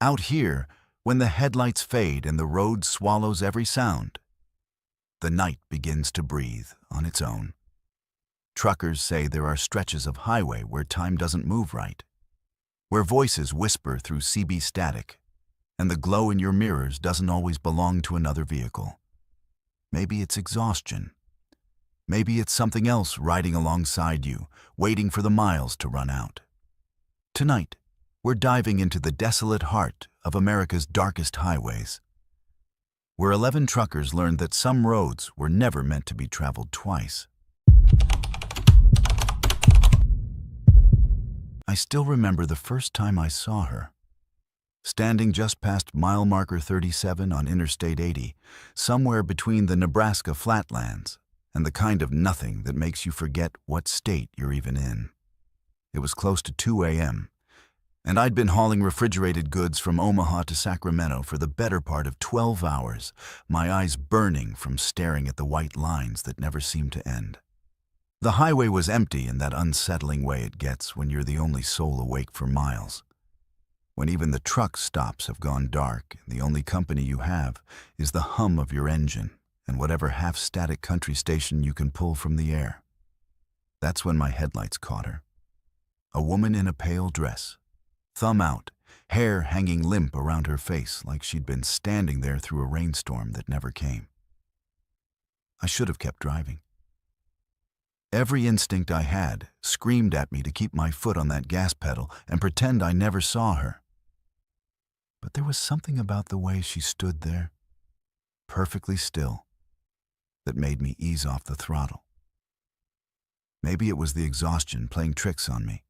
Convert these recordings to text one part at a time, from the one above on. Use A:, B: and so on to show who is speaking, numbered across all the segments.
A: Out here, when the headlights fade and the road swallows every sound, the night begins to breathe on its own. Truckers say there are stretches of highway where time doesn't move right, where voices whisper through CB static, and the glow in your mirrors doesn't always belong to another vehicle. Maybe it's exhaustion. Maybe it's something else riding alongside you, waiting for the miles to run out. Tonight, we're diving into the desolate heart of America's darkest highways, where 11 truckers learned that some roads were never meant to be traveled twice. I still remember the first time I saw her. Standing just past mile marker 37 on Interstate 80, somewhere between the Nebraska flatlands and the kind of nothing that makes you forget what state you're even in. It was close to 2 a.m., and I'd been hauling refrigerated goods from Omaha to Sacramento for the better part of 12 hours, my eyes burning from staring at the white lines that never seemed to end. The highway was empty in that unsettling way it gets when you're the only soul awake for miles. When even the truck stops have gone dark, and the only company you have is the hum of your engine and whatever half-static country station you can pull from the air. That's when my headlights caught her. A woman in a pale dress, thumb out, hair hanging limp around her face like she'd been standing there through a rainstorm that never came. I should have kept driving. Every instinct I had screamed at me to keep my foot on that gas pedal and pretend I never saw her. But there was something about the way she stood there, perfectly still, that made me ease off the throttle. Maybe it was the exhaustion playing tricks on me,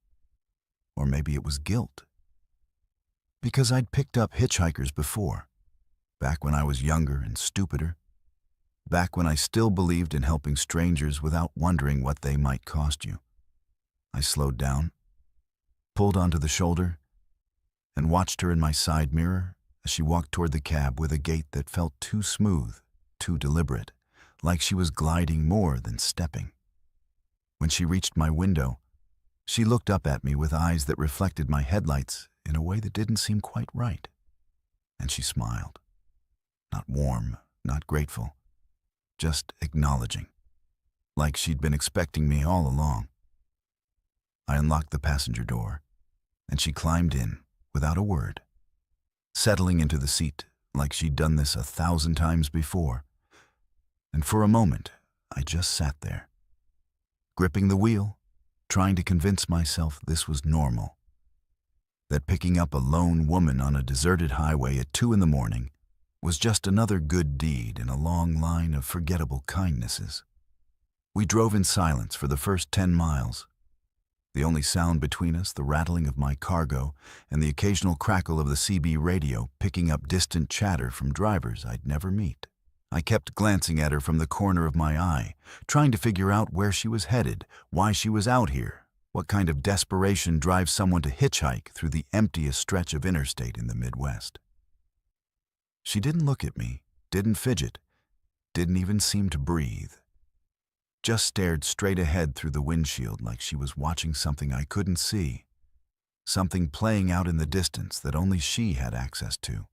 A: or maybe it was guilt. Because I'd picked up hitchhikers before, back when I was younger and stupider, back when I still believed in helping strangers without wondering what they might cost you. I slowed down, pulled onto the shoulder, and watched her in my side mirror as she walked toward the cab with a gait that felt too smooth, too deliberate, like she was gliding more than stepping. When she reached my window, she looked up at me with eyes that reflected my headlights in a way that didn't seem quite right. And she smiled. Not warm, not grateful, just acknowledging, like she'd been expecting me all along. I unlocked the passenger door, and she climbed in without a word, settling into the seat like she'd done this 1,000 times before. And for a moment, I just sat there, gripping the wheel, trying to convince myself this was normal, that picking up a lone woman on a deserted highway at 2 a.m. was just another good deed in a long line of forgettable kindnesses. We drove in silence for the first 10 miles, the only sound between us the rattling of my cargo and the occasional crackle of the CB radio picking up distant chatter from drivers I'd never meet. I kept glancing at her from the corner of my eye, trying to figure out where she was headed, why she was out here, what kind of desperation drives someone to hitchhike through the emptiest stretch of interstate in the Midwest. She didn't look at me, didn't fidget, didn't even seem to breathe. Just stared straight ahead through the windshield like she was watching something I couldn't see, something playing out in the distance that only she had access to.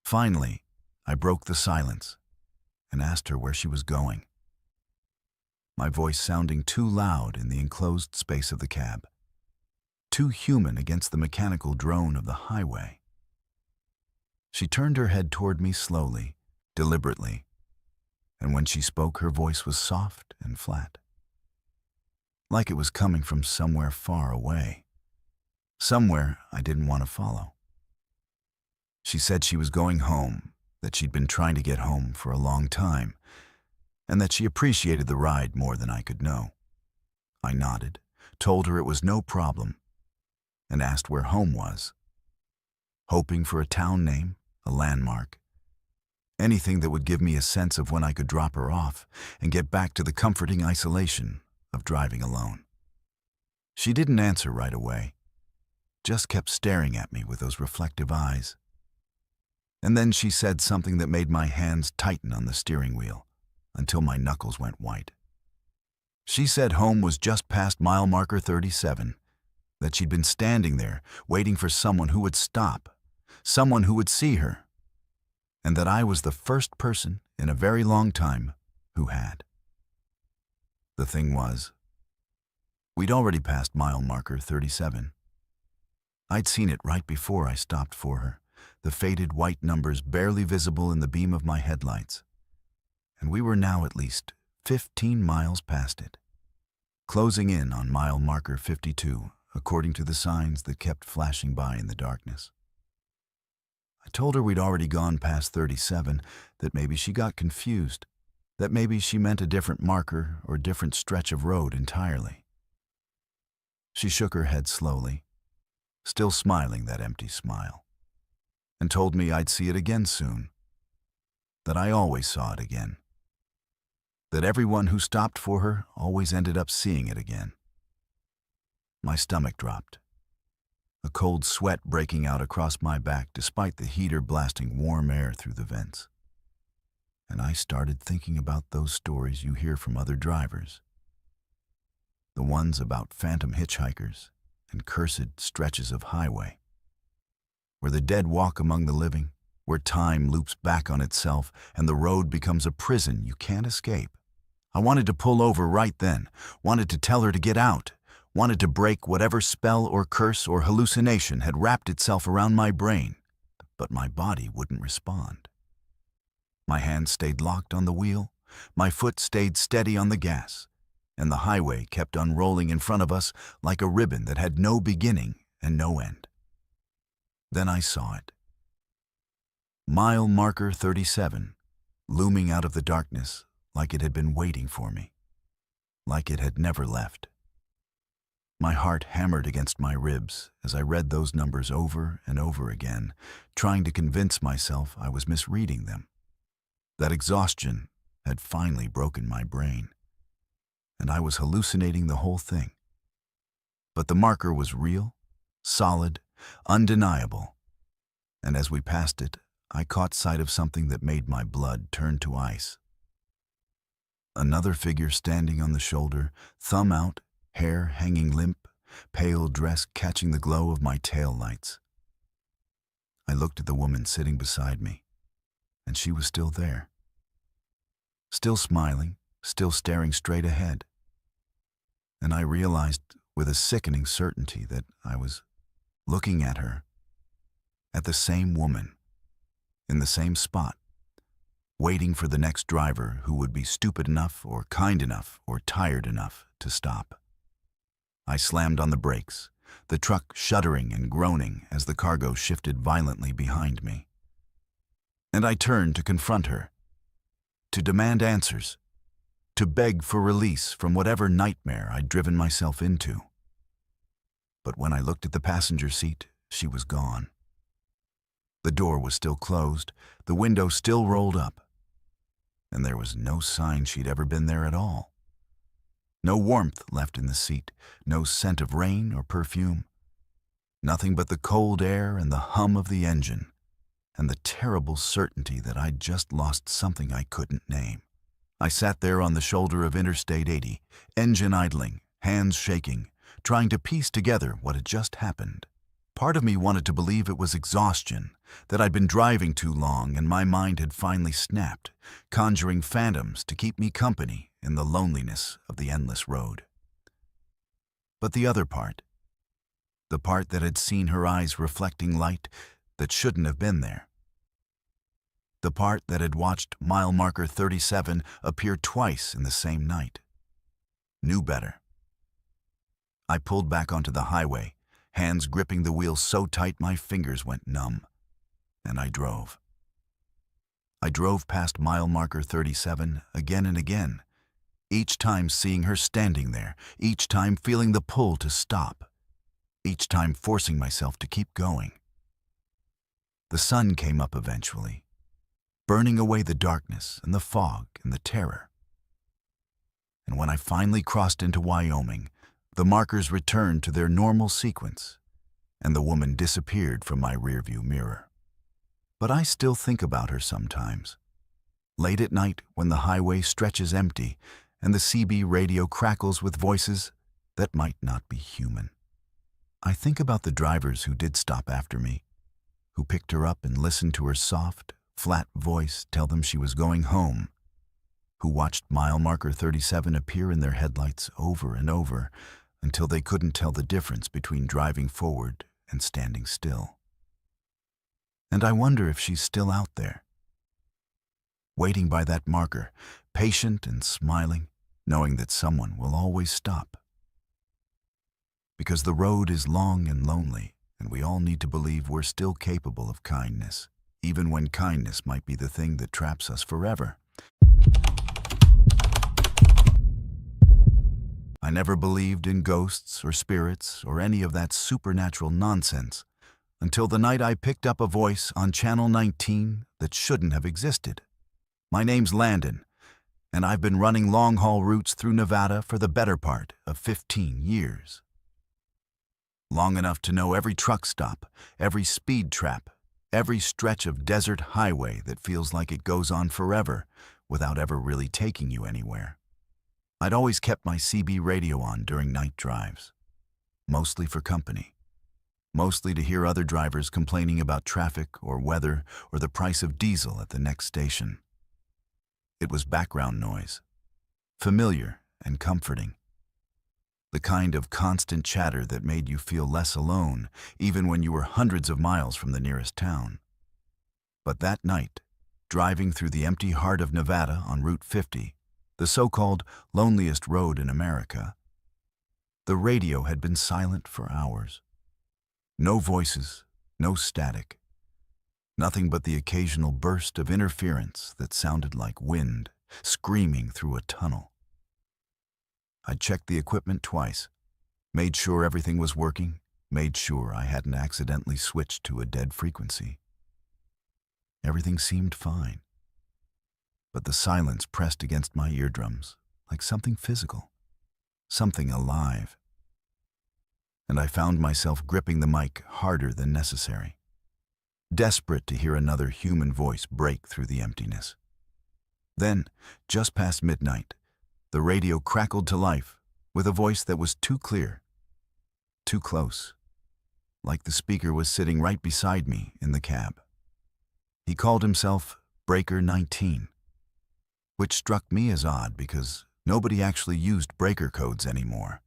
A: Finally, I broke the silence and asked her where she was going, my voice sounding too loud in the enclosed space of the cab, too human against the mechanical drone of the highway. She turned her head toward me slowly, deliberately, and when she spoke, her voice was soft and flat, like it was coming from somewhere far away, somewhere I didn't want to follow. She said she was going home, that she'd been trying to get home for a long time, and that she appreciated the ride more than I could know. I nodded, told her it was no problem, and asked where home was, hoping for a town name, a landmark, anything that would give me a sense of when I could drop her off and get back to the comforting isolation of driving alone. She didn't answer right away, just kept staring at me with those reflective eyes. And then she said something that made my hands tighten on the steering wheel until my knuckles went white. She said home was just past mile marker 37, that she'd been standing there, waiting for someone who would stop, someone who would see her, and that I was the first person in a very long time who had. The thing was, we'd already passed mile marker 37. I'd seen it right before I stopped for her, the faded white numbers barely visible in the beam of my headlights, and we were now at least 15 miles past it, closing in on mile marker 52, according to the signs that kept flashing by in the darkness. I told her we'd already gone past 37, that maybe she got confused, that maybe she meant a different marker or different stretch of road entirely. She shook her head slowly, still smiling that empty smile, and told me I'd see it again soon, that I always saw it again, that everyone who stopped for her always ended up seeing it again. My stomach dropped, a cold sweat breaking out across my back despite the heater blasting warm air through the vents. And I started thinking about those stories you hear from other drivers, the ones about phantom hitchhikers and cursed stretches of highway, where the dead walk among the living, where time loops back on itself and the road becomes a prison you can't escape. I wanted to pull over right then, wanted to tell her to get out, wanted to break whatever spell or curse or hallucination had wrapped itself around my brain, but my body wouldn't respond. My hand stayed locked on the wheel, my foot stayed steady on the gas, and the highway kept unrolling in front of us like a ribbon that had no beginning and no end. Then I saw it. Mile marker 37, looming out of the darkness like it had been waiting for me, like it had never left. My heart hammered against my ribs as I read those numbers over and over again, trying to convince myself I was misreading them, that exhaustion had finally broken my brain, and I was hallucinating the whole thing. But the marker was real, solid, undeniable, and as we passed it, I caught sight of something that made my blood turn to ice. Another figure standing on the shoulder, thumb out, hair hanging limp, pale dress catching the glow of my tail lights. I looked at the woman sitting beside me, and she was still there. Still smiling, still staring straight ahead. And I realized with a sickening certainty that I was looking at her, at the same woman, in the same spot, waiting for the next driver who would be stupid enough or kind enough or tired enough to stop. I slammed on the brakes, the truck shuddering and groaning as the cargo shifted violently behind me. And I turned to confront her, to demand answers, to beg for release from whatever nightmare I'd driven myself into. But when I looked at the passenger seat, she was gone. The door was still closed, the window still rolled up, and there was no sign she'd ever been there at all. No warmth left in the seat, no scent of rain or perfume. Nothing but the cold air and the hum of the engine, and the terrible certainty that I'd just lost something I couldn't name. I sat there on the shoulder of Interstate 80, engine idling, hands shaking, trying to piece together what had just happened. Part of me wanted to believe it was exhaustion, that I'd been driving too long and my mind had finally snapped, conjuring phantoms to keep me company in the loneliness of the endless road. But the other part, the part that had seen her eyes reflecting light that shouldn't have been there, the part that had watched mile marker 37 appear twice in the same night, knew better. I pulled back onto the highway, hands gripping the wheel so tight my fingers went numb, and I drove. I drove past mile marker 37 again and again, each time seeing her standing there, each time feeling the pull to stop, each time forcing myself to keep going. The sun came up eventually, burning away the darkness and the fog and the terror. And when I finally crossed into Wyoming, the markers returned to their normal sequence, and the woman disappeared from my rearview mirror. But I still think about her sometimes. Late at night when the highway stretches empty and the CB radio crackles with voices that might not be human. I think about the drivers who did stop after me, who picked her up and listened to her soft, flat voice tell them she was going home, who watched mile marker 37 appear in their headlights over and over until they couldn't tell the difference between driving forward and standing still. And I wonder if she's still out there, waiting by that marker, patient and smiling, knowing that someone will always stop. Because the road is long and lonely, and we all need to believe we're still capable of kindness, even when kindness might be the thing that traps us forever. I never believed in ghosts or spirits or any of that supernatural nonsense until the night I picked up a voice on Channel 19 that shouldn't have existed. My name's Landon, and I've been running long-haul routes through Nevada for the better part of 15 years. Long enough to know every truck stop, every speed trap, every stretch of desert highway that feels like it goes on forever without ever really taking you anywhere. I'd always kept my CB radio on during night drives, mostly for company, mostly to hear other drivers complaining about traffic or weather or the price of diesel at the next station. It was background noise, familiar and comforting. The kind of constant chatter that made you feel less alone, even when you were hundreds of miles from the nearest town. But that night, driving through the empty heart of Nevada on Route 50, the so-called loneliest road in America, the radio had been silent for hours. No voices, no static. Nothing but the occasional burst of interference that sounded like wind screaming through a tunnel. I checked the equipment twice, made sure everything was working, made sure I hadn't accidentally switched to a dead frequency. Everything seemed fine, but the silence pressed against my eardrums like something physical, something alive. And I found myself gripping the mic harder than necessary, desperate to hear another human voice break through the emptiness. Then, just past midnight, the radio crackled to life with a voice that was too clear, too close, like the speaker was sitting right beside me in the cab. He called himself Breaker 19, which struck me as odd because nobody actually used breaker codes anymore.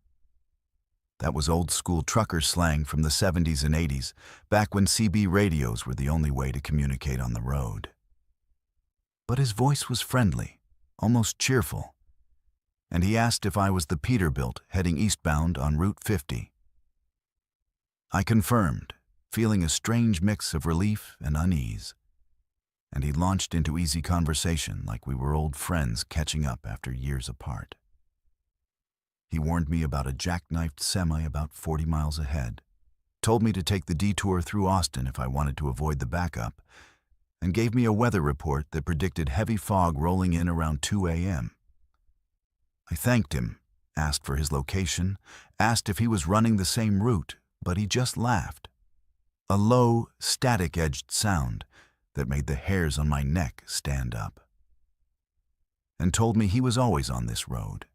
A: That was old-school trucker slang from the 70s and 80s, back when CB radios were the only way to communicate on the road. But his voice was friendly, almost cheerful, and he asked if I was the Peterbilt heading eastbound on Route 50. I confirmed, feeling a strange mix of relief and unease, and he launched into easy conversation like we were old friends catching up after years apart. He warned me about a jackknifed semi about 40 miles ahead, told me to take the detour through Austin if I wanted to avoid the backup, and gave me a weather report that predicted heavy fog rolling in around 2 a.m. I thanked him, asked for his location, asked if he was running the same route, but he just laughed. A low, static-edged sound that made the hairs on my neck stand up. And told me he was always on this road,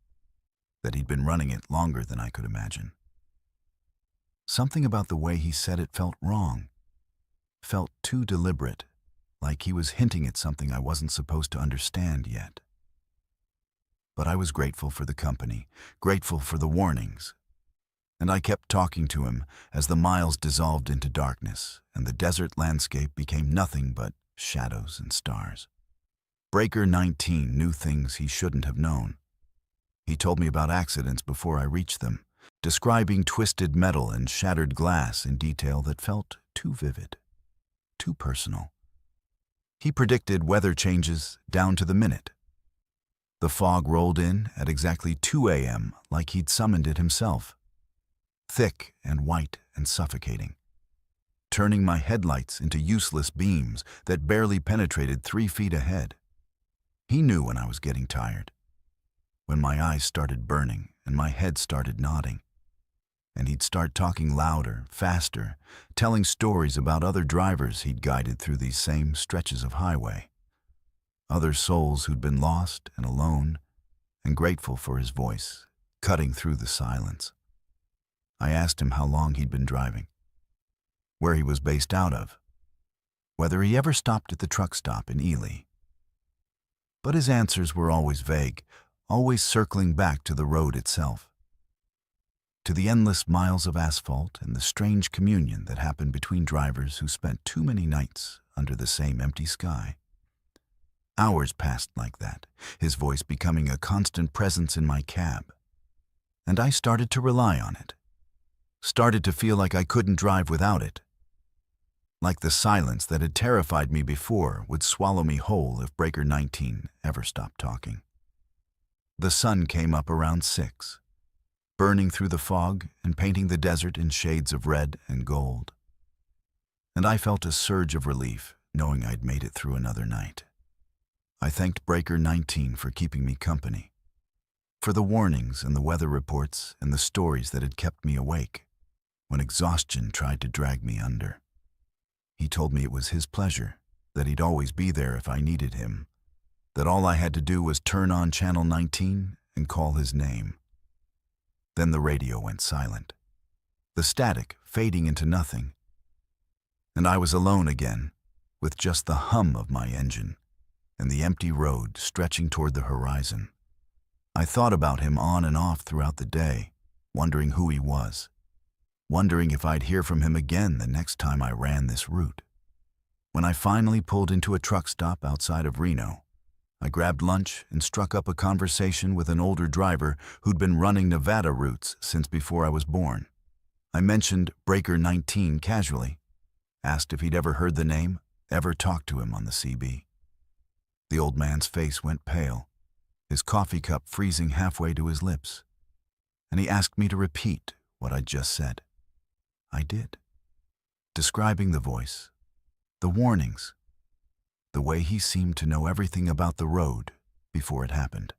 A: that he'd been running it longer than I could imagine. Something about the way he said it felt wrong, felt too deliberate, like he was hinting at something I wasn't supposed to understand yet. But I was grateful for the company, grateful for the warnings, and I kept talking to him as the miles dissolved into darkness and the desert landscape became nothing but shadows and stars. Breaker 19 knew things he shouldn't have known. He told me about accidents before I reached them, describing twisted metal and shattered glass in detail that felt too vivid, too personal. He predicted weather changes down to the minute. The fog rolled in at exactly 2 a.m. like he'd summoned it himself, thick and white and suffocating, turning my headlights into useless beams that barely penetrated 3 feet ahead. He knew when I was getting tired, when my eyes started burning and my head started nodding, and he'd start talking louder, faster, telling stories about other drivers he'd guided through these same stretches of highway, other souls who'd been lost and alone and grateful for his voice, cutting through the silence. I asked him how long he'd been driving, where he was based out of, whether he ever stopped at the truck stop in Ely. But his answers were always vague, always circling back to the road itself, to the endless miles of asphalt and the strange communion that happened between drivers who spent too many nights under the same empty sky. Hours passed like that, his voice becoming a constant presence in my cab. And I started to rely on it. Started to feel like I couldn't drive without it. Like the silence that had terrified me before would swallow me whole if Breaker 19 ever stopped talking. The sun came up around 6, burning through the fog and painting the desert in shades of red and gold. And I felt a surge of relief knowing I'd made it through another night. I thanked Breaker 19 for keeping me company, for the warnings and the weather reports and the stories that had kept me awake when exhaustion tried to drag me under. He told me it was his pleasure, that he'd always be there if I needed him, that all I had to do was turn on Channel 19 and call his name. Then the radio went silent, the static fading into nothing, and I was alone again, with just the hum of my engine and the empty road stretching toward the horizon. I thought about him on and off throughout the day, wondering who he was, wondering if I'd hear from him again the next time I ran this route. When I finally pulled into a truck stop outside of Reno, I grabbed lunch and struck up a conversation with an older driver who'd been running Nevada routes since before I was born. I mentioned Breaker 19 casually, asked if he'd ever heard the name, ever talked to him on the CB. The old man's face went pale, his coffee cup freezing halfway to his lips, and he asked me to repeat what I'd just said. I did, describing the voice, the warnings, the way he seemed to know everything about the road before it happened.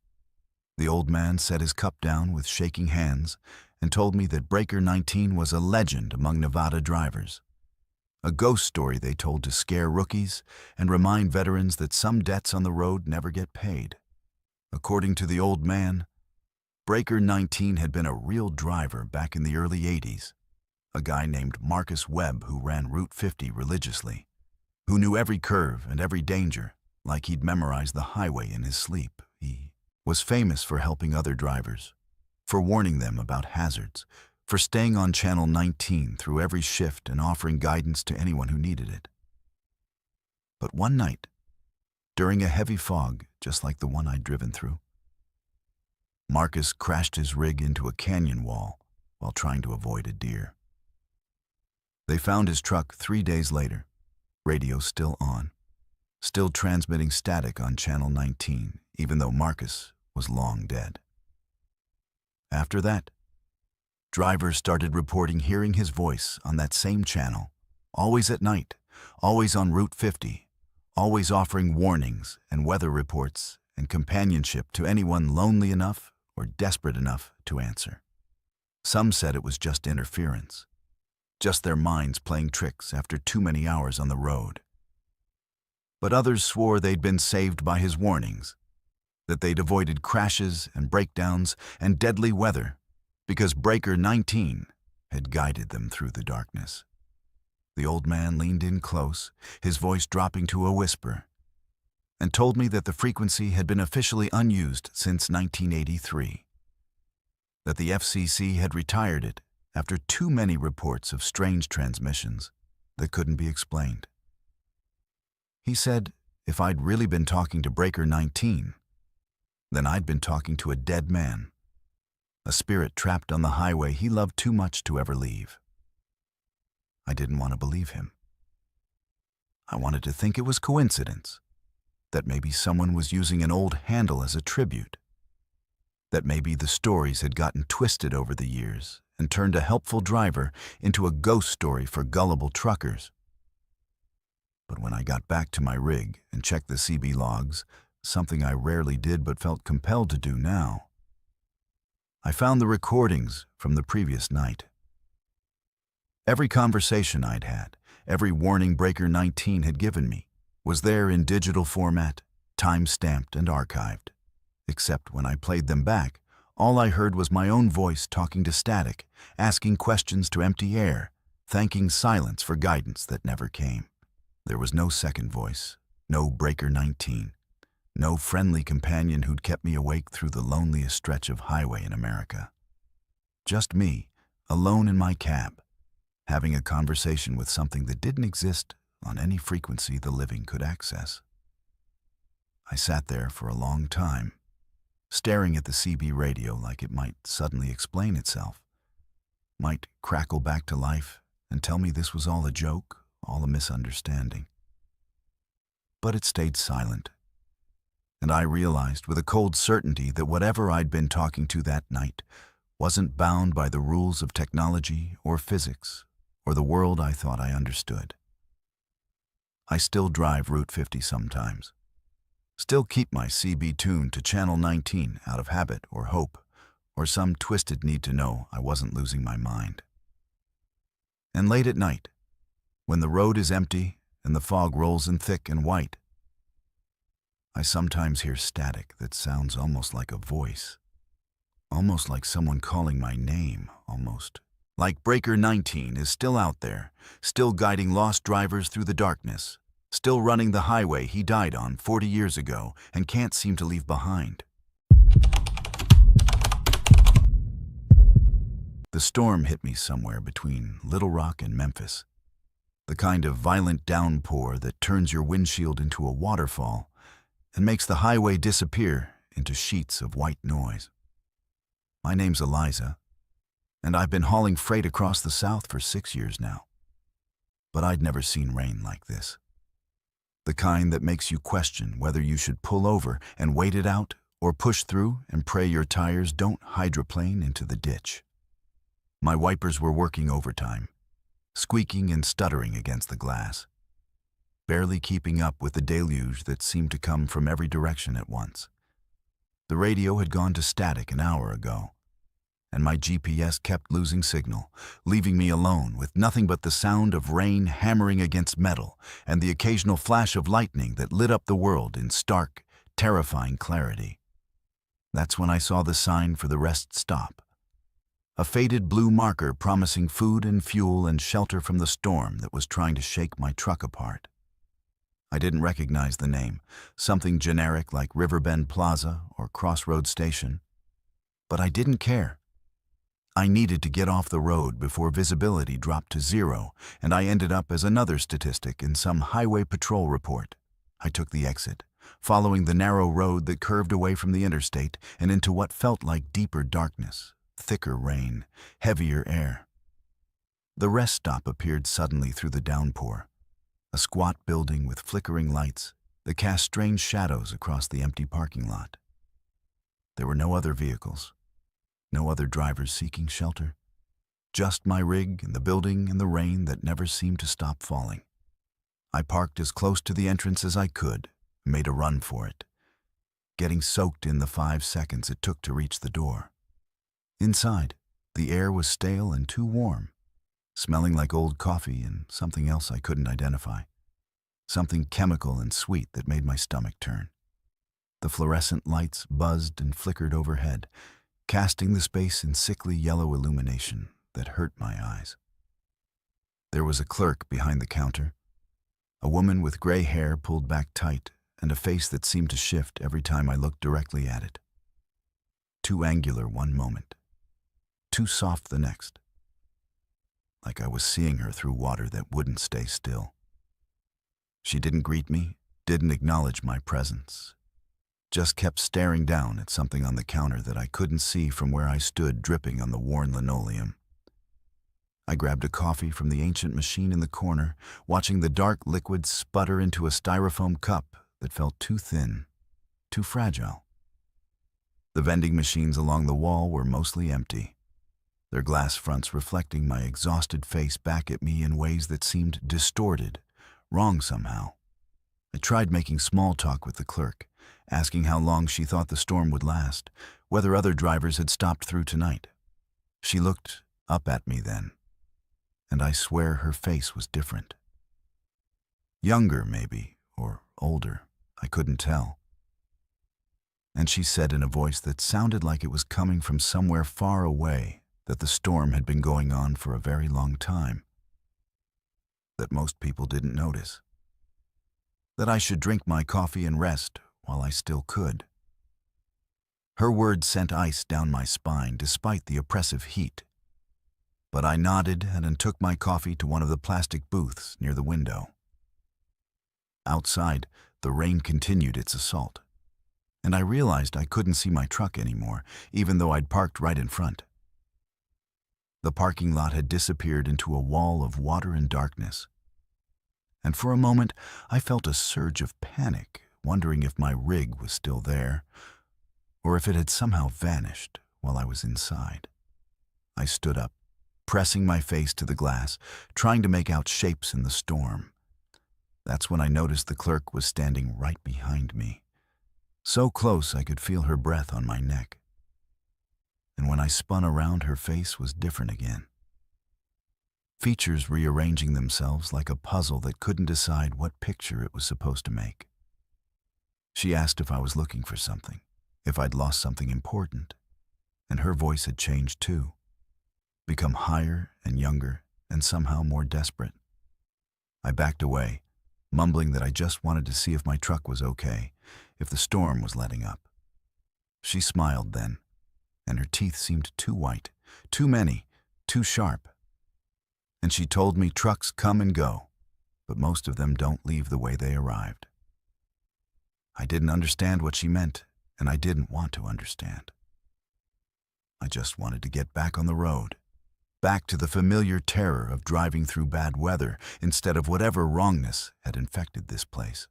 A: The old man set his cup down with shaking hands and told me that Breaker 19 was a legend among Nevada drivers, a ghost story they told to scare rookies and remind veterans that some debts on the road never get paid. According to the old man, Breaker 19 had been a real driver back in the early 80s, a guy named Marcus Webb who ran Route 50 religiously, who knew every curve and every danger like he'd memorized the highway in his sleep. He was famous for helping other drivers, for warning them about hazards, for staying on Channel 19 through every shift and offering guidance to anyone who needed it. But one night, during a heavy fog just like the one I'd driven through, Marcus crashed his rig into a canyon wall while trying to avoid a deer. They found his truck 3 days later, radio still on, still transmitting static on Channel 19, even though Marcus was long dead. After that, drivers started reporting hearing his voice on that same channel, always at night, always on Route 50, always offering warnings and weather reports and companionship to anyone lonely enough or desperate enough to answer. Some said it was just interference, just their minds playing tricks after too many hours on the road. But others swore they'd been saved by his warnings, that they'd avoided crashes and breakdowns and deadly weather because Breaker 19 had guided them through the darkness. The old man leaned in close, his voice dropping to a whisper, and told me that the frequency had been officially unused since 1983, that the FCC had retired it after too many reports of strange transmissions that couldn't be explained. He said if I'd really been talking to Breaker 19, then I'd been talking to a dead man, a spirit trapped on the highway he loved too much to ever leave. I didn't want to believe him. I wanted to think it was coincidence, that maybe someone was using an old handle as a tribute, that maybe the stories had gotten twisted over the years and turned a helpful driver into a ghost story for gullible truckers. But when I got back to my rig and checked the CB logs, something I rarely did but felt compelled to do now, I found the recordings from the previous night. Every conversation I'd had, every warning Breaker 19 had given me, was there in digital format, time-stamped and archived. Except when I played them back, All I heard was my own voice talking to static, asking questions to empty air, thanking silence for guidance that never came. There was no second voice, no Breaker 19, no friendly companion who'd kept me awake through the loneliest stretch of highway in America. Just me, alone in my cab, having a conversation with something that didn't exist on any frequency the living could access. I sat there for a long time, staring at the CB radio like it might suddenly explain itself, might crackle back to life and tell me this was all a joke, all a misunderstanding. But it stayed silent, and I realized with a cold certainty that whatever I'd been talking to that night wasn't bound by the rules of technology or physics or the world I thought I understood. I still drive Route 50 sometimes, still keep my CB tuned to Channel 19 out of habit or hope, or some twisted need to know I wasn't losing my mind. And late at night, when the road is empty and the fog rolls in thick and white, I sometimes hear static that sounds almost like a voice, almost like someone calling my name, almost like Breaker 19 is still out there, still guiding lost drivers through the darkness, still running the highway he died on 40 years ago and can't seem to leave behind. The storm hit me somewhere between Little Rock and Memphis, the kind of violent downpour that turns your windshield into a waterfall and makes the highway disappear into sheets of white noise. My name's Eliza, and I've been hauling freight across the South for 6 years now. But I'd never seen rain like this. The kind that makes you question whether you should pull over and wait it out or push through and pray your tires don't hydroplane into the ditch. My wipers were working overtime, squeaking and stuttering against the glass, barely keeping up with the deluge that seemed to come from every direction at once. The radio had gone to static an hour ago, and my GPS kept losing signal, leaving me alone with nothing but the sound of rain hammering against metal and the occasional flash of lightning that lit up the world in stark, terrifying clarity. That's when I saw the sign for the rest stop, a faded blue marker promising food and fuel and shelter from the storm that was trying to shake my truck apart. I didn't recognize the name, something generic like Riverbend Plaza or Crossroads Station. But I didn't care. I needed to get off the road before visibility dropped to 0, and I ended up as another statistic in some highway patrol report. I took the exit, following the narrow road that curved away from the interstate and into what felt like deeper darkness, thicker rain, heavier air. The rest stop appeared suddenly through the downpour, a squat building with flickering lights that cast strange shadows across the empty parking lot. There were no other vehicles, no other drivers seeking shelter, just my rig and the building and the rain that never seemed to stop falling. I parked as close to the entrance as I could and made a run for it, getting soaked in the 5 seconds it took to reach the door. Inside, the air was stale and too warm, smelling like old coffee and something else I couldn't identify, something chemical and sweet that made my stomach turn. The fluorescent lights buzzed and flickered overhead, casting the space in sickly yellow illumination that hurt my eyes. There was a clerk behind the counter, a woman with gray hair pulled back tight and a face that seemed to shift every time I looked directly at it. Too angular one moment, too soft the next, like I was seeing her through water that wouldn't stay still. She didn't greet me, didn't acknowledge my presence, just kept staring down at something on the counter that I couldn't see from where I stood dripping on the worn linoleum. I grabbed a coffee from the ancient machine in the corner, watching the dark liquid sputter into a styrofoam cup that felt too thin, too fragile. The vending machines along the wall were mostly empty, their glass fronts reflecting my exhausted face back at me in ways that seemed distorted, wrong somehow. I tried making small talk with the clerk, asking how long she thought the storm would last, whether other drivers had stopped through tonight. She looked up at me then, and I swear her face was different. Younger, maybe, or older, I couldn't tell. and she said in a voice that sounded like it was coming from somewhere far away that the storm had been going on for a very long time, that most people didn't notice, that I should drink my coffee and rest while I still could. Her words sent ice down my spine despite the oppressive heat, but I nodded and took my coffee to one of the plastic booths near the window. Outside, the rain continued its assault, and I realized I couldn't see my truck anymore, even though I'd parked right in front. The parking lot had disappeared into a wall of water and darkness, and for a moment I felt a surge of panic, wondering if my rig was still there, or if it had somehow vanished while I was inside. I stood up, pressing my face to the glass, trying to make out shapes in the storm. That's when I noticed the clerk was standing right behind me, so close I could feel her breath on my neck. And when I spun around, her face was different again. Features rearranging themselves like a puzzle that couldn't decide what picture it was supposed to make. She asked if I was looking for something, if I'd lost something important, and her voice had changed too, become higher and younger and somehow more desperate. I backed away, mumbling that I just wanted to see if my truck was okay, if the storm was letting up. She smiled then, and her teeth seemed too white, too many, too sharp. And she told me trucks come and go, but most of them don't leave the way they arrived. I didn't understand what she meant, and I didn't want to understand. I just wanted to get back on the road, back to the familiar terror of driving through bad weather instead of whatever wrongness had infected this place.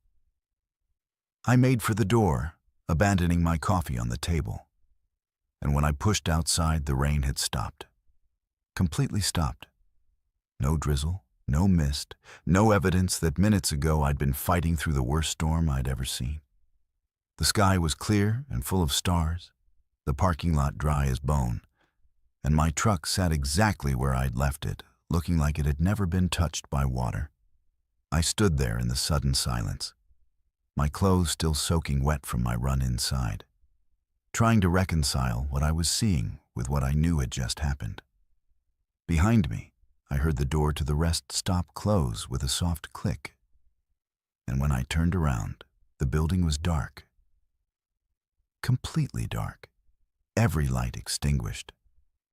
A: I made for the door, abandoning my coffee on the table. And when I pushed outside, the rain had stopped. Completely stopped. No drizzle, no mist, no evidence that minutes ago I'd been fighting through the worst storm I'd ever seen. The sky was clear and full of stars, the parking lot dry as bone, and my truck sat exactly where I'd left it, looking like it had never been touched by water. I stood there in the sudden silence, my clothes still soaking wet from my run inside, trying to reconcile what I was seeing with what I knew had just happened. Behind me, I heard the door to the rest stop close with a soft click, and when I turned around, the building was dark. Completely dark, every light extinguished.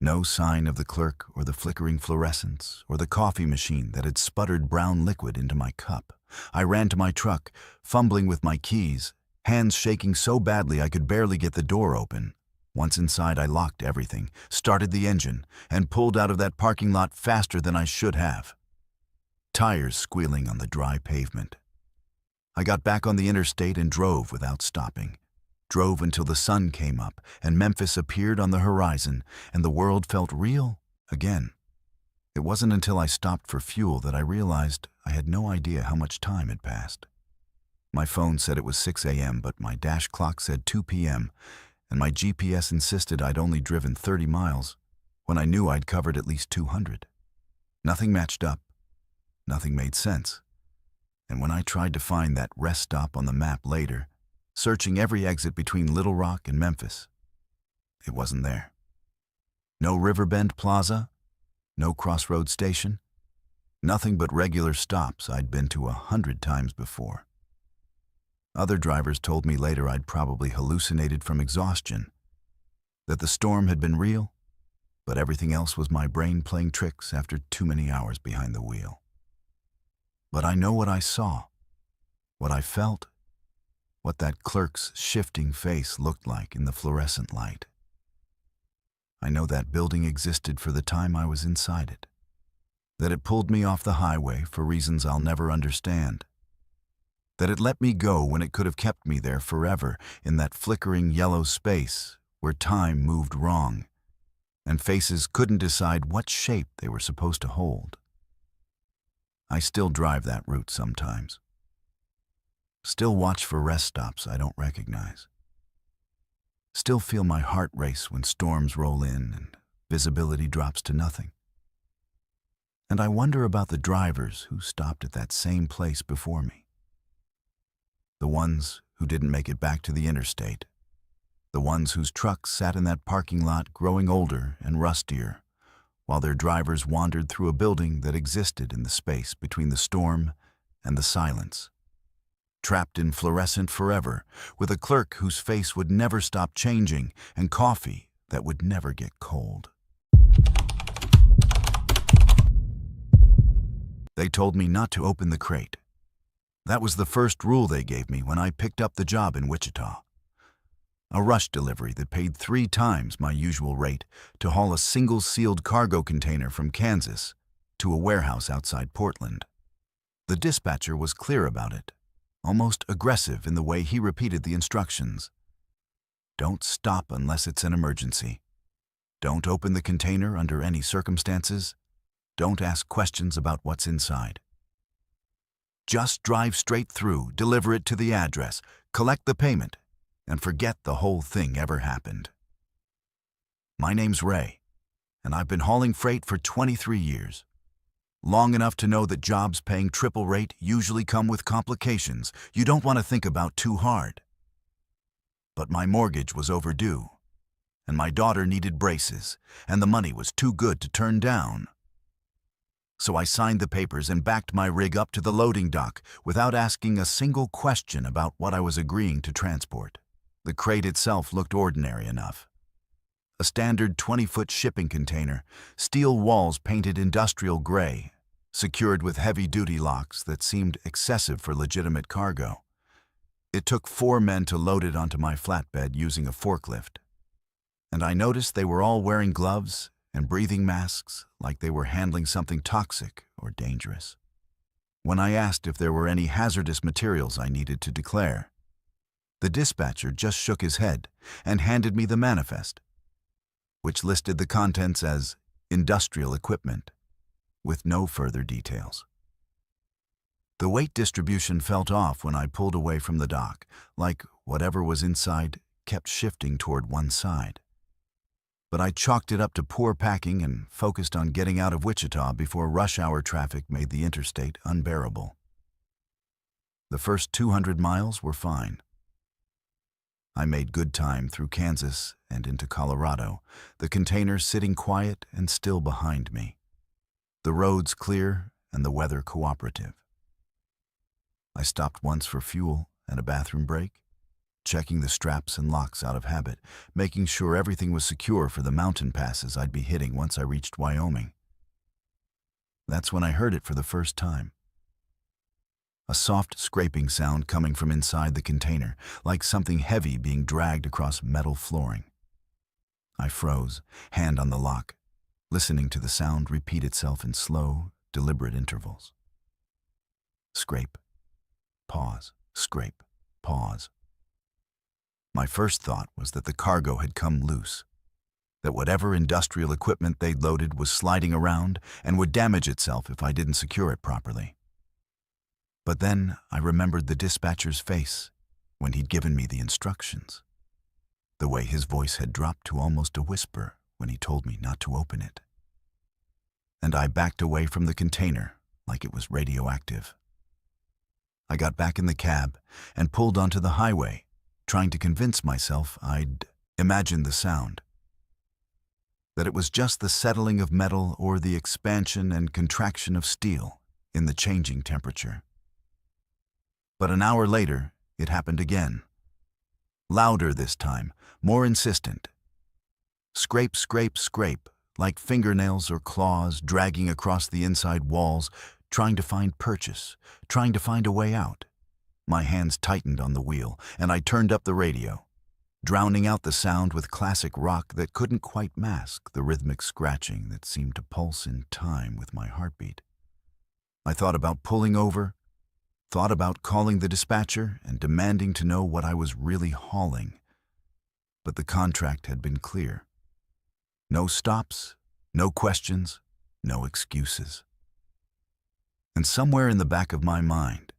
A: No sign of the clerk or the flickering fluorescents or the coffee machine that had sputtered brown liquid into my cup. I ran to my truck, fumbling with my keys, hands shaking so badly I could barely get the door open. Once inside, I locked everything, started the engine, and pulled out of that parking lot faster than I should have. Tires squealing on the dry pavement. I got back on the interstate and drove without stopping. Drove until the sun came up and Memphis appeared on the horizon and the world felt real again. It wasn't until I stopped for fuel that I realized I had no idea how much time had passed. My phone said it was 6 a.m., but my dash clock said 2 p.m., and my GPS insisted I'd only driven 30 miles when I knew I'd covered at least 200. Nothing matched up. Nothing made sense. And when I tried to find that rest stop on the map later, searching every exit between Little Rock and Memphis, it wasn't there. No Riverbend Plaza, no Crossroads Station, nothing but regular stops I'd been to 100 times before. Other drivers told me later I'd probably hallucinated from exhaustion, that the storm had been real, but everything else was my brain playing tricks after too many hours behind the wheel. But I know what I saw, what I felt, what that clerk's shifting face looked like in the fluorescent light. I know that building existed for the time I was inside it, that it pulled me off the highway for reasons I'll never understand, that it let me go when it could have kept me there forever in that flickering yellow space where time moved wrong, and faces couldn't decide what shape they were supposed to hold. I still drive that route sometimes. Still watch for rest stops I don't recognize. Still feel my heart race when storms roll in and visibility drops to nothing. And I wonder about the drivers who stopped at that same place before me. The ones who didn't make it back to the interstate, the ones whose trucks sat in that parking lot growing older and rustier, while their drivers wandered through a building that existed in the space between the storm and the silence. Trapped in fluorescent forever, with a clerk whose face would never stop changing and coffee that would never get cold. They told me not to open the crate. That was the first rule they gave me when I picked up the job in Wichita. A rush delivery that paid 3 times my usual rate to haul a single sealed cargo container from Kansas to a warehouse outside Portland. The dispatcher was clear about it, almost aggressive in the way he repeated the instructions. Don't stop unless it's an emergency. Don't open the container under any circumstances. Don't ask questions about what's inside. Just drive straight through, deliver it to the address, collect the payment, and forget the whole thing ever happened. My name's Ray, and I've been hauling freight for 23 years. Long enough to know that jobs paying triple rate usually come with complications you don't want to think about too hard. But my mortgage was overdue, and my daughter needed braces, and the money was too good to turn down. So I signed the papers and backed my rig up to the loading dock without asking a single question about what I was agreeing to transport. The crate itself looked ordinary enough. A standard 20-foot shipping container, steel walls painted industrial gray, secured with heavy-duty locks that seemed excessive for legitimate cargo. It took 4 men to load it onto my flatbed using a forklift. And I noticed they were all wearing gloves and breathing masks like they were handling something toxic or dangerous. When I asked if there were any hazardous materials I needed to declare, the dispatcher just shook his head and handed me the manifest, which listed the contents as industrial equipment, with no further details. The weight distribution felt off when I pulled away from the dock, like whatever was inside kept shifting toward one side. But I chalked it up to poor packing and focused on getting out of Wichita before rush hour traffic made the interstate unbearable. The first 200 miles were fine. I made good time through Kansas and into Colorado, the container sitting quiet and still behind me, the roads clear and the weather cooperative. I stopped once for fuel and a bathroom break, checking the straps and locks out of habit, making sure everything was secure for the mountain passes I'd be hitting once I reached Wyoming. That's when I heard it for the first time. A soft scraping sound coming from inside the container, like something heavy being dragged across metal flooring. I froze, hand on the lock, listening to the sound repeat itself in slow, deliberate intervals. Scrape, pause, scrape, pause. My first thought was that the cargo had come loose, that whatever industrial equipment they'd loaded was sliding around and would damage itself if I didn't secure it properly. But then I remembered the dispatcher's face when he'd given me the instructions, the way his voice had dropped to almost a whisper when he told me not to open it. And I backed away from the container like it was radioactive. I got back in the cab and pulled onto the highway, trying to convince myself I'd imagined the sound, that it was just the settling of metal or the expansion and contraction of steel in the changing temperature. But an hour later, it happened again. Louder this time, more insistent. Scrape, scrape, scrape, like fingernails or claws dragging across the inside walls, trying to find purchase, trying to find a way out. My hands tightened on the wheel, and I turned up the radio, drowning out the sound with classic rock that couldn't quite mask the rhythmic scratching that seemed to pulse in time with my heartbeat. I thought about pulling over, thought about calling the dispatcher and demanding to know what I was really hauling. But the contract had been clear. No stops, no questions, no excuses. And somewhere in the back of my mind,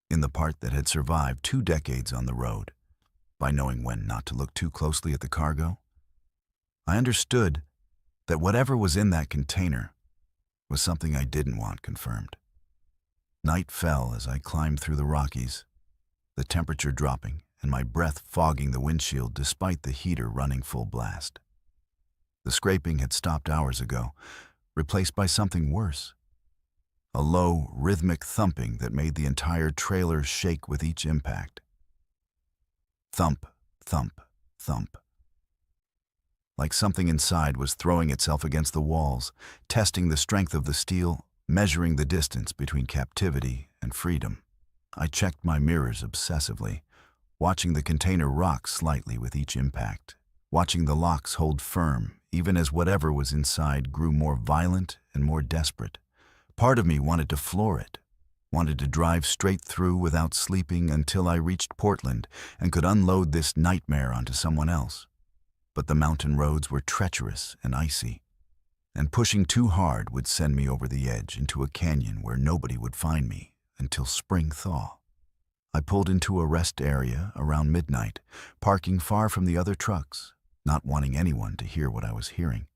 A: in the part that had survived 2 decades on the road, by knowing when not to look too closely at the cargo, I understood that whatever was in that container was something I didn't want confirmed. Night fell as I climbed through the Rockies, the temperature dropping and my breath fogging the windshield despite the heater running full blast. The scraping had stopped hours ago, replaced by something worse. A low, rhythmic thumping that made the entire trailer shake with each impact. Thump, thump, thump. Like something inside was throwing itself against the walls, testing the strength of the steel, measuring the distance between captivity and freedom. I checked my mirrors obsessively, watching the container rock slightly with each impact, watching the locks hold firm, even as whatever was inside grew more violent and more desperate. Part of me wanted to floor it, wanted to drive straight through without sleeping until I reached Portland and could unload this nightmare onto someone else. But the mountain roads were treacherous and icy, and pushing too hard would send me over the edge into a canyon where nobody would find me until spring thaw. I pulled into a rest area around midnight, parking far from the other trucks, not wanting anyone to hear what I was hearing,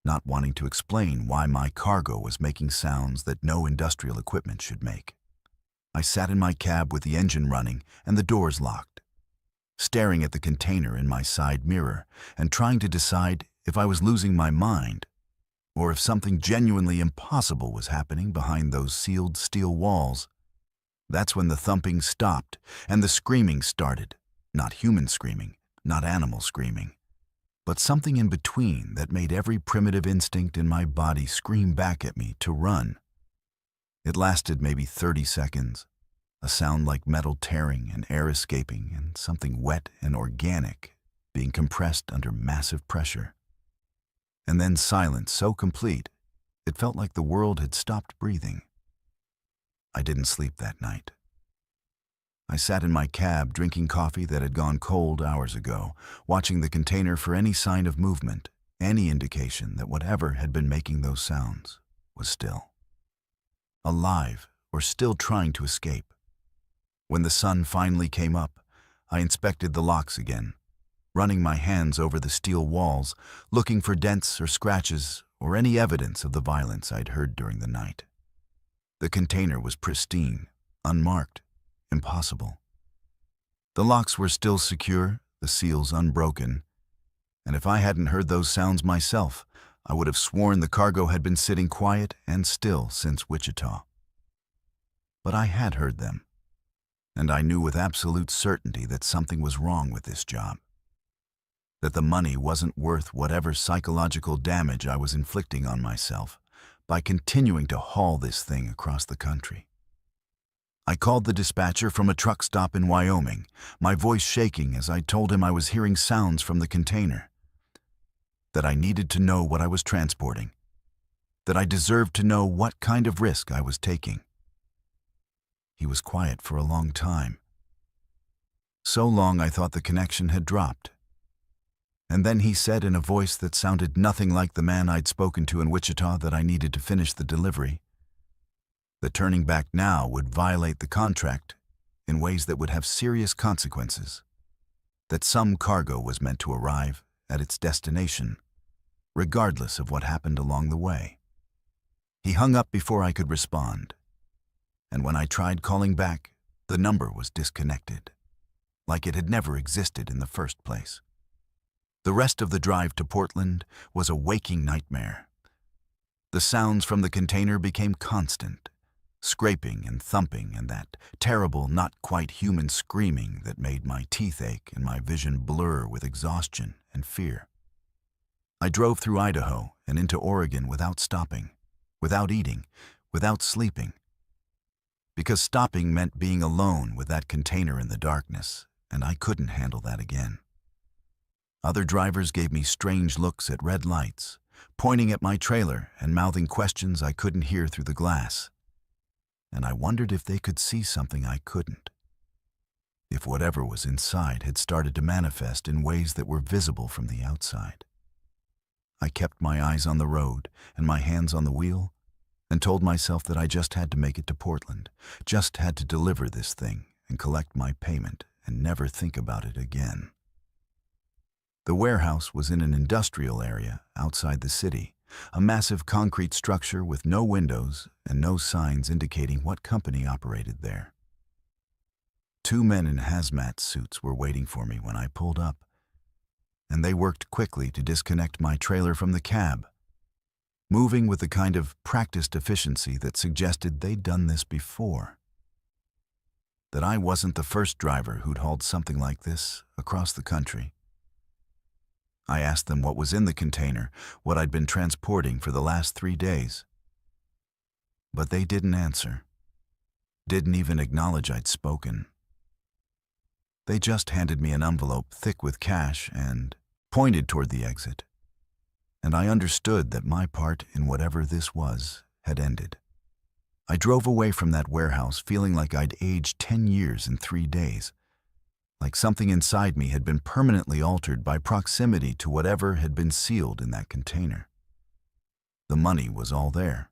A: not wanting to explain why my cargo was making sounds that no industrial equipment should make. I sat in my cab with the engine running and the doors locked, staring at the container in my side mirror and trying to decide if I was losing my mind or if something genuinely impossible was happening behind those sealed steel walls. That's when the thumping stopped and the screaming started. Not human screaming, not animal screaming, but something in between that made every primitive instinct in my body scream back at me to run. It lasted maybe 30 seconds, a sound like metal tearing and air escaping and something wet and organic being compressed under massive pressure. And then silence so complete, it felt like the world had stopped breathing. I didn't sleep that night. I sat in my cab drinking coffee that had gone cold hours ago, watching the container for any sign of movement, any indication that whatever had been making those sounds was still alive or still trying to escape. When the sun finally came up, I inspected the locks again, running my hands over the steel walls, looking for dents or scratches or any evidence of the violence I'd heard during the night. The container was pristine, unmarked, impossible. The locks were still secure, the seals unbroken, and if I hadn't heard those sounds myself, I would have sworn the cargo had been sitting quiet and still since Wichita. But I had heard them, and I knew with absolute certainty that something was wrong with this job, that the money wasn't worth whatever psychological damage I was inflicting on myself by continuing to haul this thing across the country. I called the dispatcher from a truck stop in Wyoming, my voice shaking as I told him I was hearing sounds from the container, that I needed to know what I was transporting, that I deserved to know what kind of risk I was taking. He was quiet for a long time. So long I thought the connection had dropped. And then he said in a voice that sounded nothing like the man I'd spoken to in Wichita that I needed to finish the delivery, that turning back now would violate the contract in ways that would have serious consequences, that some cargo was meant to arrive at its destination, regardless of what happened along the way. He hung up before I could respond, and when I tried calling back, the number was disconnected, like it had never existed in the first place. The rest of the drive to Portland was a waking nightmare. The sounds from the container became constant, scraping and thumping and that terrible, not quite human screaming that made my teeth ache and my vision blur with exhaustion and fear. I drove through Idaho and into Oregon without stopping, without eating, without sleeping. Because stopping meant being alone with that container in the darkness, and I couldn't handle that again. Other drivers gave me strange looks at red lights, pointing at my trailer and mouthing questions I couldn't hear through the glass. And I wondered if they could see something I couldn't. If whatever was inside had started to manifest in ways that were visible from the outside. I kept my eyes on the road and my hands on the wheel and told myself that I just had to make it to Portland, just had to deliver this thing and collect my payment and never think about it again. The warehouse was in an industrial area outside the city, a massive concrete structure with no windows and no signs indicating what company operated there. Two men in hazmat suits were waiting for me when I pulled up, and they worked quickly to disconnect my trailer from the cab, moving with the kind of practiced efficiency that suggested they'd done this before. That I wasn't the first driver who'd hauled something like this across the country. I asked them what was in the container, what I'd been transporting for the last 3 days. But they didn't answer, didn't even acknowledge I'd spoken. They just handed me an envelope thick with cash and pointed toward the exit. And I understood that my part in whatever this was had ended. I drove away from that warehouse feeling like I'd aged 10 years in 3 days, like something inside me had been permanently altered by proximity to whatever had been sealed in that container. The money was all there,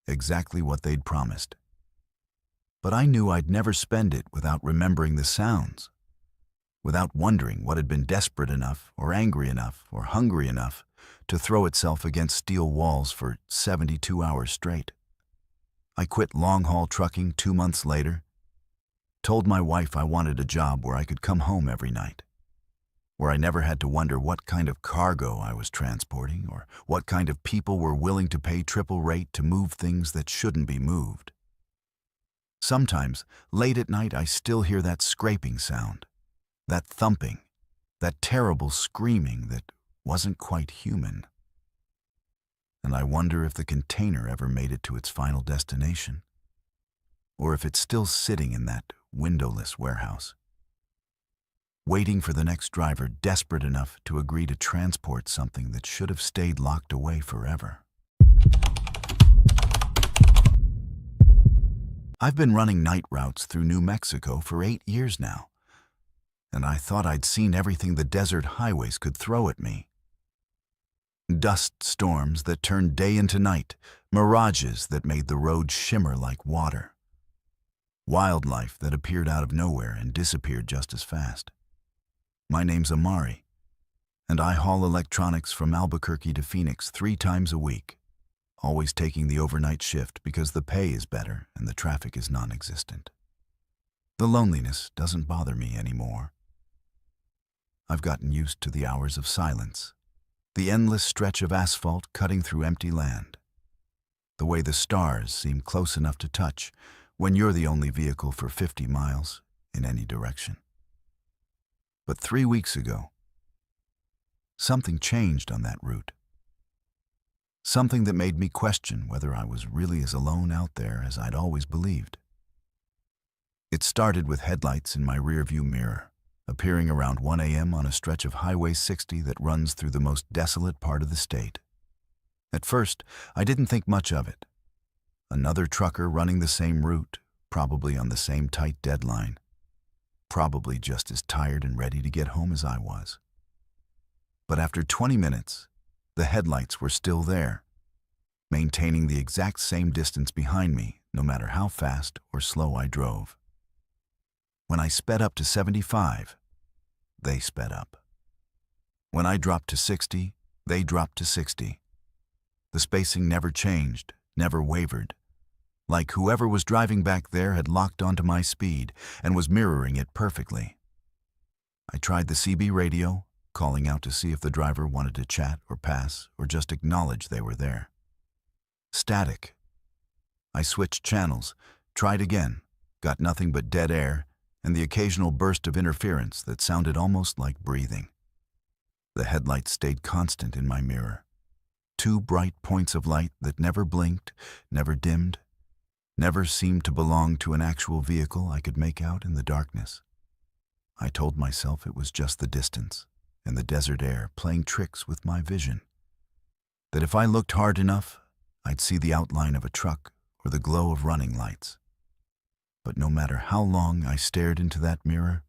A: exactly what they'd promised. But I knew I'd never spend it without remembering the sounds, without wondering what had been desperate enough or angry enough or hungry enough to throw itself against steel walls for 72 hours straight. I quit long-haul trucking 2 months later, told my wife I wanted a job where I could come home every night, where I never had to wonder what kind of cargo I was transporting or what kind of people were willing to pay triple rate to move things that shouldn't be moved. Sometimes, late at night, I still hear that scraping sound, that thumping, that terrible screaming that wasn't quite human. And I wonder if the container ever made it to its final destination, or if it's still sitting in that windowless warehouse, waiting for the next driver desperate enough to agree to transport something that should have stayed locked away forever. I've been running night routes through New Mexico for 8 years now, and I thought I'd seen everything the desert highways could throw at me. Dust storms that turned day into night, mirages that made the road shimmer like water, wildlife that appeared out of nowhere and disappeared just as fast. My name's Amari, and I haul electronics from Albuquerque to Phoenix 3 times a week, always taking the overnight shift because the pay is better and the traffic is non-existent. The loneliness doesn't bother me anymore. I've gotten used to the hours of silence, the endless stretch of asphalt cutting through empty land, the way the stars seem close enough to touch when you're the only vehicle for 50 miles in any direction. But 3 weeks ago, something changed on that route. Something that made me question whether I was really as alone out there as I'd always believed. It started with headlights in my rearview mirror, appearing around 1 a.m. on a stretch of Highway 60 that runs through the most desolate part of the state. At first, I didn't think much of it. Another trucker running the same route, probably on the same tight deadline, probably just as tired and ready to get home as I was. But after 20 minutes, the headlights were still there, maintaining the exact same distance behind me, no matter how fast or slow I drove. When I sped up to 75, they sped up. When I dropped to 60, they dropped to 60. The spacing never changed, never wavered, like whoever was driving back there had locked onto my speed and was mirroring it perfectly. I tried the CB radio, calling out to see if the driver wanted to chat or pass or just acknowledge they were there. Static. I switched channels, tried again, got nothing but dead air and the occasional burst of interference that sounded almost like breathing. The headlights stayed constant in my mirror. 2 bright points of light that never blinked, never dimmed, never seemed to belong to an actual vehicle I could make out in the darkness. I told myself it was just the distance and the desert air playing tricks with my vision. That if I looked hard enough, I'd see the outline of a truck or the glow of running lights. But no matter how long I stared into that mirror,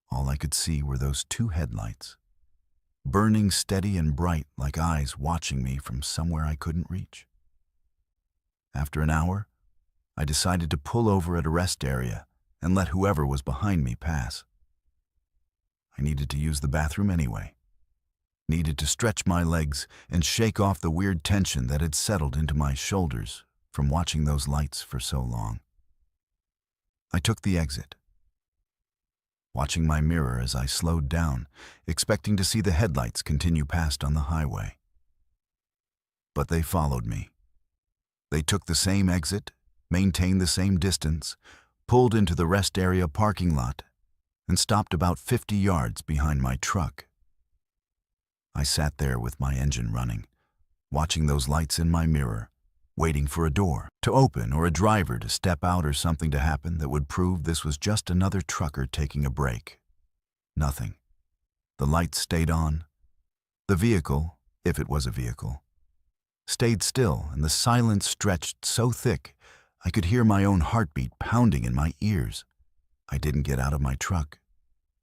A: all I could see were those 2 headlights, burning steady and bright like eyes watching me from somewhere I couldn't reach. After an hour, I decided to pull over at a rest area and let whoever was behind me pass. I needed to use the bathroom anyway. Needed to stretch my legs and shake off the weird tension that had settled into my shoulders from watching those lights for so long. I took the exit, watching my mirror as I slowed down, expecting to see the headlights continue past on the highway. But they followed me. They took the same exit, maintained the same distance, pulled into the rest area parking lot, and stopped about 50 yards behind my truck. I sat there with my engine running, watching those lights in my mirror, waiting for a door to open or a driver to step out or something to happen that would prove this was just another trucker taking a break. Nothing. The lights stayed on. The vehicle, if it was a vehicle, stayed still, and the silence stretched so thick I could hear my own heartbeat pounding in my ears. I didn't get out of my truck.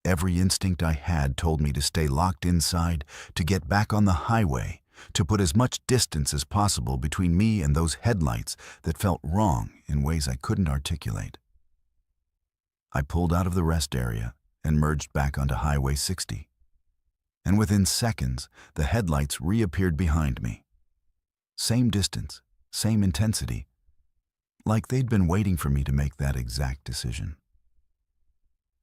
A: Every instinct I had told me to stay locked inside, to get back on the highway, to put as much distance as possible between me and those headlights that felt wrong in ways I couldn't articulate. I pulled out of the rest area and merged back onto Highway 60. And within seconds, the headlights reappeared behind me. Same distance, same intensity, like they'd been waiting for me to make that exact decision.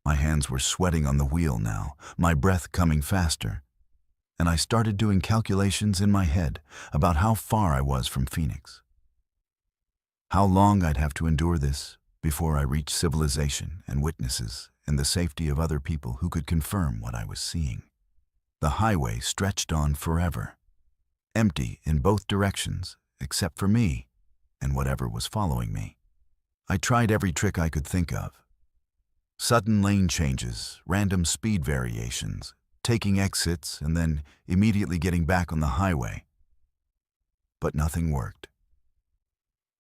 A: My hands were sweating on the wheel now, my breath coming faster, and I started doing calculations in my head about how far I was from Phoenix. How long I'd have to endure this before I reached civilization and witnesses and the safety of other people who could confirm what I was seeing. The highway stretched on forever, empty in both directions except for me and whatever was following me. I tried every trick I could think of. Sudden lane changes, random speed variations, taking exits and then immediately getting back on the highway. But nothing worked.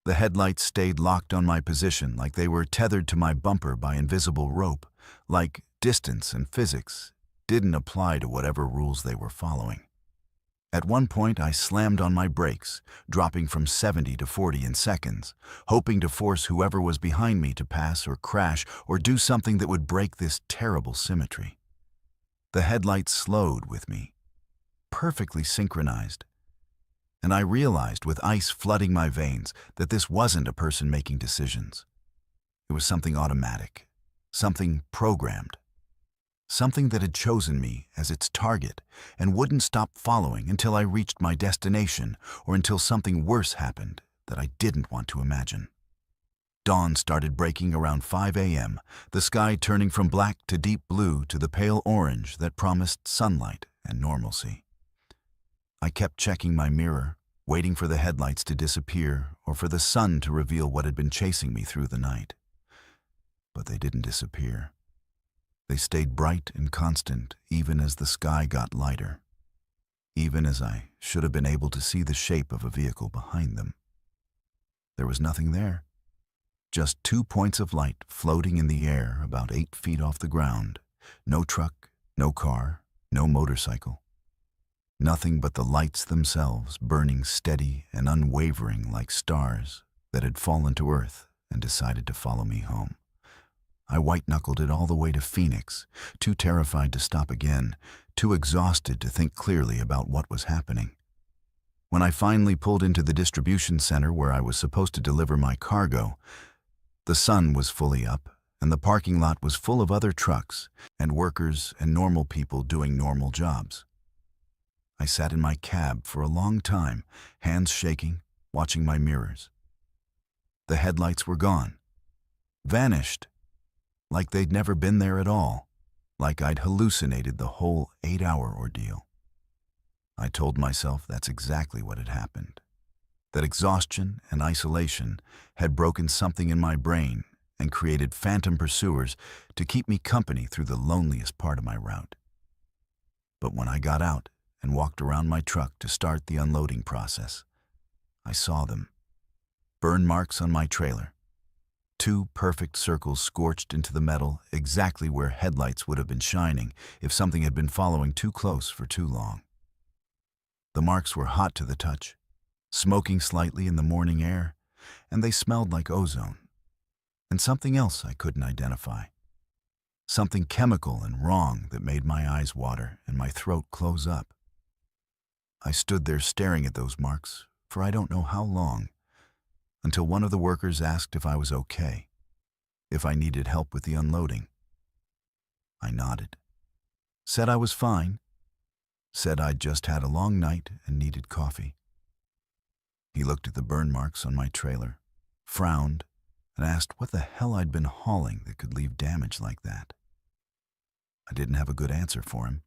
A: The headlights stayed locked on my position like they were tethered to my bumper by invisible rope, like distance and physics didn't apply to whatever rules they were following. At one point, I slammed on my brakes, dropping from 70 to 40 in seconds, hoping to force whoever was behind me to pass or crash or do something that would break this terrible symmetry. The headlights slowed with me, perfectly synchronized, and I realized with ice flooding my veins that this wasn't a person making decisions. It was something automatic, something programmed. Something that had chosen me as its target and wouldn't stop following until I reached my destination or until something worse happened that I didn't want to imagine. Dawn started breaking around 5 a.m., the sky turning from black to deep blue to the pale orange that promised sunlight and normalcy. I kept checking my mirror, waiting for the headlights to disappear or for the sun to reveal what had been chasing me through the night. But they didn't disappear. They stayed bright and constant even as the sky got lighter, even as I should have been able to see the shape of a vehicle behind them. There was nothing there, just 2 points of light floating in the air about 8 feet off the ground. No truck, no car, no motorcycle. Nothing but the lights themselves burning steady and unwavering like stars that had fallen to earth and decided to follow me home. I white-knuckled it all the way to Phoenix, too terrified to stop again, too exhausted to think clearly about what was happening. When I finally pulled into the distribution center where I was supposed to deliver my cargo, the sun was fully up, and the parking lot was full of other trucks and workers and normal people doing normal jobs. I sat in my cab for a long time, hands shaking, watching my mirrors. The headlights were gone, vanished, like they'd never been there at all, like I'd hallucinated the whole 8-hour ordeal. I told myself that's exactly what had happened, that exhaustion and isolation had broken something in my brain and created phantom pursuers to keep me company through the loneliest part of my route. But when I got out and walked around my truck to start the unloading process, I saw them. Burn marks on my trailer. 2 perfect circles scorched into the metal exactly where headlights would have been shining if something had been following too close for too long. The marks were hot to the touch, smoking slightly in the morning air, and they smelled like ozone. And something else I couldn't identify. Something chemical and wrong that made my eyes water and my throat close up. I stood there staring at those marks for I don't know how long, until one of the workers asked if I was okay, if I needed help with the unloading. I nodded. Said I was fine. Said I'd just had a long night and needed coffee. He looked at the burn marks on my trailer, frowned, and asked what the hell I'd been hauling that could leave damage like that. I didn't have a good answer for him,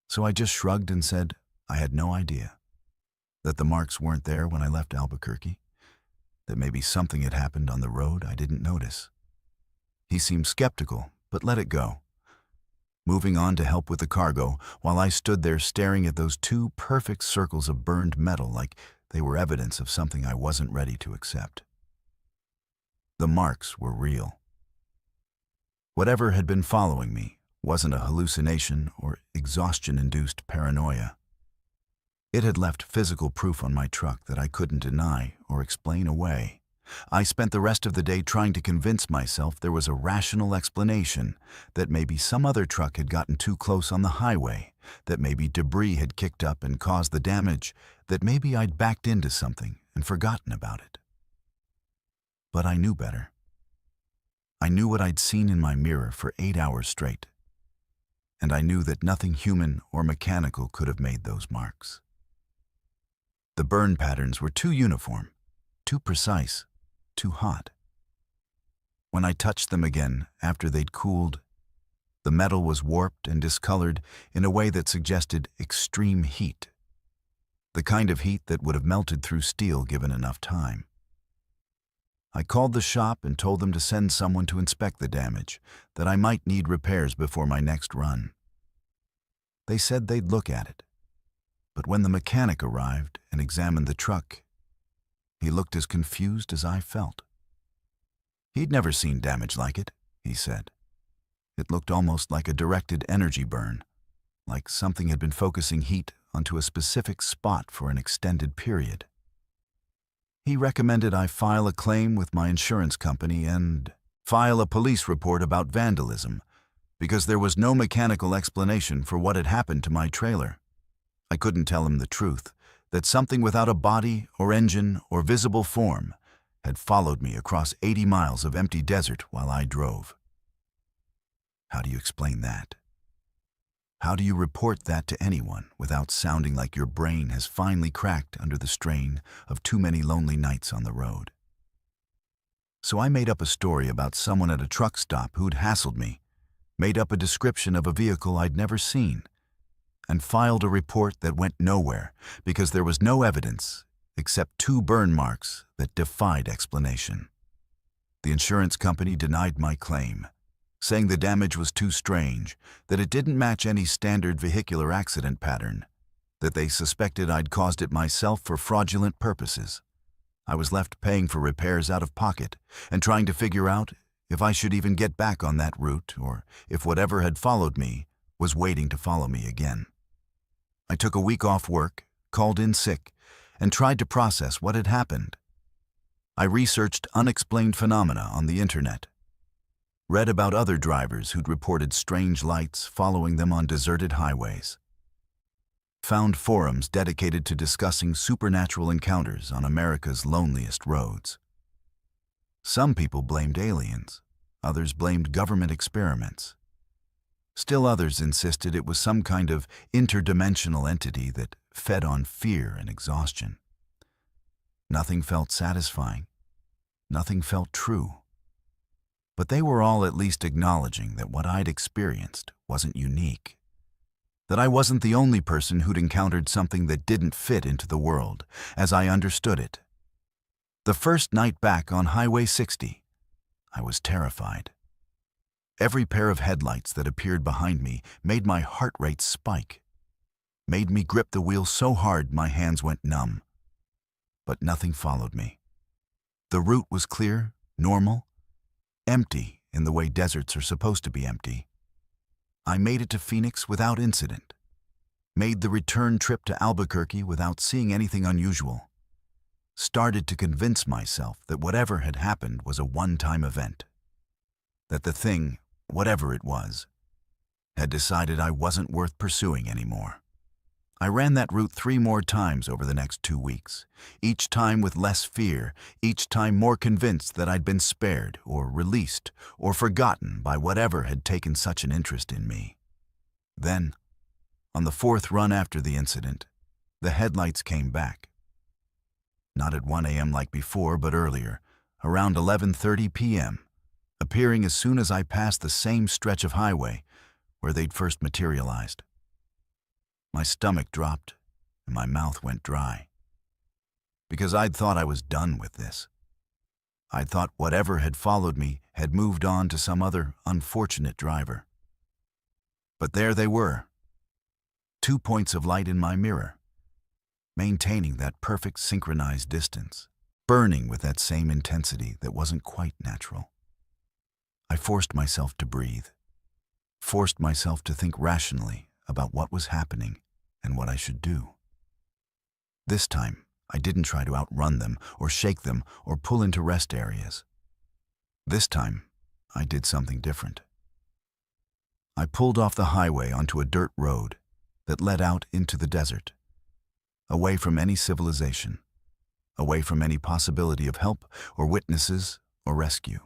A: so I just shrugged and said I had no idea, that the marks weren't there when I left Albuquerque, that maybe something had happened on the road I didn't notice. He seemed skeptical, but let it go, moving on to help with the cargo while I stood there staring at those two perfect circles of burned metal like they were evidence of something I wasn't ready to accept. The marks were real. Whatever had been following me wasn't a hallucination or exhaustion-induced paranoia. It had left physical proof on my truck that I couldn't deny or explain away. I spent the rest of the day trying to convince myself there was a rational explanation, that maybe some other truck had gotten too close on the highway, that maybe debris had kicked up and caused the damage, that maybe I'd backed into something and forgotten about it. But I knew better. I knew what I'd seen in my mirror for 8 hours straight, and I knew that nothing human or mechanical could have made those marks. The burn patterns were too uniform, too precise, too hot. When I touched them again after they'd cooled, the metal was warped and discolored in a way that suggested extreme heat, the kind of heat that would have melted through steel given enough time. I called the shop and told them to send someone to inspect the damage, that I might need repairs before my next run. They said they'd look at it, but when the mechanic arrived and examined the truck, he looked as confused as I felt. He'd never seen damage like it, he said. It looked almost like a directed energy burn, like something had been focusing heat onto a specific spot for an extended period. He recommended I file a claim with my insurance company and file a police report about vandalism, because there was no mechanical explanation for what had happened to my trailer. I couldn't tell him the truth, that something without a body or engine or visible form had followed me across 80 miles of empty desert while I drove. How do you explain that? How do you report that to anyone without sounding like your brain has finally cracked under the strain of too many lonely nights on the road? So I made up a story about someone at a truck stop who'd hassled me, made up a description of a vehicle I'd never seen, and filed a report that went nowhere because there was no evidence except 2 burn marks that defied explanation. The insurance company denied my claim, saying the damage was too strange, that it didn't match any standard vehicular accident pattern, that they suspected I'd caused it myself for fraudulent purposes. I was left paying for repairs out of pocket and trying to figure out if I should even get back on that route or if whatever had followed me was waiting to follow me again. I took a week off work, called in sick, and tried to process what had happened. I researched unexplained phenomena on the internet, read about other drivers who'd reported strange lights following them on deserted highways, found forums dedicated to discussing supernatural encounters on America's loneliest roads. Some people blamed aliens, others blamed government experiments. Still others insisted it was some kind of interdimensional entity that fed on fear and exhaustion. Nothing felt satisfying. Nothing felt true. But they were all at least acknowledging that what I'd experienced wasn't unique, that I wasn't the only person who'd encountered something that didn't fit into the world as I understood it. The first night back on Highway 60, I was terrified. Every pair of headlights that appeared behind me made my heart rate spike, made me grip the wheel so hard my hands went numb. But nothing followed me. The route was clear, normal, empty in the way deserts are supposed to be empty. I made it to Phoenix without incident, made the return trip to Albuquerque without seeing anything unusual, started to convince myself that whatever had happened was a one-time event, that the thing, whatever it was, had decided I wasn't worth pursuing anymore. I ran that route 3 more times over the next 2 weeks, each time with less fear, each time more convinced that I'd been spared or released or forgotten by whatever had taken such an interest in me. Then, on the 4th run after the incident, the headlights came back. Not at 1 a.m. like before, but earlier, around 11:30 p.m., appearing as soon as I passed the same stretch of highway where they'd first materialized. My stomach dropped and my mouth went dry. Because I'd thought I was done with this. I'd thought whatever had followed me had moved on to some other unfortunate driver. But there they were, 2 points of light in my mirror, maintaining that perfect synchronized distance, burning with that same intensity that wasn't quite natural. I forced myself to breathe, forced myself to think rationally about what was happening and what I should do. This time, I didn't try to outrun them or shake them or pull into rest areas. This time, I did something different. I pulled off the highway onto a dirt road that led out into the desert, away from any civilization, away from any possibility of help or witnesses or rescue.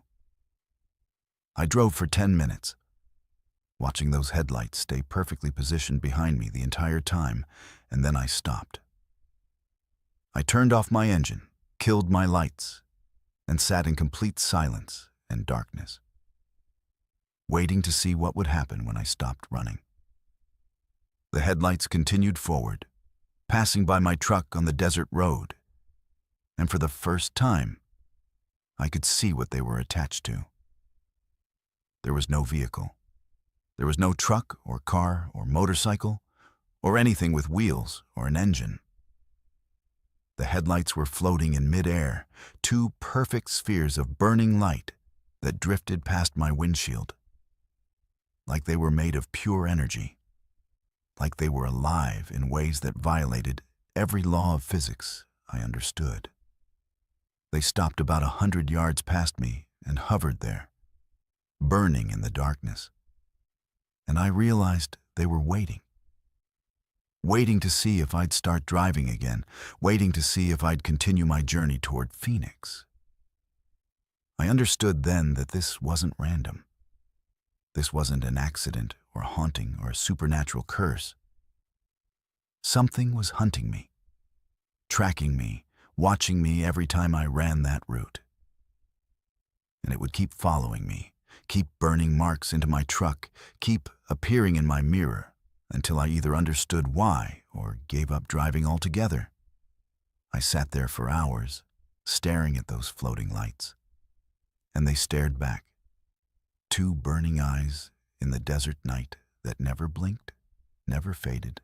A: I drove for 10 minutes, watching those headlights stay perfectly positioned behind me the entire time, and then I stopped. I turned off my engine, killed my lights, and sat in complete silence and darkness, waiting to see what would happen when I stopped running. The headlights continued forward, passing by my truck on the desert road, and for the first time, I could see what they were attached to. There was no vehicle. There was no truck or car or motorcycle or anything with wheels or an engine. The headlights were floating in midair, 2 perfect spheres of burning light that drifted past my windshield, like they were made of pure energy, like they were alive in ways that violated every law of physics I understood. They stopped about 100 yards past me and hovered there, burning in the darkness. And I realized they were waiting to see if I'd start driving again, waiting to see if I'd continue my journey toward Phoenix. I understood then that this wasn't random. This wasn't an accident or a haunting or a supernatural curse. Something was hunting me, tracking me, watching me every time I ran that route. And it would keep following me, keep burning marks into my truck, keep appearing in my mirror until I either understood why or gave up driving altogether. I sat there for hours, staring at those floating lights, and they stared back, 2 burning eyes in the desert night that never blinked, never faded,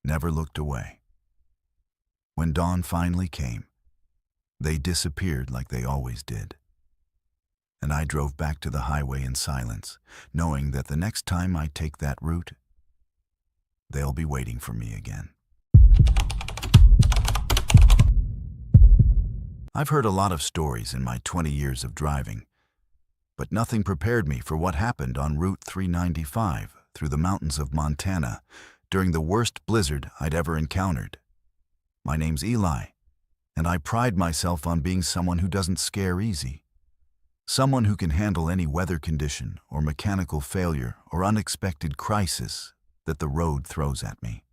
A: never looked away. When dawn finally came, they disappeared like they always did. And I drove back to the highway in silence, knowing that the next time I take that route, they'll be waiting for me again. I've heard a lot of stories in my 20 years of driving, but nothing prepared me for what happened on Route 395 through the mountains of Montana during the worst blizzard I'd ever encountered. My name's Eli, and I pride myself on being someone who doesn't scare easy. Someone who can handle any weather condition or mechanical failure or unexpected crisis that the road throws at me.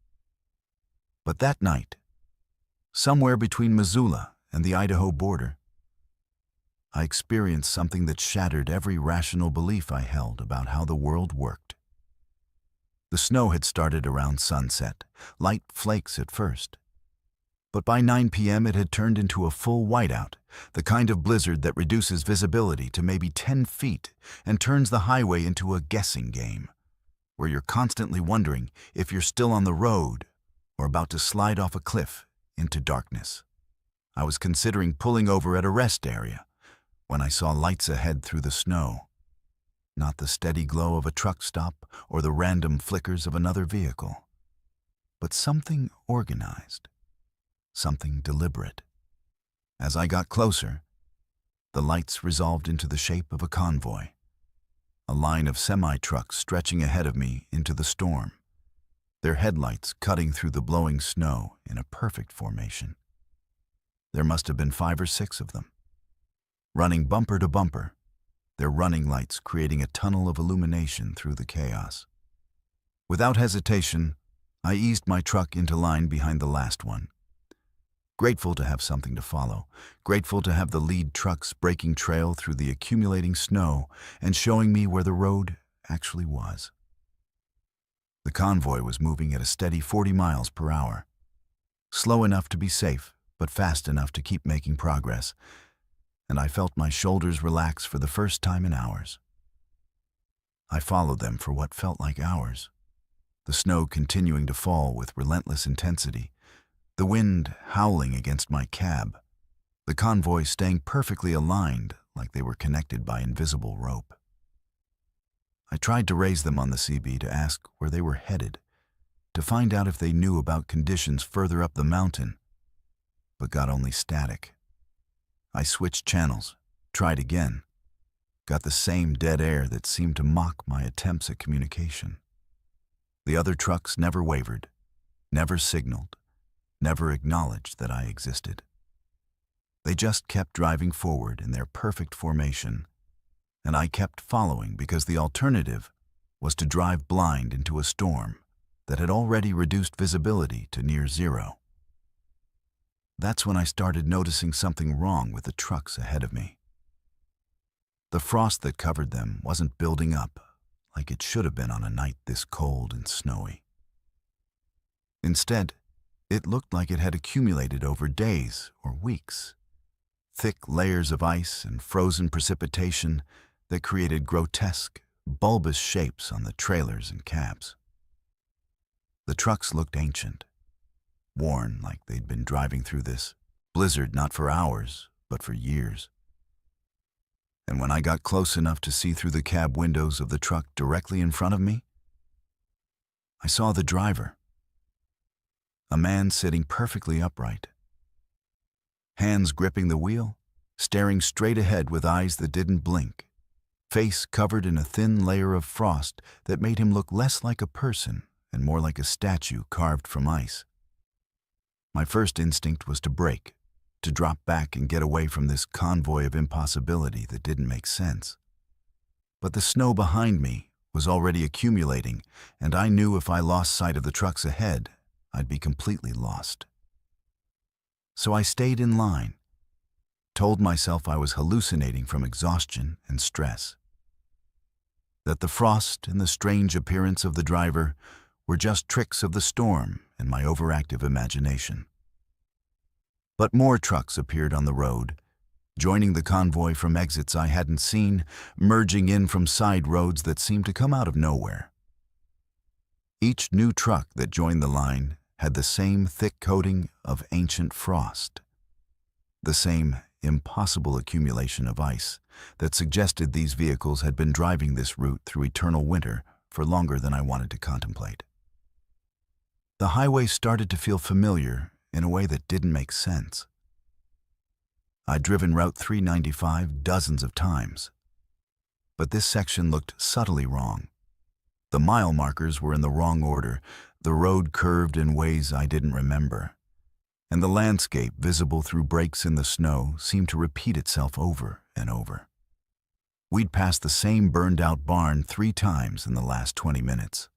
A: But that night, somewhere between Missoula and the Idaho border, I experienced something that shattered every rational belief I held about how the world worked. The snow had started around sunset, light flakes at first. But by 9 p.m. it had turned into a full whiteout, the kind of blizzard that reduces visibility to maybe 10 feet and turns the highway into a guessing game, where you're constantly wondering if you're still on the road or about to slide off a cliff into darkness. I was considering pulling over at a rest area when I saw lights ahead through the snow, not the steady glow of a truck stop or the random flickers of another vehicle, but something organized. Something deliberate. As I got closer, the lights resolved into the shape of a convoy, a line of semi-trucks stretching ahead of me into the storm. their headlights cutting through the blowing snow in a perfect formation. There must have been 5 or 6 of them, running bumper to bumper, their running lights creating a tunnel of illumination through the chaos. Without hesitation, I eased my truck into line behind the last one. Grateful to have something to follow, grateful to have the lead trucks breaking trail through the accumulating snow and showing me where the road actually was. The convoy was moving at a steady 40 miles per hour, slow enough to be safe, but fast enough to keep making progress, and I felt my shoulders relax for the first time in hours. I followed them for what felt like hours, the snow continuing to fall with relentless intensity, the wind howling against my cab, the convoy staying perfectly aligned like they were connected by invisible rope. I tried to raise them on the CB to ask where they were headed, to find out if they knew about conditions further up the mountain, but got only static. I switched channels, tried again, got the same dead air that seemed to mock my attempts at communication. The other trucks never wavered, never signaled, never acknowledged that I existed. They just kept driving forward in their perfect formation, and I kept following because the alternative was to drive blind into a storm that had already reduced visibility to near zero. That's when I started noticing something wrong with the trucks ahead of me. The frost that covered them wasn't building up like it should have been on a night this cold and snowy. Instead, it looked like it had accumulated over days or weeks, thick layers of ice and frozen precipitation that created grotesque, bulbous shapes on the trailers and cabs. The trucks looked ancient, worn like they'd been driving through this blizzard not for hours, but for years. And when I got close enough to see through the cab windows of the truck directly in front of me, I saw the driver, a man sitting perfectly upright, hands gripping the wheel, staring straight ahead with eyes that didn't blink, face covered in a thin layer of frost that made him look less like a person and more like a statue carved from ice. My first instinct was to brake, to drop back and get away from this convoy of impossibility that didn't make sense. But the snow behind me was already accumulating, and I knew if I lost sight of the trucks ahead, I'd be completely lost. So I stayed in line, told myself I was hallucinating from exhaustion and stress, that the frost and the strange appearance of the driver were just tricks of the storm and my overactive imagination. But more trucks appeared on the road, joining the convoy from exits I hadn't seen, merging in from side roads that seemed to come out of nowhere. Each new truck that joined the line had the same thick coating of ancient frost, the same impossible accumulation of ice that suggested these vehicles had been driving this route through eternal winter for longer than I wanted to contemplate. The highway started to feel familiar in a way that didn't make sense. I'd driven Route 395 dozens of times, but this section looked subtly wrong. The mile markers were in the wrong order, the road curved in ways I didn't remember, and the landscape visible through breaks in the snow seemed to repeat itself over and over. We'd passed the same burned-out barn 3 times in the last 20 minutes.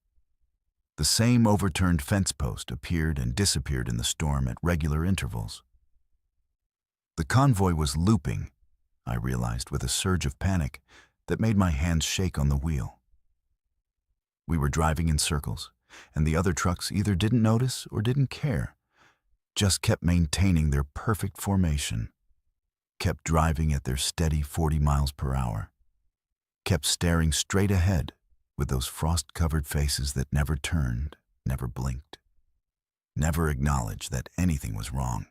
A: The same overturned fence post appeared and disappeared in the storm at regular intervals. The convoy was looping, I realized with a surge of panic that made my hands shake on the wheel. We were driving in circles, and the other trucks either didn't notice or didn't care, just kept maintaining their perfect formation, kept driving at their steady 40 miles per hour, kept staring straight ahead with those frost-covered faces that never turned, never blinked, never acknowledged that anything was wrong.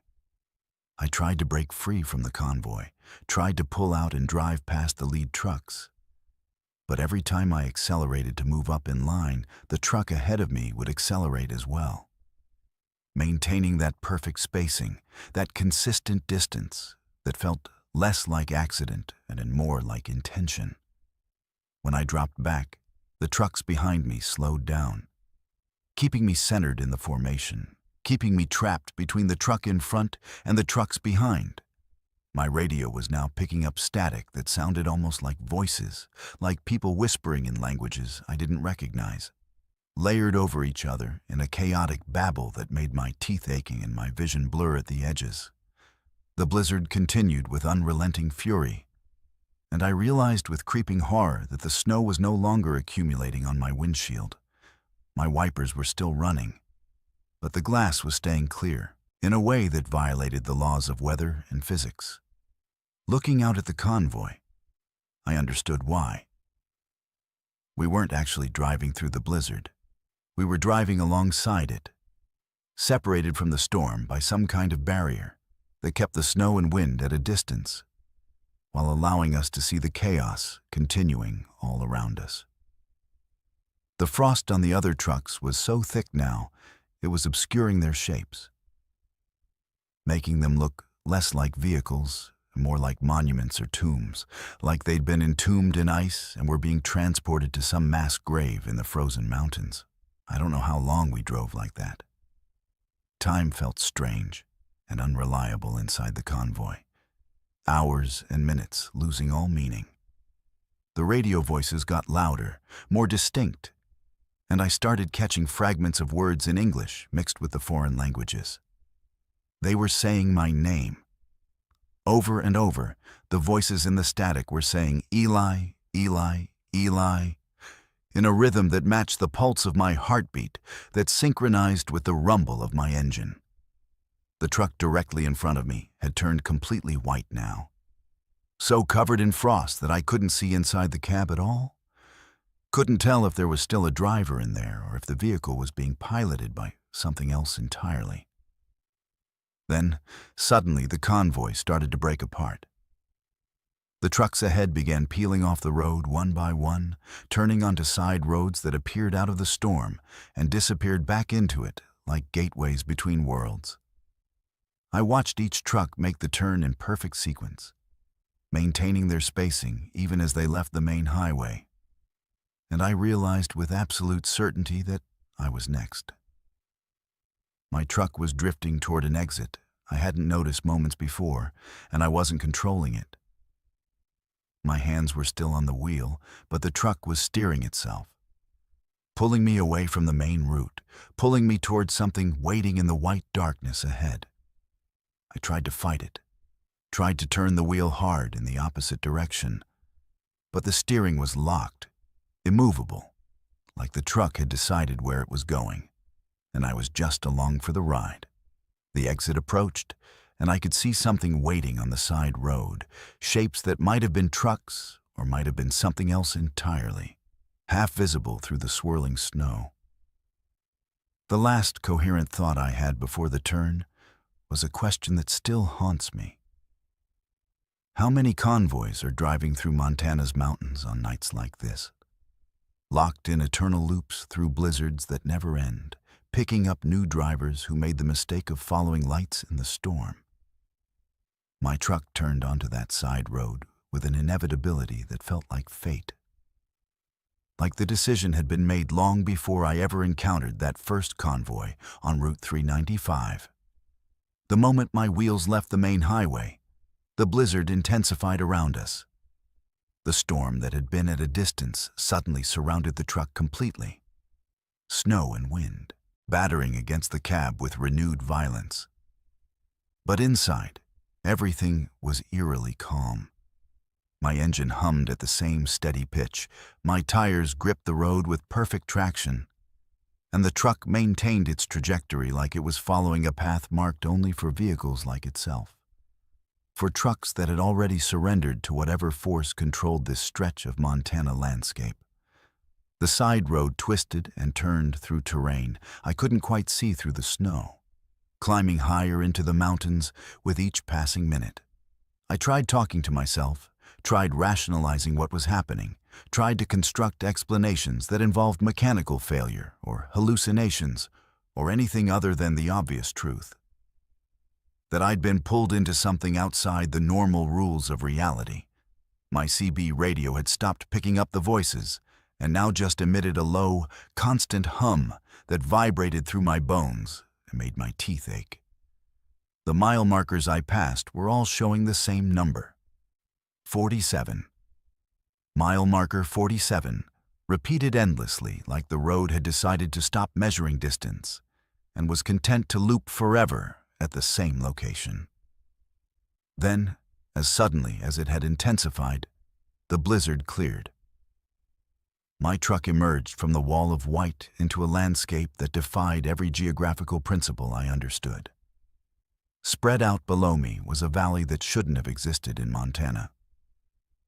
A: I tried to break free from the convoy, tried to pull out and drive past the lead trucks. But every time I accelerated to move up in line, the truck ahead of me would accelerate as well. Maintaining that perfect spacing, that consistent distance that felt less like accident and more like intention. When I dropped back, the trucks behind me slowed down. keeping me centered in the formation, keeping me trapped between the truck in front and the trucks behind. My radio was now picking up static that sounded almost like voices, like people whispering in languages I didn't recognize, layered over each other in a chaotic babble that made my teeth aching and my vision blur at the edges. The blizzard continued with unrelenting fury, and I realized with creeping horror that the snow was no longer accumulating on my windshield. My wipers were still running, but the glass was staying clear, in a way that violated the laws of weather and physics. Looking out at the convoy, I understood why. We weren't actually driving through the blizzard. We were driving alongside it, separated from the storm by some kind of barrier that kept the snow and wind at a distance, while allowing us to see the chaos continuing all around us. The frost on the other trucks was so thick now, it was obscuring their shapes, making them look less like vehicles, more like monuments or tombs, like they'd been entombed in ice and were being transported to some mass grave in the frozen mountains. I don't know how long we drove like that. Time felt strange and unreliable inside the convoy. Hours and minutes losing all meaning. The radio voices got louder, more distinct, and I started catching fragments of words in English mixed with the foreign languages. They were saying my name. Over and over, the voices in the static were saying Eli, Eli, Eli, in a rhythm that matched the pulse of my heartbeat, that synchronized with the rumble of my engine. The truck directly in front of me had turned completely white now, so covered in frost that I couldn't see inside the cab at all. Couldn't tell if there was still a driver in there or if the vehicle was being piloted by something else entirely. Then, suddenly, the convoy started to break apart. The trucks ahead began peeling off the road one by one, turning onto side roads that appeared out of the storm and disappeared back into it like gateways between worlds. I watched each truck make the turn in perfect sequence, maintaining their spacing even as they left the main highway. And I realized with absolute certainty that I was next. My truck was drifting toward an exit I hadn't noticed moments before, and I wasn't controlling it. My hands were still on the wheel, but the truck was steering itself, pulling me away from the main route, pulling me toward something waiting in the white darkness ahead. I tried to fight it, tried to turn the wheel hard in the opposite direction, but the steering was locked, immovable, like the truck had decided where it was going, and I was just along for the ride. The exit approached, and I could see something waiting on the side road, shapes that might have been trucks or might have been something else entirely, half visible through the swirling snow. The last coherent thought I had before the turn was a question that still haunts me. How many convoys are driving through Montana's mountains on nights like this? Locked in eternal loops through blizzards that never end, picking up new drivers who made the mistake of following lights in the storm. My truck turned onto that side road with an inevitability that felt like fate. Like the decision had been made long before I ever encountered that first convoy on Route 395. The moment my wheels left the main highway, the blizzard intensified around us. The storm that had been at a distance suddenly surrounded the truck completely. Snow and wind, battering against the cab with renewed violence. But inside, everything was eerily calm. My engine hummed at the same steady pitch, my tires gripped the road with perfect traction, and the truck maintained its trajectory like it was following a path marked only for vehicles like itself. For trucks that had already surrendered to whatever force controlled this stretch of Montana landscape. The side road twisted and turned through terrain I couldn't quite see through the snow, climbing higher into the mountains with each passing minute. I tried talking to myself, tried rationalizing what was happening, tried to construct explanations that involved mechanical failure or hallucinations or anything other than the obvious truth. That I'd been pulled into something outside the normal rules of reality. My CB radio had stopped picking up the voices, and now just emitted a low, constant hum that vibrated through my bones and made my teeth ache. The mile markers I passed were all showing the same number: 47. Mile marker 47, repeated endlessly like the road had decided to stop measuring distance and was content to loop forever at the same location. Then, as suddenly as it had intensified, the blizzard cleared. My truck emerged from the wall of white into a landscape that defied every geographical principle I understood. Spread out below me was a valley that shouldn't have existed in Montana.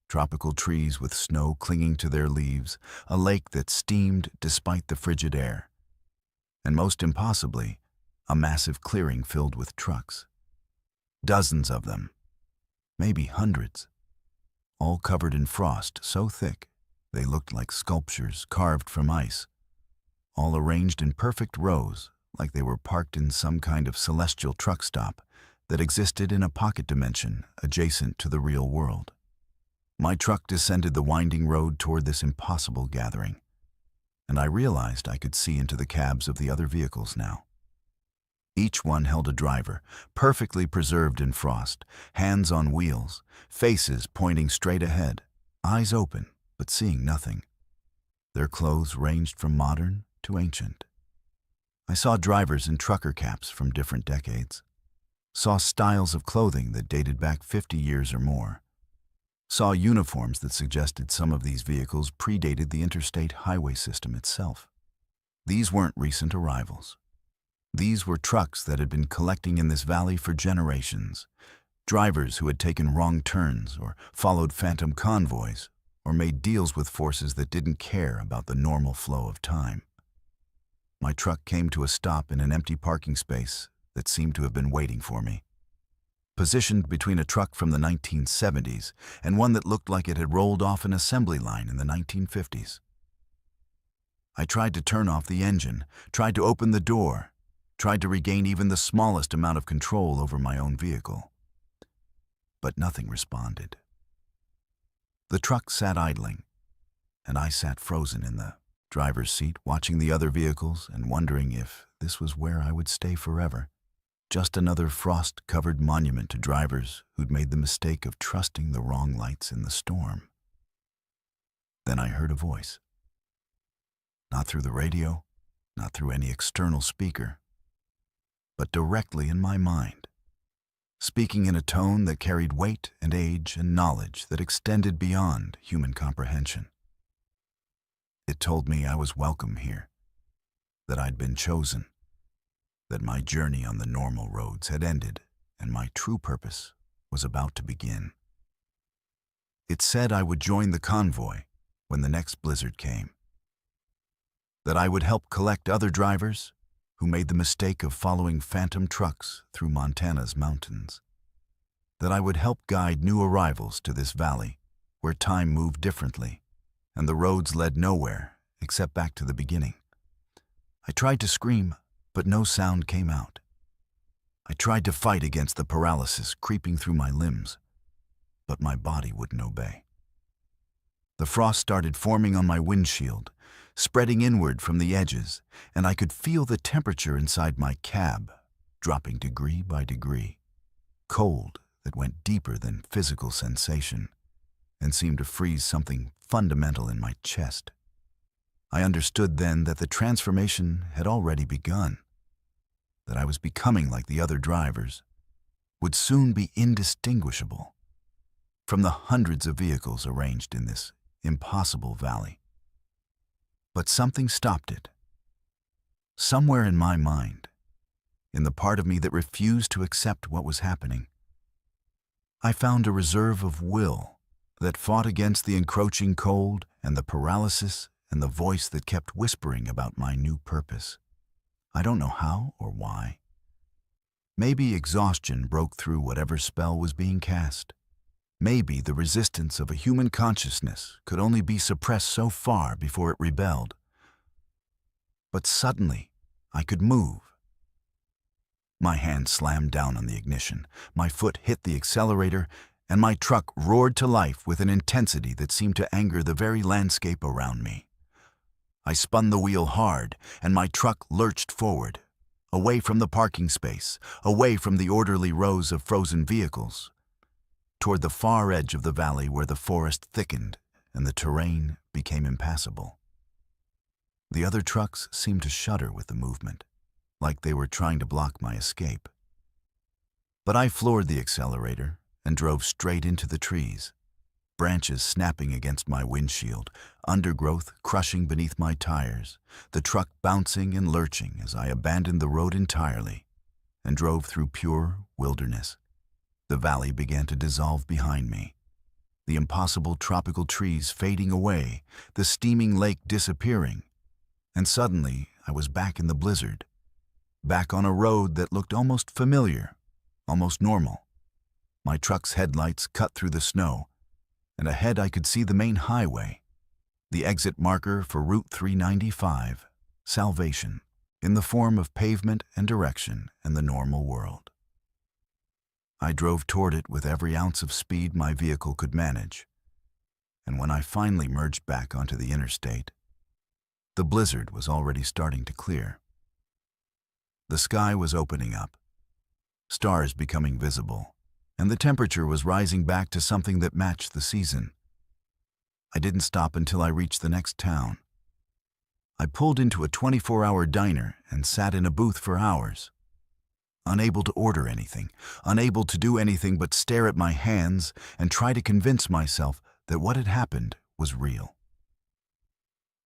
A: Tropical trees with snow clinging to their leaves, a lake that steamed despite the frigid air, and most impossibly, a massive clearing filled with trucks. Dozens of them, maybe hundreds, all covered in frost so thick they looked like sculptures carved from ice, all arranged in perfect rows like they were parked in some kind of celestial truck stop that existed in a pocket dimension adjacent to the real world. My truck descended the winding road toward this impossible gathering, and I realized I could see into the cabs of the other vehicles now. Each one held a driver, perfectly preserved in frost, hands on wheels, faces pointing straight ahead, eyes open but seeing nothing. Their clothes ranged from modern to ancient. I saw drivers in trucker caps from different decades, saw styles of clothing that dated back 50 years or more, saw uniforms that suggested some of these vehicles predated the interstate highway system itself. These weren't recent arrivals. These were trucks that had been collecting in this valley for generations, drivers who had taken wrong turns or followed phantom convoys or made deals with forces that didn't care about the normal flow of time. My truck came to a stop in an empty parking space that seemed to have been waiting for me, positioned between a truck from the 1970s and one that looked like it had rolled off an assembly line in the 1950s. I tried to turn off the engine, tried to open the door, tried to regain even the smallest amount of control over my own vehicle. But nothing responded. The truck sat idling, and I sat frozen in the driver's seat, watching the other vehicles and wondering if this was where I would stay forever. Just another frost-covered monument to drivers who'd made the mistake of trusting the wrong lights in the storm. Then I heard a voice. Not through the radio, not through any external speaker, but directly in my mind, speaking in a tone that carried weight and age and knowledge that extended beyond human comprehension. It told me I was welcome here, that I'd been chosen, that my journey on the normal roads had ended and my true purpose was about to begin. It said I would join the convoy when the next blizzard came, that I would help collect other drivers who made the mistake of following phantom trucks through Montana's mountains, that I would help guide new arrivals to this valley where time moved differently and the roads led nowhere except back to the beginning. I tried to scream, but no sound came out. I tried to fight against the paralysis creeping through my limbs, but my body wouldn't obey. The frost started forming on my windshield, spreading inward from the edges, and I could feel the temperature inside my cab dropping degree by degree, cold that went deeper than physical sensation and seemed to freeze something fundamental in my chest. I understood then that the transformation had already begun, that I was becoming like the other drivers, would soon be indistinguishable from the hundreds of vehicles arranged in this impossible valley. But something stopped it. Somewhere in my mind, in the part of me that refused to accept what was happening, I found a reserve of will that fought against the encroaching cold and the paralysis and the voice that kept whispering about my new purpose. I don't know how or why. Maybe exhaustion broke through whatever spell was being cast. Maybe the resistance of a human consciousness could only be suppressed so far before it rebelled. But suddenly, I could move. My hand slammed down on the ignition, my foot hit the accelerator, and my truck roared to life with an intensity that seemed to anger the very landscape around me. I spun the wheel hard, and my truck lurched forward, away from the parking space, away from the orderly rows of frozen vehicles, toward the far edge of the valley where the forest thickened and the terrain became impassable. The other trucks seemed to shudder with the movement, like they were trying to block my escape. But I floored the accelerator and drove straight into the trees, branches snapping against my windshield, undergrowth crushing beneath my tires, the truck bouncing and lurching as I abandoned the road entirely and drove through pure wilderness. The valley began to dissolve behind me, the impossible tropical trees fading away, the steaming lake disappearing, and suddenly I was back in the blizzard, back on a road that looked almost familiar, almost normal. My truck's headlights cut through the snow, and ahead I could see the main highway, the exit marker for Route 395, salvation, in the form of pavement and direction and the normal world. I drove toward it with every ounce of speed my vehicle could manage, and when I finally merged back onto the interstate, the blizzard was already starting to clear. The sky was opening up, stars becoming visible, and the temperature was rising back to something that matched the season. I didn't stop until I reached the next town. I pulled into a 24-hour diner and sat in a booth for hours, unable to order anything, unable to do anything but stare at my hands and try to convince myself that what had happened was real.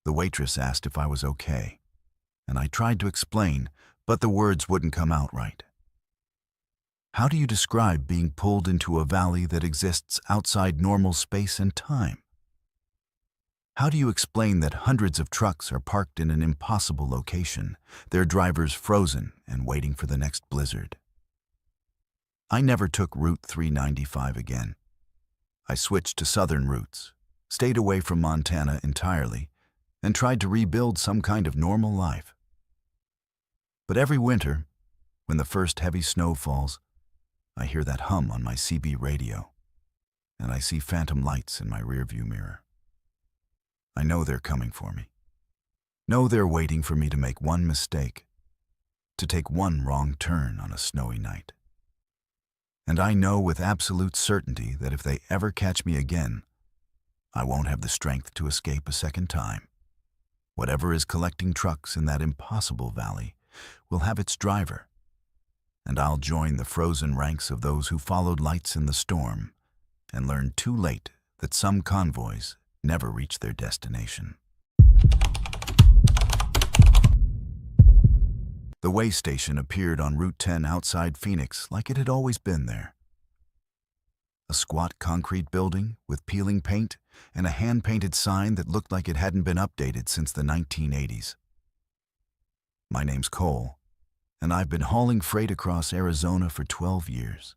A: The waitress asked if I was okay, and I tried to explain, but the words wouldn't come out right. How do you describe being pulled into a valley that exists outside normal space and time? How do you explain that hundreds of trucks are parked in an impossible location, their drivers frozen and waiting for the next blizzard? I never took Route 395 again. I switched to southern routes, stayed away from Montana entirely, and tried to rebuild some kind of normal life. But every winter, when the first heavy snow falls, I hear that hum on my CB radio, and I see phantom lights in my rearview mirror. I know they're coming for me. Know they're waiting for me to make one mistake, to take one wrong turn on a snowy night. And I know with absolute certainty that if they ever catch me again, I won't have the strength to escape a second time. Whatever is collecting trucks in that impossible valley will have its driver, and I'll join the frozen ranks of those who followed lights in the storm and learned too late that some convoys never reach their destination. The way station appeared on Route 10 outside Phoenix like it had always been there. A squat concrete building with peeling paint and a hand-painted sign that looked like it hadn't been updated since the 1980s. My name's Cole, and I've been hauling freight across Arizona for 12 years.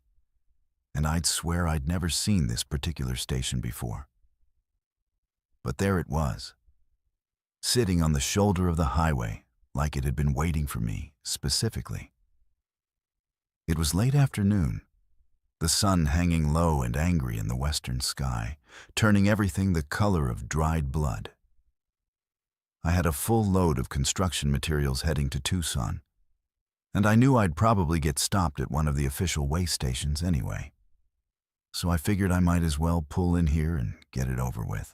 A: And I'd swear I'd never seen this particular station before. But there it was, sitting on the shoulder of the highway like it had been waiting for me specifically. It was late afternoon, the sun hanging low and angry in the western sky, turning everything the color of dried blood. I had a full load of construction materials heading to Tucson, and I knew I'd probably get stopped at one of the official way stations anyway. So I figured I might as well pull in here and get it over with.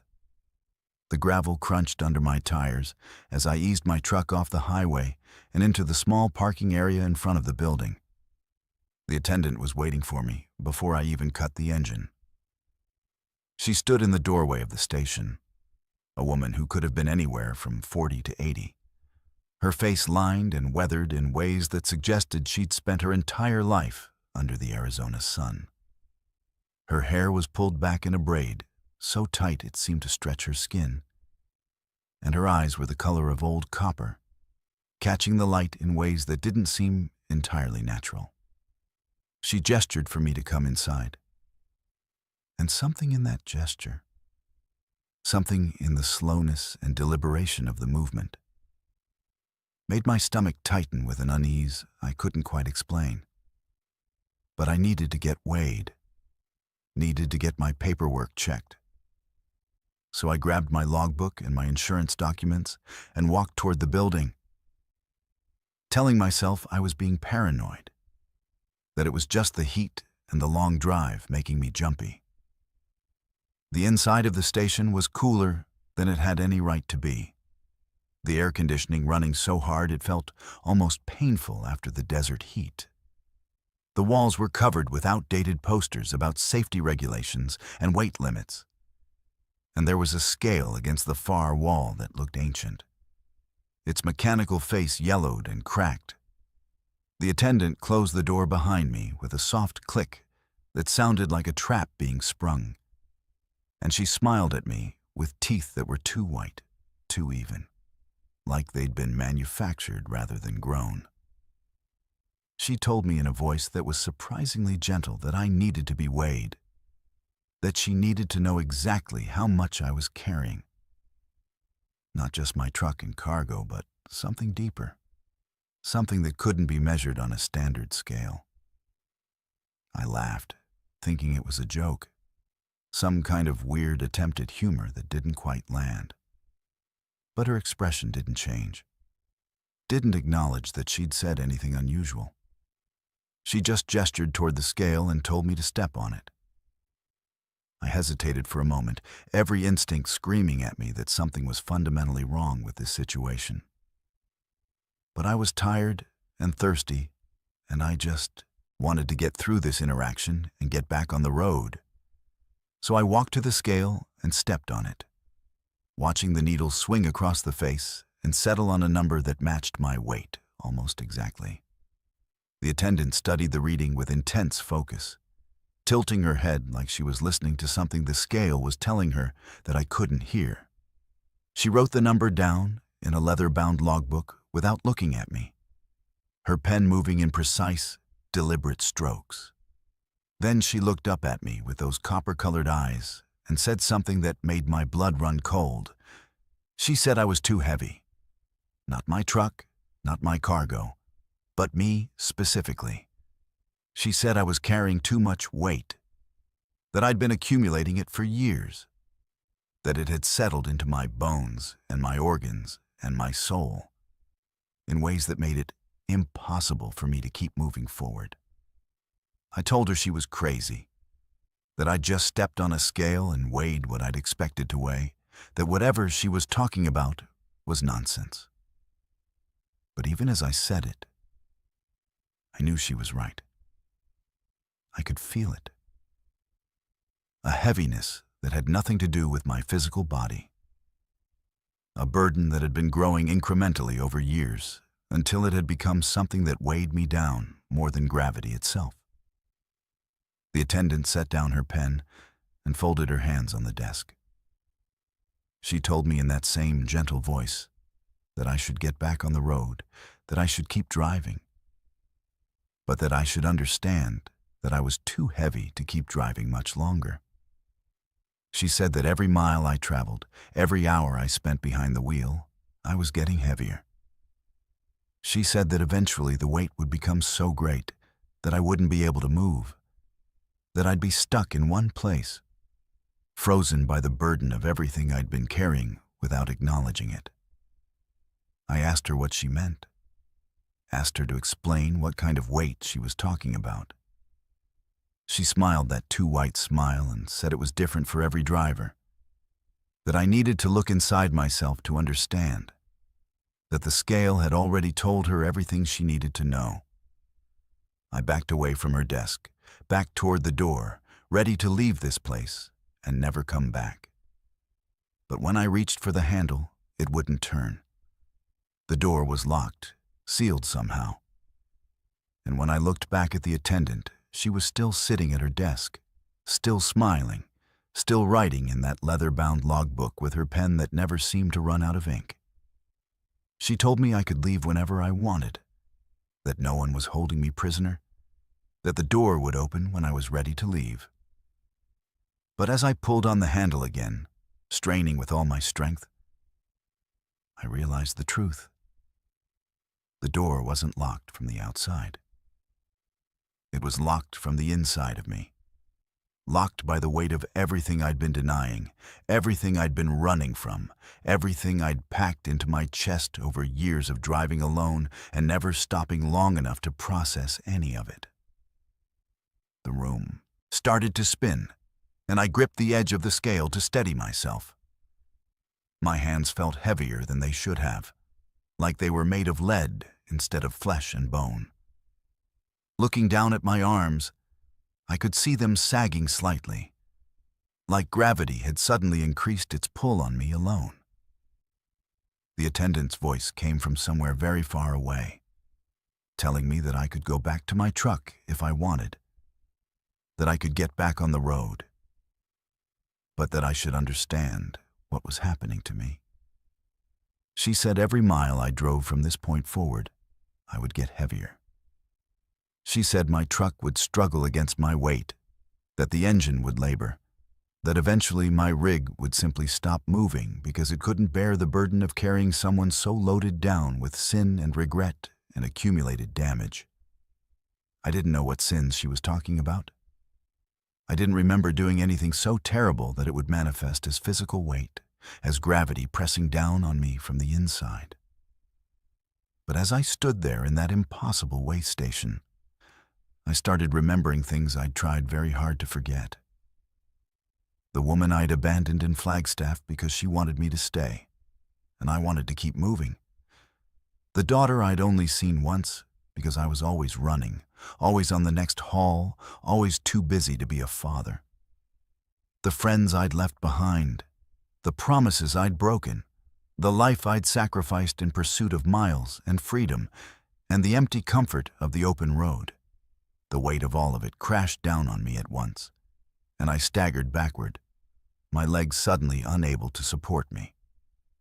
A: The gravel crunched under my tires as I eased my truck off the highway and into the small parking area in front of the building. The attendant was waiting for me before I even cut the engine. She stood in the doorway of the station, a woman who could have been anywhere from 40 to 80. Her face lined and weathered in ways that suggested she'd spent her entire life under the Arizona sun. Her hair was pulled back in a braid, so tight it seemed to stretch her skin, and her eyes were the color of old copper, catching the light in ways that didn't seem entirely natural. She gestured for me to come inside, and something in that gesture, something in the slowness and deliberation of the movement, made my stomach tighten with an unease I couldn't quite explain. But I needed to get weighed, needed to get my paperwork checked. so I grabbed my logbook and my insurance documents and walked toward the building, telling myself I was being paranoid, that it was just the heat and the long drive making me jumpy. The inside of the station was cooler than it had any right to be, the air conditioning running so hard it felt almost painful after the desert heat. The walls were covered with outdated posters about safety regulations and weight limits, and there was a scale against the far wall that looked ancient. Its mechanical face yellowed and cracked. The attendant closed the door behind me with a soft click that sounded like a trap being sprung, and she smiled at me with teeth that were too white, too even, like they'd been manufactured rather than grown. She told me in a voice that was surprisingly gentle that I needed to be weighed, that she needed to know exactly how much I was carrying. Not just my truck and cargo, but something deeper, something that couldn't be measured on a standard scale. I laughed, thinking it was a joke, some kind of weird attempt at humor that didn't quite land. But her expression didn't change, didn't acknowledge that she'd said anything unusual. She just gestured toward the scale and told me to step on it. I hesitated for a moment, every instinct screaming at me that something was fundamentally wrong with this situation. But I was tired and thirsty, and I just wanted to get through this interaction and get back on the road. So I walked to the scale and stepped on it, watching the needle swing across the face and settle on a number that matched my weight almost exactly. The attendant studied the reading with intense focus, tilting her head like she was listening to something the scale was telling her that I couldn't hear. She wrote the number down in a leather-bound logbook without looking at me, her pen moving in precise, deliberate strokes. Then she looked up at me with those copper-colored eyes and said something that made my blood run cold. She said I was too heavy. Not my truck, not my cargo, but me specifically. She said I was carrying too much weight, that I'd been accumulating it for years, that it had settled into my bones and my organs and my soul in ways that made it impossible for me to keep moving forward. I told her she was crazy, that I'd just stepped on a scale and weighed what I'd expected to weigh, that whatever she was talking about was nonsense. But even as I said it, I knew she was right. I could feel it. A heaviness that had nothing to do with my physical body. A burden that had been growing incrementally over years until it had become something that weighed me down more than gravity itself. The attendant set down her pen and folded her hands on the desk. She told me in that same gentle voice that I should get back on the road, that I should keep driving, but that I should understand that I was too heavy to keep driving much longer. She said that every mile I traveled, every hour I spent behind the wheel, I was getting heavier. She said that eventually the weight would become so great that I wouldn't be able to move, that I'd be stuck in one place, frozen by the burden of everything I'd been carrying without acknowledging it. I asked her what she meant, asked her to explain what kind of weight she was talking about. She smiled that too white smile and said it was different for every driver, that I needed to look inside myself to understand, that the scale had already told her everything she needed to know. I backed away from her desk, back toward the door, ready to leave this place and never come back. But when I reached for the handle, it wouldn't turn. The door was locked, sealed somehow. And when I looked back at the attendant, she was still sitting at her desk, still smiling, still writing in that leather-bound logbook with her pen that never seemed to run out of ink. She told me I could leave whenever I wanted, that no one was holding me prisoner, that the door would open when I was ready to leave. But as I pulled on the handle again, straining with all my strength, I realized the truth. The door wasn't locked from the outside. It was locked from the inside of me, locked by the weight of everything I'd been denying, everything I'd been running from, everything I'd packed into my chest over years of driving alone and never stopping long enough to process any of it. The room started to spin, and I gripped the edge of the scale to steady myself. My hands felt heavier than they should have, like they were made of lead instead of flesh and bone. Looking down at my arms, I could see them sagging slightly, like gravity had suddenly increased its pull on me alone. The attendant's voice came from somewhere very far away, telling me that I could go back to my truck if I wanted, that I could get back on the road, but that I should understand what was happening to me. She said every mile I drove from this point forward, I would get heavier. She said my truck would struggle against my weight, that the engine would labor, that eventually my rig would simply stop moving because it couldn't bear the burden of carrying someone so loaded down with sin and regret and accumulated damage. I didn't know what sins she was talking about. I didn't remember doing anything so terrible that it would manifest as physical weight, as gravity pressing down on me from the inside. But as I stood there in that impossible way station, I started remembering things I'd tried very hard to forget. The woman I'd abandoned in Flagstaff because she wanted me to stay, and I wanted to keep moving. The daughter I'd only seen once because I was always running, always on the next haul, always too busy to be a father. The friends I'd left behind, the promises I'd broken, the life I'd sacrificed in pursuit of miles and freedom, and the empty comfort of the open road. The weight of all of it crashed down on me at once, and I staggered backward, my legs suddenly unable to support me.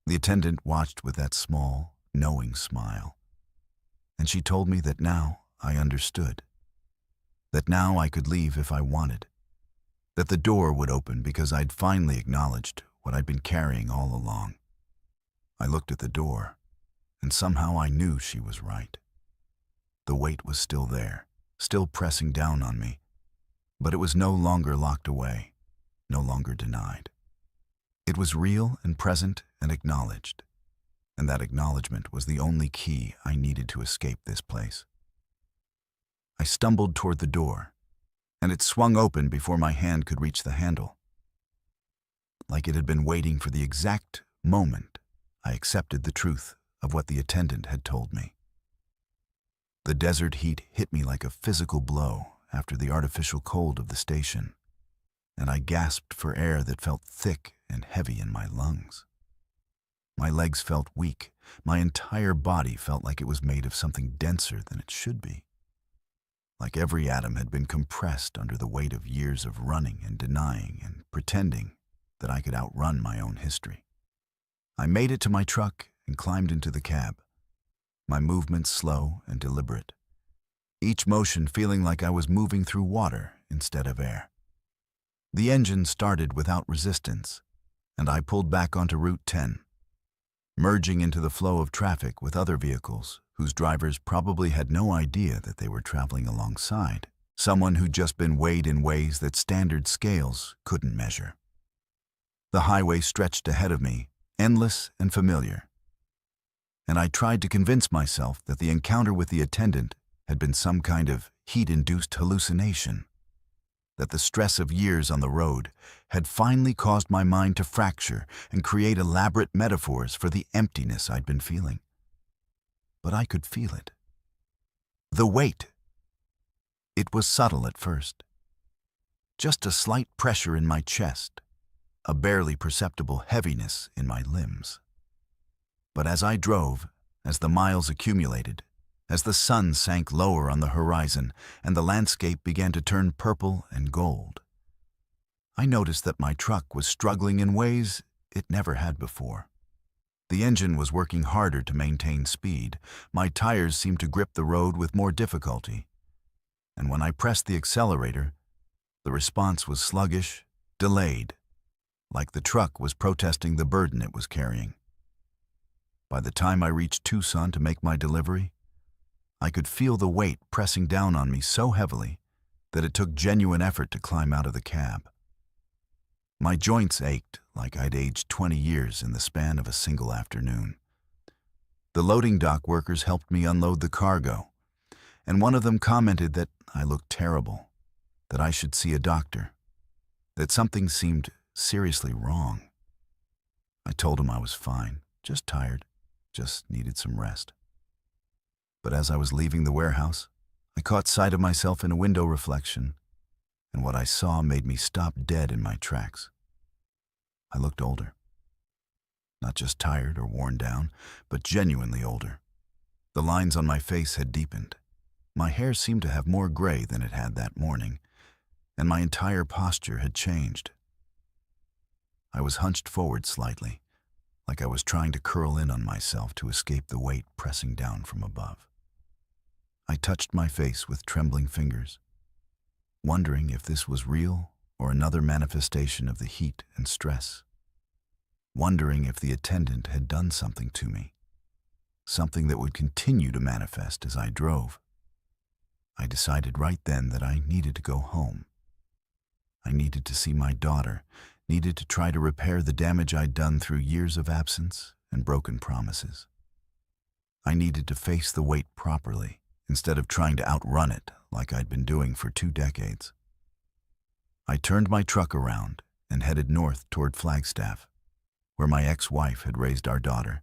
A: The attendant watched with that small, knowing smile, and she told me that now I understood, that now I could leave if I wanted, that the door would open because I'd finally acknowledged what I'd been carrying all along. I looked at the door, and somehow I knew she was right. The weight was still there, still pressing down on me, but it was no longer locked away, no longer denied. It was real and present and acknowledged, and that acknowledgement was the only key I needed to escape this place. I stumbled toward the door, and it swung open before my hand could reach the handle. Like it had been waiting for the exact moment I accepted the truth of what the attendant had told me. The desert heat hit me like a physical blow after the artificial cold of the station, and I gasped for air that felt thick and heavy in my lungs. My legs felt weak. My entire body felt like it was made of something denser than it should be. Like every atom had been compressed under the weight of years of running and denying and pretending that I could outrun my own history. I made it to my truck and climbed into the cab, my movements slow and deliberate, each motion feeling like I was moving through water instead of air. The engine started without resistance, and I pulled back onto Route 10, merging into the flow of traffic with other vehicles whose drivers probably had no idea that they were traveling alongside someone who'd just been weighed in ways that standard scales couldn't measure. The highway stretched ahead of me, endless and familiar, and I tried to convince myself that the encounter with the attendant had been some kind of heat-induced hallucination, that the stress of years on the road had finally caused my mind to fracture and create elaborate metaphors for the emptiness I'd been feeling. But I could feel it. The weight. It was subtle at first. Just a slight pressure in my chest, a barely perceptible heaviness in my limbs. But as I drove, as the miles accumulated, as the sun sank lower on the horizon and the landscape began to turn purple and gold, I noticed that my truck was struggling in ways it never had before. The engine was working harder to maintain speed. My tires seemed to grip the road with more difficulty. And when I pressed the accelerator, the response was sluggish, delayed, like the truck was protesting the burden it was carrying. By the time I reached Tucson to make my delivery, I could feel the weight pressing down on me so heavily that it took genuine effort to climb out of the cab. My joints ached like I'd aged 20 years in the span of a single afternoon. The loading dock workers helped me unload the cargo, and one of them commented that I looked terrible, that I should see a doctor, that something seemed seriously wrong. I told him I was fine, just tired, just needed some rest. But as I was leaving the warehouse, I caught sight of myself in a window reflection, and what I saw made me stop dead in my tracks. I looked older. Not just tired or worn down, but genuinely older. The lines on my face had deepened. My hair seemed to have more gray than it had that morning, and my entire posture had changed. I was hunched forward slightly, like I was trying to curl in on myself to escape the weight pressing down from above. I touched my face with trembling fingers, wondering if this was real or another manifestation of the heat and stress, wondering if the attendant had done something to me, something that would continue to manifest as I drove. I decided right then that I needed to go home. I needed to see my daughter, needed to try to repair the damage I'd done through years of absence and broken promises. I needed to face the weight properly, instead of trying to outrun it like I'd been doing for 2 decades. I turned my truck around and headed north toward Flagstaff, where my ex-wife had raised our daughter,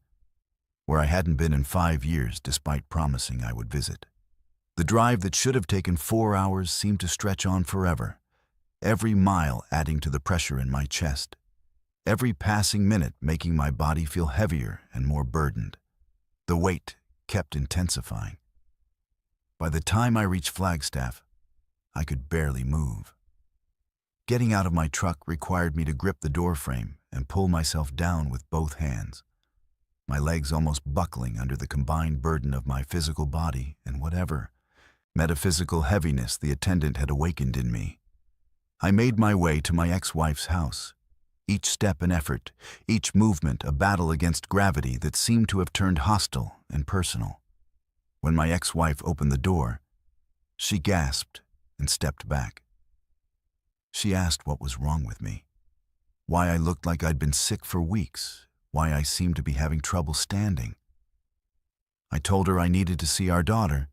A: where I hadn't been in 5 years despite promising I would visit. The drive that should have taken 4 hours seemed to stretch on forever, every mile adding to the pressure in my chest, every passing minute making my body feel heavier and more burdened. The weight kept intensifying. By the time I reached Flagstaff, I could barely move. Getting out of my truck required me to grip the doorframe and pull myself down with both hands, my legs almost buckling under the combined burden of my physical body and whatever metaphysical heaviness the attendant had awakened in me. I made my way to my ex-wife's house, each step an effort, each movement a battle against gravity that seemed to have turned hostile and personal. When my ex-wife opened the door, she gasped and stepped back. She asked what was wrong with me, why I looked like I'd been sick for weeks, why I seemed to be having trouble standing. I told her I needed to see our daughter,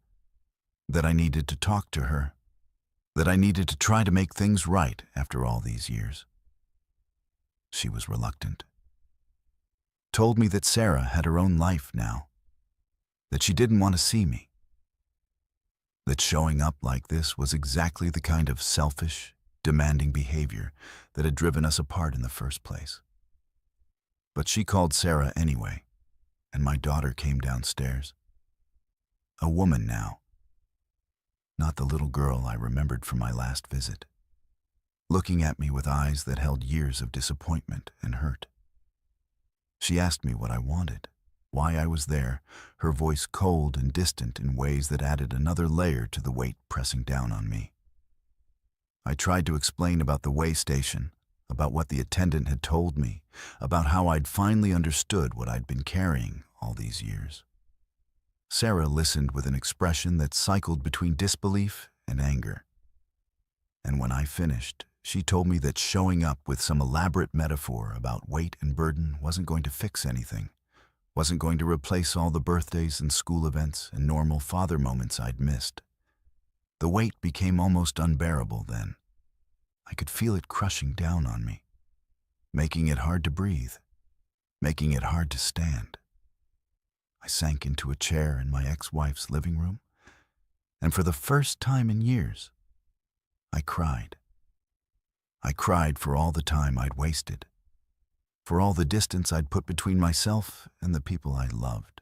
A: that I needed to talk to her, that I needed to try to make things right after all these years. She was reluctant. Told me that Sarah had her own life now, that she didn't want to see me, that showing up like this was exactly the kind of selfish, demanding behavior that had driven us apart in the first place. But she called Sarah anyway, and my daughter came downstairs. A woman now, not the little girl I remembered from my last visit, looking at me with eyes that held years of disappointment and hurt. She asked me what I wanted, why I was there, her voice cold and distant in ways that added another layer to the weight pressing down on me. I tried to explain about the way station, about what the attendant had told me, about how I'd finally understood what I'd been carrying all these years. Sarah listened with an expression that cycled between disbelief and anger. And when I finished, she told me that showing up with some elaborate metaphor about weight and burden wasn't going to fix anything, wasn't going to replace all the birthdays and school events and normal father moments I'd missed. The weight became almost unbearable then. I could feel it crushing down on me, making it hard to breathe, making it hard to stand. I sank into a chair in my ex-wife's living room, and for the first time in years, I cried. I cried for all the time I'd wasted, for all the distance I'd put between myself and the people I loved,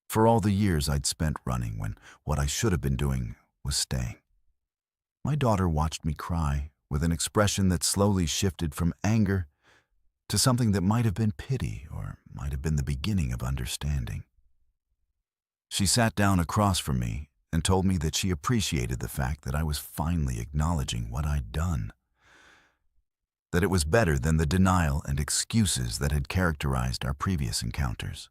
A: for all the years I'd spent running when what I should have been doing was staying. My daughter watched me cry with an expression that slowly shifted from anger to something that might have been pity or might have been the beginning of understanding. She sat down across from me and told me that she appreciated the fact that I was finally acknowledging what I'd done, that it was better than the denial and excuses that had characterized our previous encounters.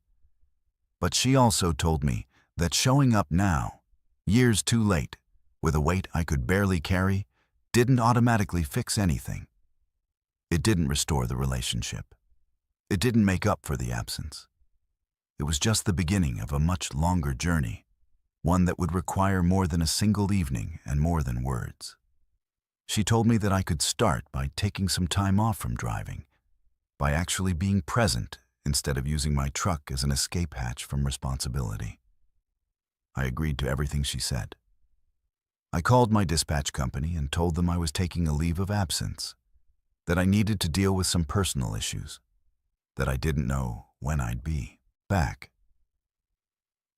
A: But she also told me that showing up now, years too late, with a weight I could barely carry, didn't automatically fix anything. It didn't restore the relationship. It didn't make up for the absence. It was just the beginning of a much longer journey, one that would require more than a single evening and more than words. She told me that I could start by taking some time off from driving, by actually being present instead of using my truck as an escape hatch from responsibility. I agreed to everything she said. I called my dispatch company and told them I was taking a leave of absence, that I needed to deal with some personal issues, that I didn't know when I'd be back.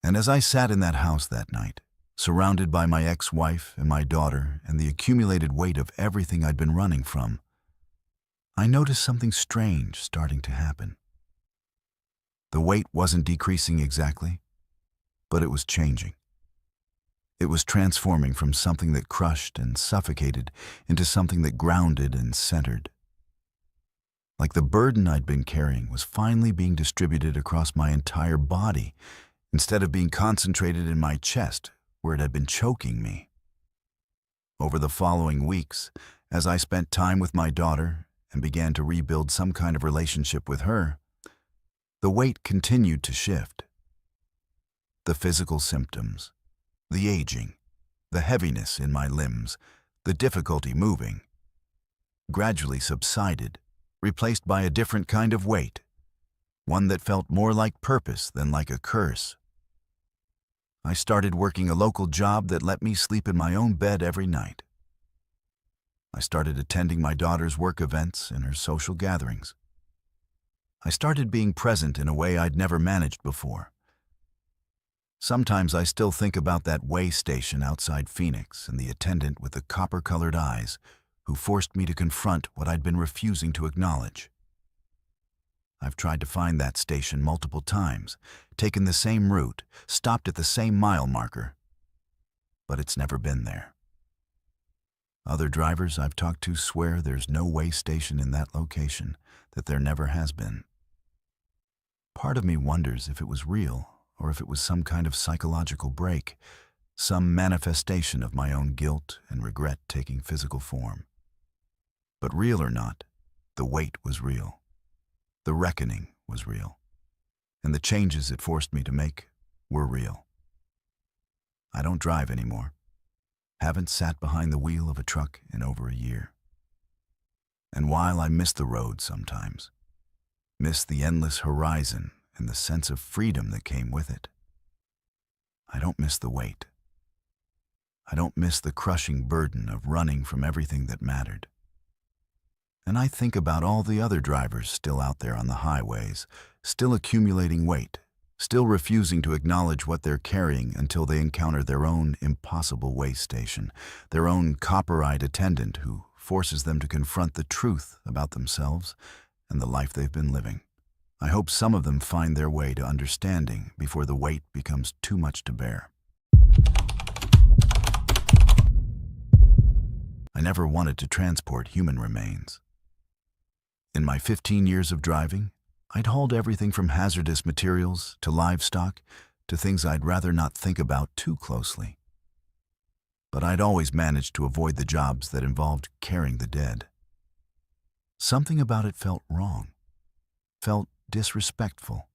A: And as I sat in that house that night, surrounded by my ex-wife and my daughter and the accumulated weight of everything I'd been running from, I noticed something strange starting to happen. The weight wasn't decreasing exactly, but it was changing. It was transforming from something that crushed and suffocated into something that grounded and centered. Like the burden I'd been carrying was finally being distributed across my entire body instead of being concentrated in my chest where it had been choking me. Over the following weeks, as I spent time with my daughter and began to rebuild some kind of relationship with her, the weight continued to shift. The physical symptoms, the aging, the heaviness in my limbs, the difficulty moving, gradually subsided, replaced by a different kind of weight, one that felt more like purpose than like a curse. I started working a local job that let me sleep in my own bed every night. I started attending my daughter's work events and her social gatherings. I started being present in a way I'd never managed before. Sometimes I still think about that way station outside Phoenix and the attendant with the copper-colored eyes who forced me to confront what I'd been refusing to acknowledge. I've tried to find that station multiple times, taken the same route, stopped at the same mile marker, but it's never been there. Other drivers I've talked to swear there's no way station in that location, that there never has been. Part of me wonders if it was real or if it was some kind of psychological break, some manifestation of my own guilt and regret taking physical form. But real or not, the weight was real. The reckoning was real. And the changes it forced me to make were real. I don't drive anymore. Haven't sat behind the wheel of a truck in over a year. And while I miss the road sometimes, miss the endless horizon and the sense of freedom that came with it, I don't miss the weight. I don't miss the crushing burden of running from everything that mattered. And I think about all the other drivers still out there on the highways, still accumulating weight, still refusing to acknowledge what they're carrying until they encounter their own impossible way station, their own copper-eyed attendant who forces them to confront the truth about themselves and the life they've been living. I hope some of them find their way to understanding before the weight becomes too much to bear. I never wanted to transport human remains. In my 15 years of driving, I'd hauled everything from hazardous materials to livestock to things I'd rather not think about too closely. But I'd always managed to avoid the jobs that involved carrying the dead. Something about it felt wrong, felt disrespectful,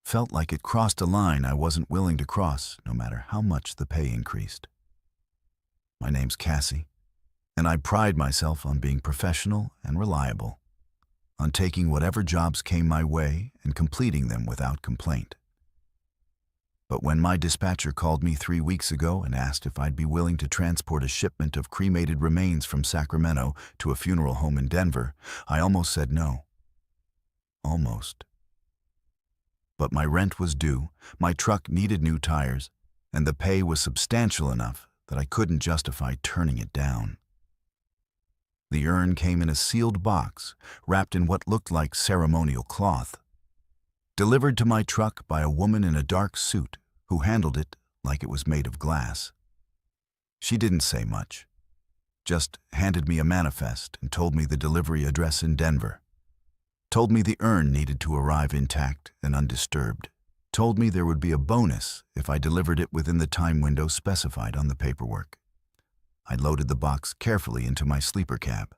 A: felt like it crossed a line I wasn't willing to cross no matter how much the pay increased. My name's Cassie, and I pride myself on being professional and reliable, on taking whatever jobs came my way and completing them without complaint. But when my dispatcher called me 3 weeks ago and asked if I'd be willing to transport a shipment of cremated remains from Sacramento to a funeral home in Denver, I almost said no. Almost. But my rent was due, my truck needed new tires, and the pay was substantial enough that I couldn't justify turning it down. The urn came in a sealed box, wrapped in what looked like ceremonial cloth, delivered to my truck by a woman in a dark suit who handled it like it was made of glass. She didn't say much, just handed me a manifest and told me the delivery address in Denver, told me the urn needed to arrive intact and undisturbed, told me there would be a bonus if I delivered it within the time window specified on the paperwork. I loaded the box carefully into my sleeper cab,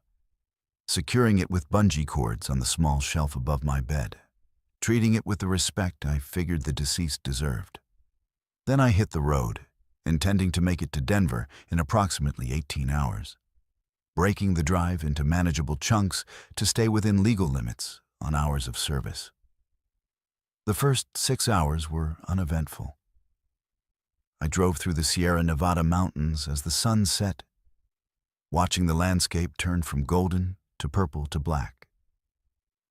A: securing it with bungee cords on the small shelf above my bed, treating it with the respect I figured the deceased deserved. Then I hit the road, intending to make it to Denver in approximately 18 hours, breaking the drive into manageable chunks to stay within legal limits on hours of service. The first 6 hours were uneventful. I drove through the Sierra Nevada mountains as the sun set, watching the landscape turn from golden to purple to black,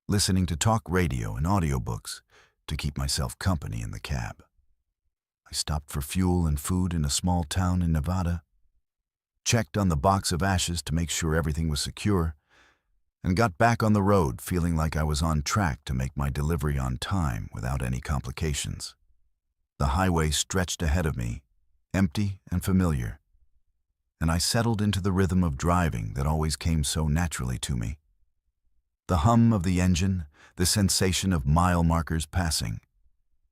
A: listening to talk radio and audiobooks to keep myself company in the cab. I stopped for fuel and food in a small town in Nevada, checked on the box of ashes to make sure everything was secure, and got back on the road feeling like I was on track to make my delivery on time without any complications. The highway stretched ahead of me, empty and familiar, and I settled into the rhythm of driving that always came so naturally to me. The hum of the engine, the sensation of mile markers passing,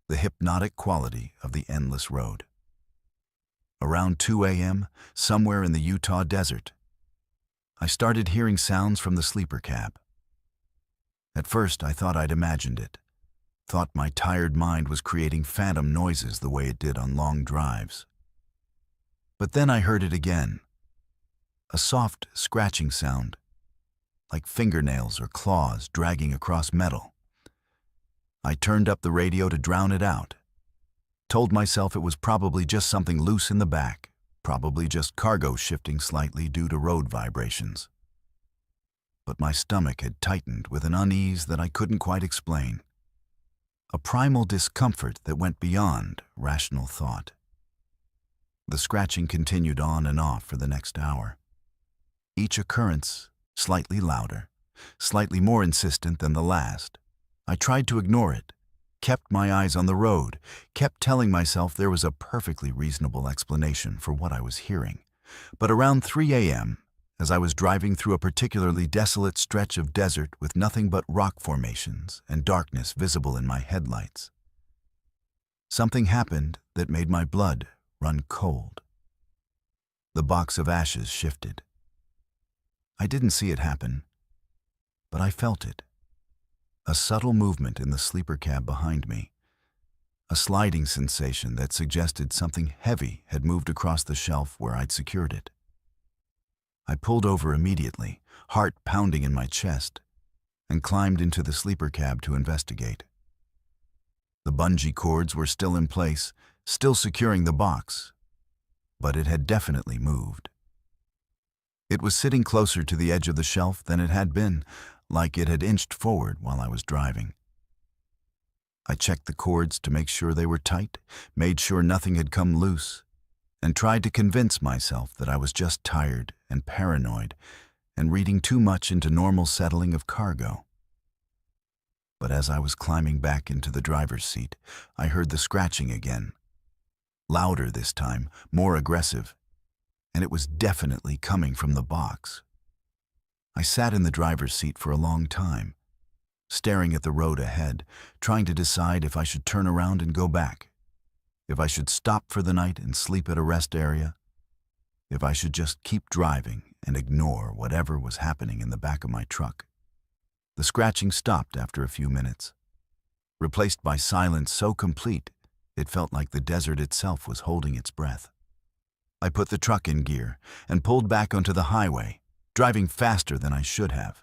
A: the hypnotic quality of the endless road. Around 2 a.m., somewhere in the Utah desert, I started hearing sounds from the sleeper cab. At first, I thought I'd imagined it, thought my tired mind was creating phantom noises the way it did on long drives. But then I heard it again, a soft scratching sound, like fingernails or claws dragging across metal. I turned up the radio to drown it out, told myself it was probably just something loose in the back, probably just cargo shifting slightly due to road vibrations. But my stomach had tightened with an unease that I couldn't quite explain, a primal discomfort that went beyond rational thought. The scratching continued on and off for the next hour, each occurrence slightly louder, slightly more insistent than the last. I tried to ignore it, kept my eyes on the road, kept telling myself there was a perfectly reasonable explanation for what I was hearing. But around 3 a.m., as I was driving through a particularly desolate stretch of desert with nothing but rock formations and darkness visible in my headlights, something happened that made my blood run cold. The box of ashes shifted. I didn't see it happen, but I felt it. A subtle movement in the sleeper cab behind me, a sliding sensation that suggested something heavy had moved across the shelf where I'd secured it. I pulled over immediately, heart pounding in my chest, and climbed into the sleeper cab to investigate. The bungee cords were still in place, still securing the box, but it had definitely moved. It was sitting closer to the edge of the shelf than it had been, like it had inched forward while I was driving. I checked the cords to make sure they were tight, made sure nothing had come loose, and tried to convince myself that I was just tired and paranoid and reading too much into normal settling of cargo. But as I was climbing back into the driver's seat, I heard the scratching again. Louder this time, more aggressive, and it was definitely coming from the box. I sat in the driver's seat for a long time, staring at the road ahead, trying to decide if I should turn around and go back, if I should stop for the night and sleep at a rest area, if I should just keep driving and ignore whatever was happening in the back of my truck. The scratching stopped after a few minutes, replaced by silence so complete it felt like the desert itself was holding its breath. I put the truck in gear and pulled back onto the highway, driving faster than I should have.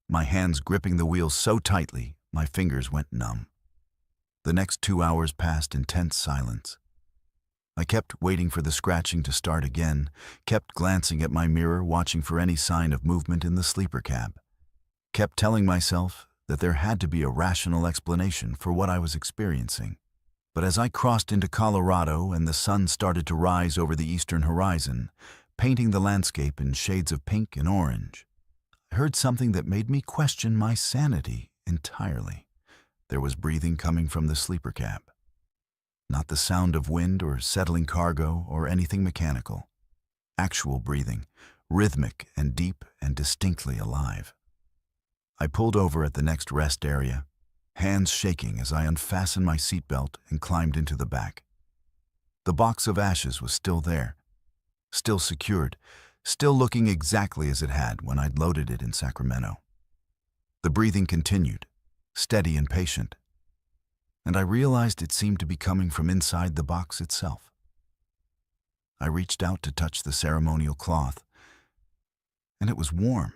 A: My hands gripping the wheel so tightly, my fingers went numb. The next 2 hours passed in tense silence. I kept waiting for the scratching to start again, kept glancing at my mirror, watching for any sign of movement in the sleeper cab, kept telling myself that there had to be a rational explanation for what I was experiencing. But as I crossed into Colorado and the sun started to rise over the eastern horizon, painting the landscape in shades of pink and orange, I heard something that made me question my sanity entirely. There was breathing coming from the sleeper cab. Not the sound of wind or settling cargo or anything mechanical. Actual breathing, rhythmic and deep and distinctly alive. I pulled over at the next rest area, hands shaking as I unfastened my seatbelt and climbed into the back. The box of ashes was still there, still secured, still looking exactly as it had when I'd loaded it in Sacramento. The breathing continued, steady and patient, and I realized it seemed to be coming from inside the box itself. I reached out to touch the ceremonial cloth, and it was warm.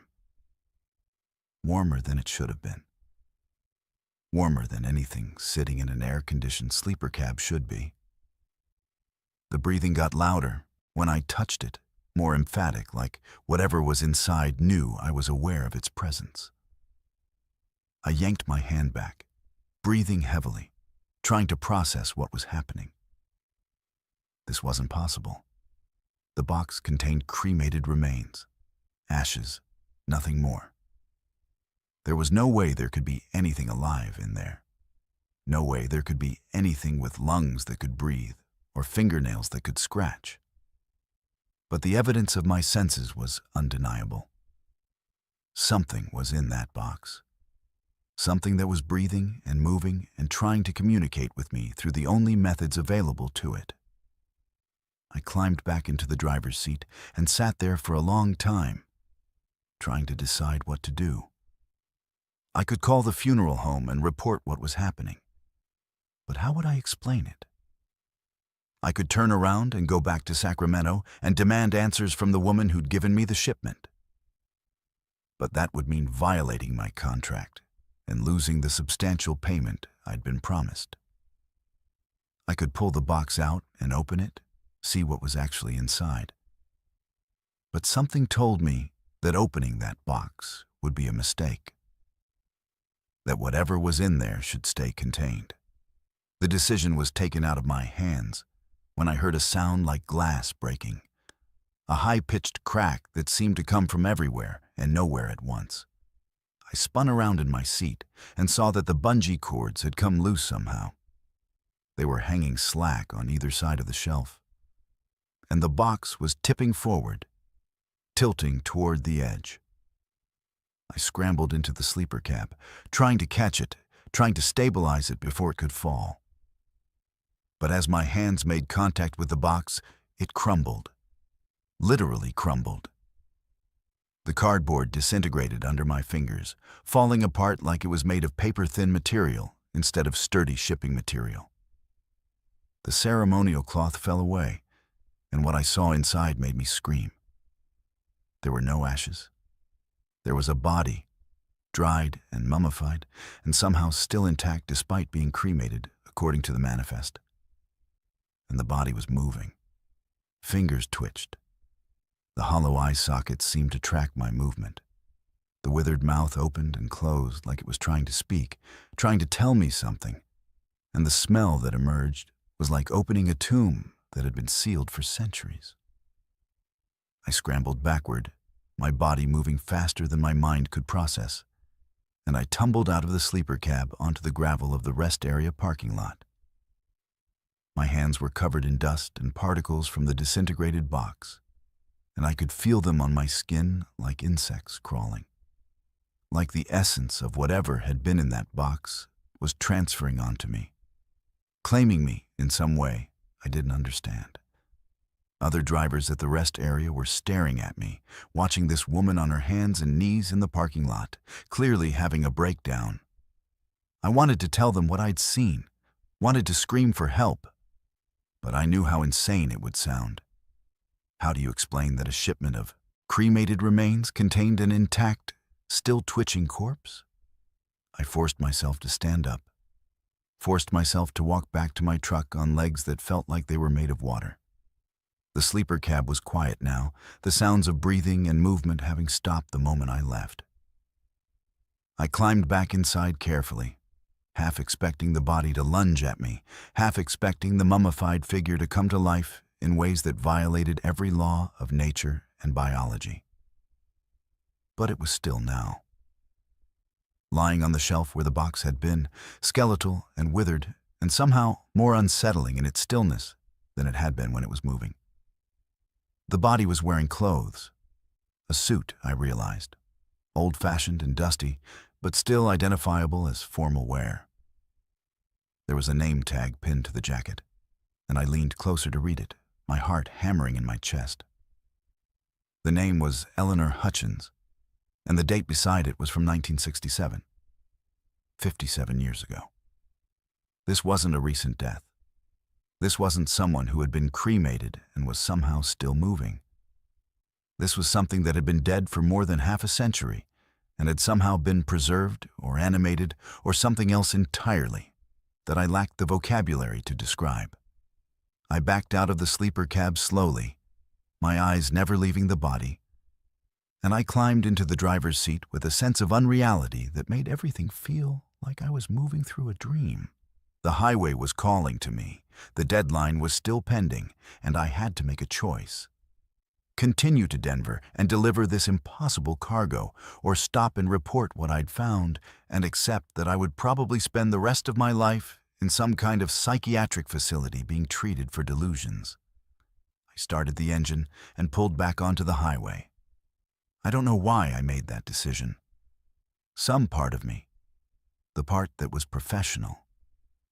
A: Warmer than it should have been. Warmer than anything sitting in an air-conditioned sleeper cab should be. The breathing got louder when I touched it, more emphatic, like whatever was inside knew I was aware of its presence. I yanked my hand back, breathing heavily, trying to process what was happening. This wasn't possible. The box contained cremated remains, ashes, nothing more. There was no way there could be anything alive in there. No way there could be anything with lungs that could breathe or fingernails that could scratch. But the evidence of my senses was undeniable. Something was in that box. Something that was breathing and moving and trying to communicate with me through the only methods available to it. I climbed back into the driver's seat and sat there for a long time, trying to decide what to do. I could call the funeral home and report what was happening. But how would I explain it? I could turn around and go back to Sacramento and demand answers from the woman who'd given me the shipment. But that would mean violating my contract and losing the substantial payment I'd been promised. I could pull the box out and open it, see what was actually inside. But something told me that opening that box would be a mistake. That whatever was in there should stay contained. The decision was taken out of my hands when I heard a sound like glass breaking, a high-pitched crack that seemed to come from everywhere and nowhere at once. I spun around in my seat and saw that the bungee cords had come loose somehow. They were hanging slack on either side of the shelf, and the box was tipping forward, tilting toward the edge. I scrambled into the sleeper cab, trying to catch it, trying to stabilize it before it could fall. But as my hands made contact with the box, it crumbled, literally crumbled. The cardboard disintegrated under my fingers, falling apart like it was made of paper-thin material instead of sturdy shipping material. The ceremonial cloth fell away, and what I saw inside made me scream. There were no ashes. There was a body, dried and mummified, and somehow still intact despite being cremated, according to the manifest. And the body was moving. Fingers twitched. The hollow eye sockets seemed to track my movement. The withered mouth opened and closed like it was trying to speak, trying to tell me something. And the smell that emerged was like opening a tomb that had been sealed for centuries. I scrambled backward, my body moving faster than my mind could process, and I tumbled out of the sleeper cab onto the gravel of the rest area parking lot. My hands were covered in dust and particles from the disintegrated box, and I could feel them on my skin like insects crawling. Like the essence of whatever had been in that box was transferring onto me, claiming me in some way I didn't understand. Other drivers at the rest area were staring at me, watching this woman on her hands and knees in the parking lot, clearly having a breakdown. I wanted to tell them what I'd seen, wanted to scream for help, but I knew how insane it would sound. How do you explain that a shipment of cremated remains contained an intact, still twitching corpse? I forced myself to stand up, forced myself to walk back to my truck on legs that felt like they were made of water. The sleeper cab was quiet now, the sounds of breathing and movement having stopped the moment I left. I climbed back inside carefully, half expecting the body to lunge at me, half expecting the mummified figure to come to life in ways that violated every law of nature and biology. But it was still now. Lying on the shelf where the box had been, skeletal and withered, and somehow more unsettling in its stillness than it had been when it was moving. The body was wearing clothes. A suit, I realized. Old-fashioned and dusty, but still identifiable as formal wear. There was a name tag pinned to the jacket, and I leaned closer to read it, my heart hammering in my chest. The name was Eleanor Hutchins, and the date beside it was from 1967, 57 years ago. This wasn't a recent death. This wasn't someone who had been cremated and was somehow still moving. This was something that had been dead for more than half a century and had somehow been preserved or animated or something else entirely that I lacked the vocabulary to describe. I backed out of the sleeper cab slowly, my eyes never leaving the body, and I climbed into the driver's seat with a sense of unreality that made everything feel like I was moving through a dream. The highway was calling to me, the deadline was still pending, and I had to make a choice. Continue to Denver and deliver this impossible cargo, or stop and report what I'd found and accept that I would probably spend the rest of my life in some kind of psychiatric facility being treated for delusions. I started the engine and pulled back onto the highway. I don't know why I made that decision. Some part of me, the part that was professional,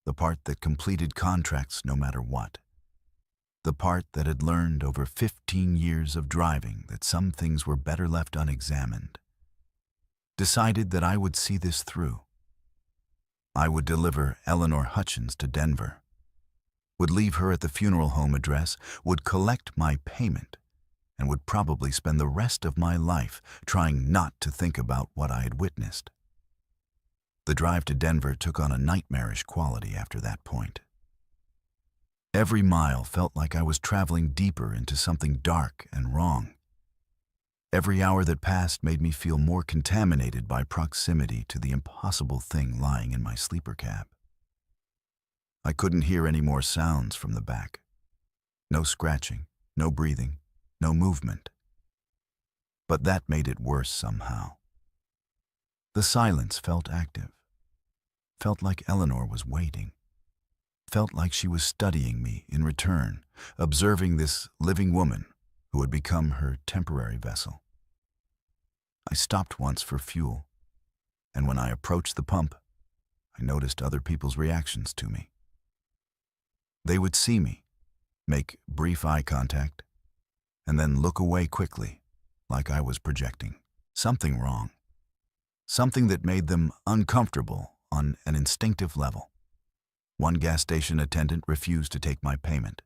A: the part that completed contracts no matter what, the part that had learned over 15 years of driving that some things were better left unexamined, decided that I would see this through. I would deliver Eleanor Hutchins to Denver, would leave her at the funeral home address, would collect my payment, and would probably spend the rest of my life trying not to think about what I had witnessed. The drive to Denver took on a nightmarish quality after that point. Every mile felt like I was traveling deeper into something dark and wrong. Every hour that passed made me feel more contaminated by proximity to the impossible thing lying in my sleeper cab. I couldn't hear any more sounds from the back. No scratching, no breathing, no movement. But that made it worse somehow. The silence felt active, felt like Eleanor was waiting. Felt like she was studying me in return, observing this living woman who had become her temporary vessel. I stopped once for fuel, and when I approached the pump, I noticed other people's reactions to me. They would see me, make brief eye contact, and then look away quickly, like I was projecting. Something wrong. Something that made them uncomfortable on an instinctive level. One gas station attendant refused to take my payment,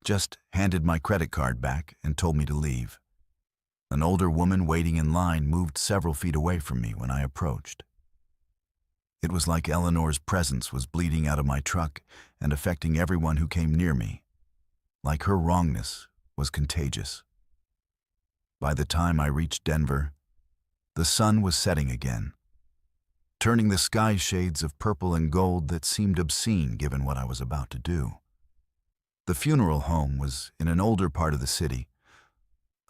A: just handed my credit card back and told me to leave. An older woman waiting in line moved several feet away from me when I approached. It was like Eleanor's presence was bleeding out of my truck and affecting everyone who came near me, like her wrongness was contagious. By the time I reached Denver, the sun was setting again, turning the sky shades of purple and gold that seemed obscene given what I was about to do. The funeral home was in an older part of the city,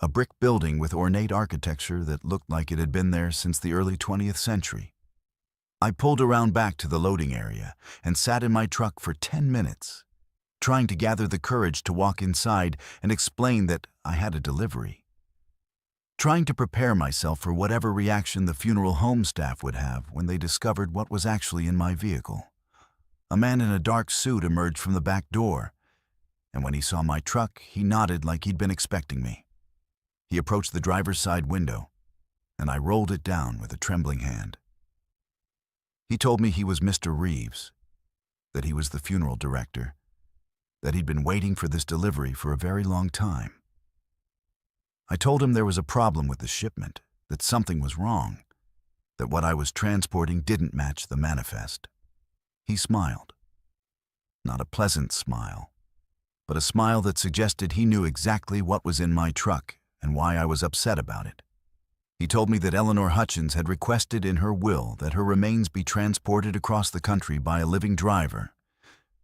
A: a brick building with ornate architecture that looked like it had been there since the early 20th century. I pulled around back to the loading area and sat in my truck for 10 minutes, trying to gather the courage to walk inside and explain that I had a delivery. Trying to prepare myself for whatever reaction the funeral home staff would have when they discovered what was actually in my vehicle. A man in a dark suit emerged from the back door, and when he saw my truck, he nodded like he'd been expecting me. He approached the driver's side window, and I rolled it down with a trembling hand. He told me he was Mr. Reeves, that he was the funeral director, that he'd been waiting for this delivery for a very long time. I told him there was a problem with the shipment, that something was wrong, that what I was transporting didn't match the manifest. He smiled. Not a pleasant smile, but a smile that suggested he knew exactly what was in my truck and why I was upset about it. He told me that Eleanor Hutchins had requested in her will that her remains be transported across the country by a living driver,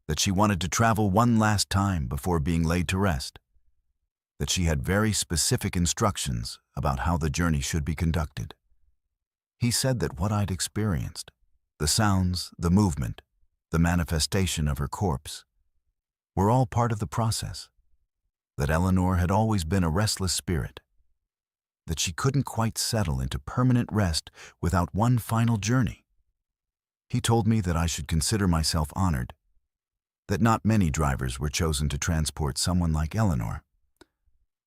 A: that she wanted to travel one last time before being laid to rest, that she had very specific instructions about how the journey should be conducted. He said that what I'd experienced, the sounds, the movement, the manifestation of her corpse, were all part of the process, that Eleanor had always been a restless spirit, that she couldn't quite settle into permanent rest without one final journey. He told me that I should consider myself honored, that not many drivers were chosen to transport someone like Eleanor,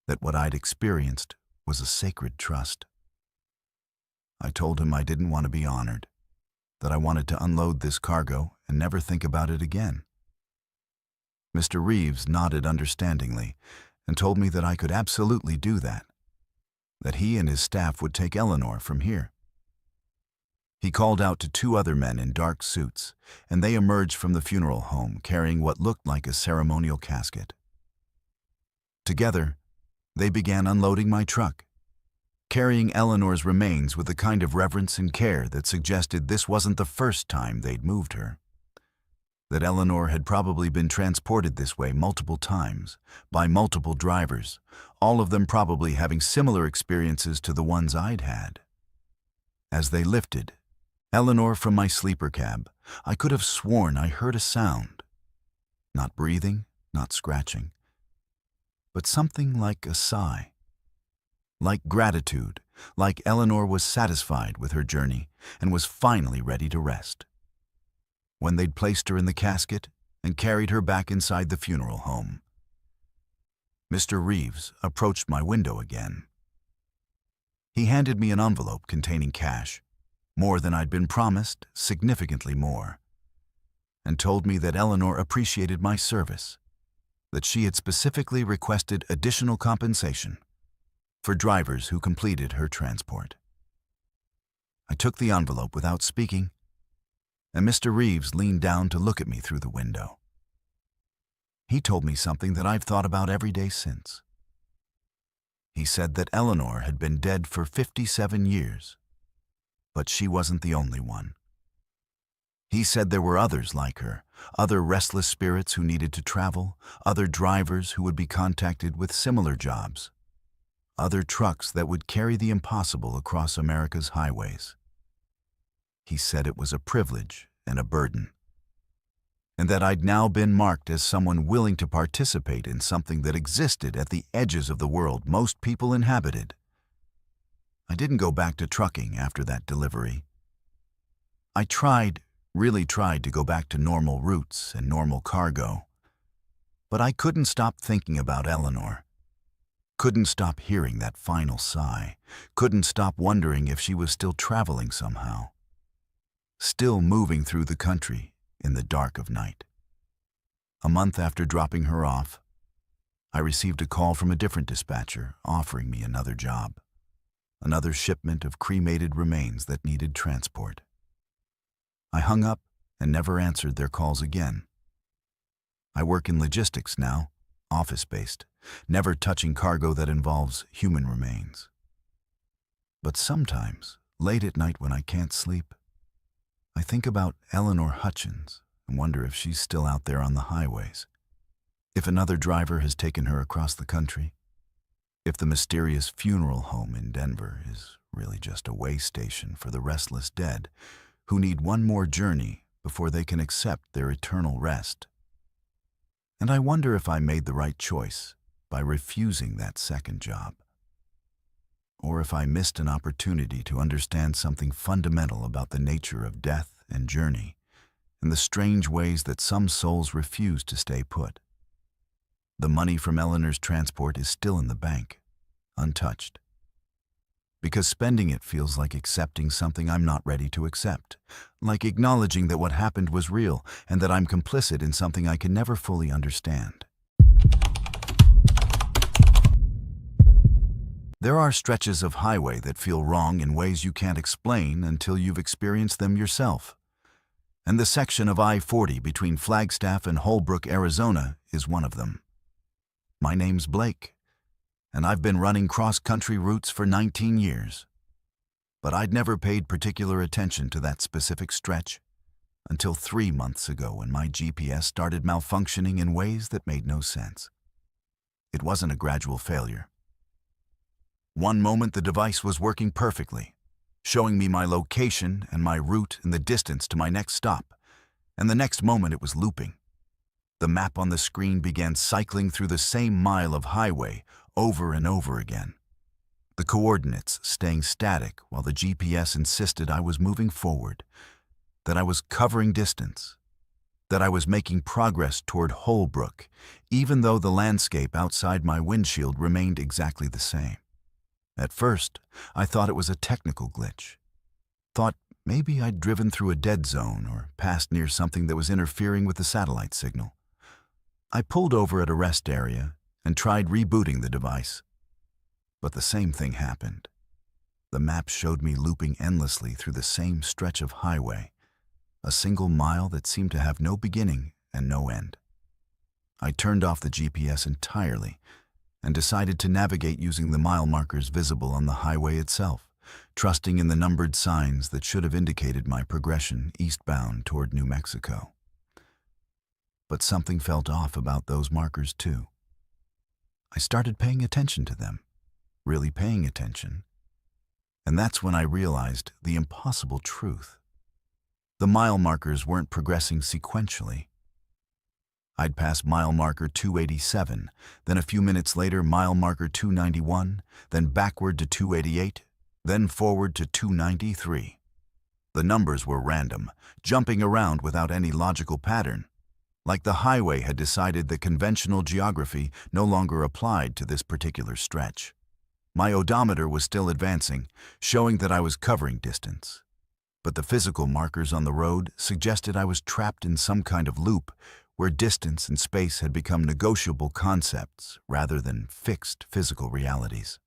A: that what I'd experienced was a sacred trust. I told him I didn't want to be honored, that I wanted to unload this cargo and never think about it again. Mr. Reeves nodded understandingly and told me that I could absolutely do that he and his staff would take Eleanor from here. He called out to two other men in dark suits, and they emerged from the funeral home carrying what looked like a ceremonial casket. Together, they began unloading my truck, carrying Eleanor's remains with the kind of reverence and care that suggested this wasn't the first time they'd moved her, that Eleanor had probably been transported this way multiple times by multiple drivers, all of them probably having similar experiences to the ones I'd had. As they lifted Eleanor from my sleeper cab, I could have sworn I heard a sound. Not breathing, not scratching, but something like a sigh. Like gratitude, like Eleanor was satisfied with her journey and was finally ready to rest. When they'd placed her in the casket and carried her back inside the funeral home, Mr. Reeves approached my window again. He handed me an envelope containing cash, more than I'd been promised, significantly more, and told me that Eleanor appreciated my service, that she had specifically requested additional compensation for drivers who completed her transport. I took the envelope without speaking, and Mr. Reeves leaned down to look at me through the window. He told me something that I've thought about every day since. He said that Eleanor had been dead for 57 years, but she wasn't the only one. He said there were others like her, other restless spirits who needed to travel, other drivers who would be contacted with similar jobs, other trucks that would carry the impossible across America's highways. He said it was a privilege and a burden, and that I'd now been marked as someone willing to participate in something that existed at the edges of the world most people inhabited. I didn't go back to trucking after that delivery. I really tried to go back to normal routes and normal cargo, but I couldn't stop thinking about Eleanor. Couldn't stop hearing that final sigh. Couldn't stop wondering if she was still traveling somehow, still moving through the country in the dark of night. A month after dropping her off, I received a call from a different dispatcher offering me another job, another shipment of cremated remains that needed transport. I hung up and never answered their calls again. I work in logistics now, office-based, never touching cargo that involves human remains. But sometimes, late at night when I can't sleep, I think about Eleanor Hutchins and wonder if she's still out there on the highways, if another driver has taken her across the country, if the mysterious funeral home in Denver is really just a way station for the restless dead who need one more journey before they can accept their eternal rest. And I wonder if I made the right choice by refusing that second job, or if I missed an opportunity to understand something fundamental about the nature of death and journey, and the strange ways that some souls refuse to stay put. The money from Eleanor's transport is still in the bank, untouched, because spending it feels like accepting something I'm not ready to accept, like acknowledging that what happened was real and that I'm complicit in something I can never fully understand. There are stretches of highway that feel wrong in ways you can't explain until you've experienced them yourself. And the section of I-40 between Flagstaff and Holbrook, Arizona is one of them. My name's Blake, and I've been running cross-country routes for 19 years. But I'd never paid particular attention to that specific stretch until 3 months ago when my GPS started malfunctioning in ways that made no sense. It wasn't a gradual failure. One moment the device was working perfectly, showing me my location and my route and the distance to my next stop, and the next moment it was looping. The map on the screen began cycling through the same mile of highway over and over again, the coordinates staying static while the GPS insisted I was moving forward, that I was covering distance, that I was making progress toward Holbrook, even though the landscape outside my windshield remained exactly the same. At first, I thought it was a technical glitch. Thought maybe I'd driven through a dead zone or passed near something that was interfering with the satellite signal. I pulled over at a rest area and tried rebooting the device. But the same thing happened. The map showed me looping endlessly through the same stretch of highway, a single mile that seemed to have no beginning and no end. I turned off the GPS entirely and decided to navigate using the mile markers visible on the highway itself, trusting in the numbered signs that should have indicated my progression eastbound toward New Mexico. But something felt off about those markers too. I started paying attention to them, really paying attention. And that's when I realized the impossible truth. The mile markers weren't progressing sequentially. I'd pass mile marker 287, then a few minutes later mile marker 291, then backward to 288, then forward to 293. The numbers were random, jumping around without any logical pattern, like the highway had decided that conventional geography no longer applied to this particular stretch. My odometer was still advancing, showing that I was covering distance. But the physical markers on the road suggested I was trapped in some kind of loop where distance and space had become negotiable concepts rather than fixed physical realities.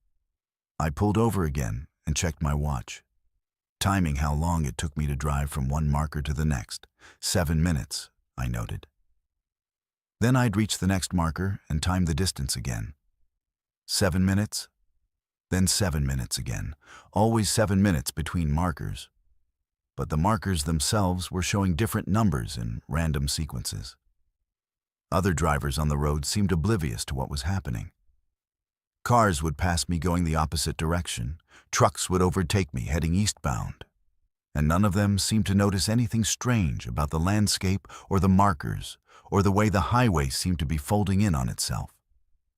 A: I pulled over again and checked my watch, timing how long it took me to drive from one marker to the next. 7 minutes, I noted. Then I'd reach the next marker and time the distance again. 7 minutes, then 7 minutes again, always 7 minutes between markers. But the markers themselves were showing different numbers in random sequences. Other drivers on the road seemed oblivious to what was happening. Cars would pass me going the opposite direction, trucks would overtake me heading eastbound, and none of them seemed to notice anything strange about the landscape or the markers or the way the highway seemed to be folding in on itself.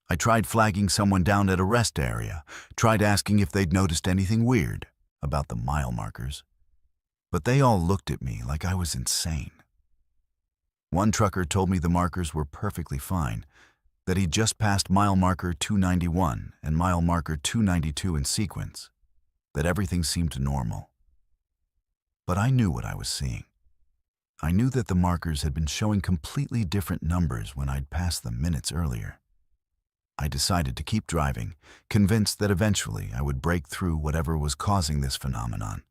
A: I tried flagging someone down at a rest area, tried asking if they'd noticed anything weird about the mile markers, but they all looked at me like I was insane. One trucker told me the markers were perfectly fine, that he'd just passed mile marker 291 and mile marker 292 in sequence, that everything seemed normal. But I knew what I was seeing. I knew that the markers had been showing completely different numbers when I'd passed them minutes earlier. I decided to keep driving, convinced that eventually I would break through whatever was causing this phenomenon.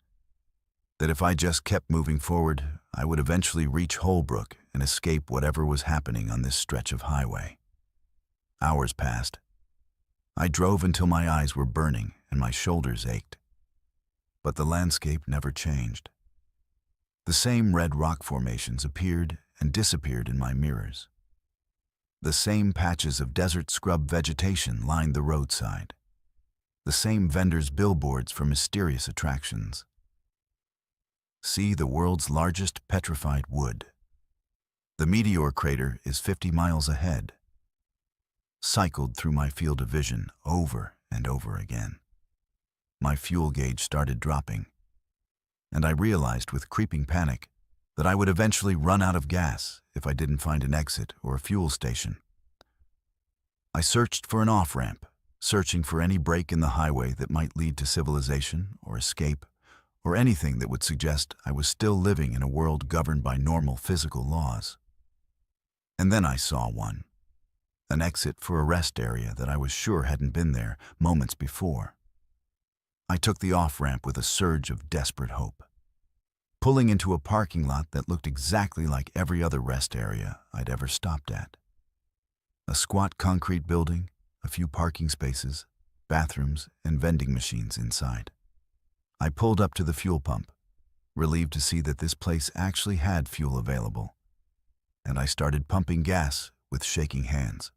A: That if I just kept moving forward, I would eventually reach Holbrook and escape whatever was happening on this stretch of highway. Hours passed. I drove until my eyes were burning and my shoulders ached. But the landscape never changed. The same red rock formations appeared and disappeared in my mirrors. The same patches of desert scrub vegetation lined the roadside. The same vendors' billboards for mysterious attractions. See the world's largest petrified wood. The meteor crater is 50 miles ahead. Cycled through my field of vision over and over again. My fuel gauge started dropping, and I realized with creeping panic that I would eventually run out of gas if I didn't find an exit or a fuel station. I searched for an off-ramp, searching for any break in the highway that might lead to civilization or escape, or anything that would suggest I was still living in a world governed by normal physical laws. And then I saw one, an exit for a rest area that I was sure hadn't been there moments before. I took the off-ramp with a surge of desperate hope, pulling into a parking lot that looked exactly like every other rest area I'd ever stopped at. A squat concrete building, a few parking spaces, bathrooms, and vending machines inside. I pulled up to the fuel pump, relieved to see that this place actually had fuel available, and I started pumping gas with shaking hands.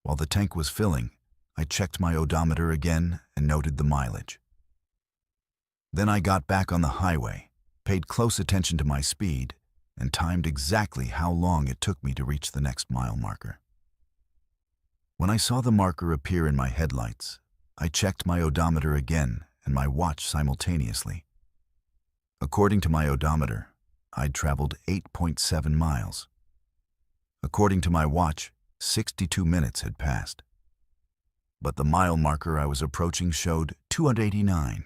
A: While the tank was filling, I checked my odometer again and noted the mileage. Then I got back on the highway, paid close attention to my speed, and timed exactly how long it took me to reach the next mile marker. When I saw the marker appear in my headlights, I checked my odometer again and my watch simultaneously. According to my odometer, I'd traveled 8.7 miles. According to my watch, 62 minutes had passed. but the mile marker I was approaching showed 289.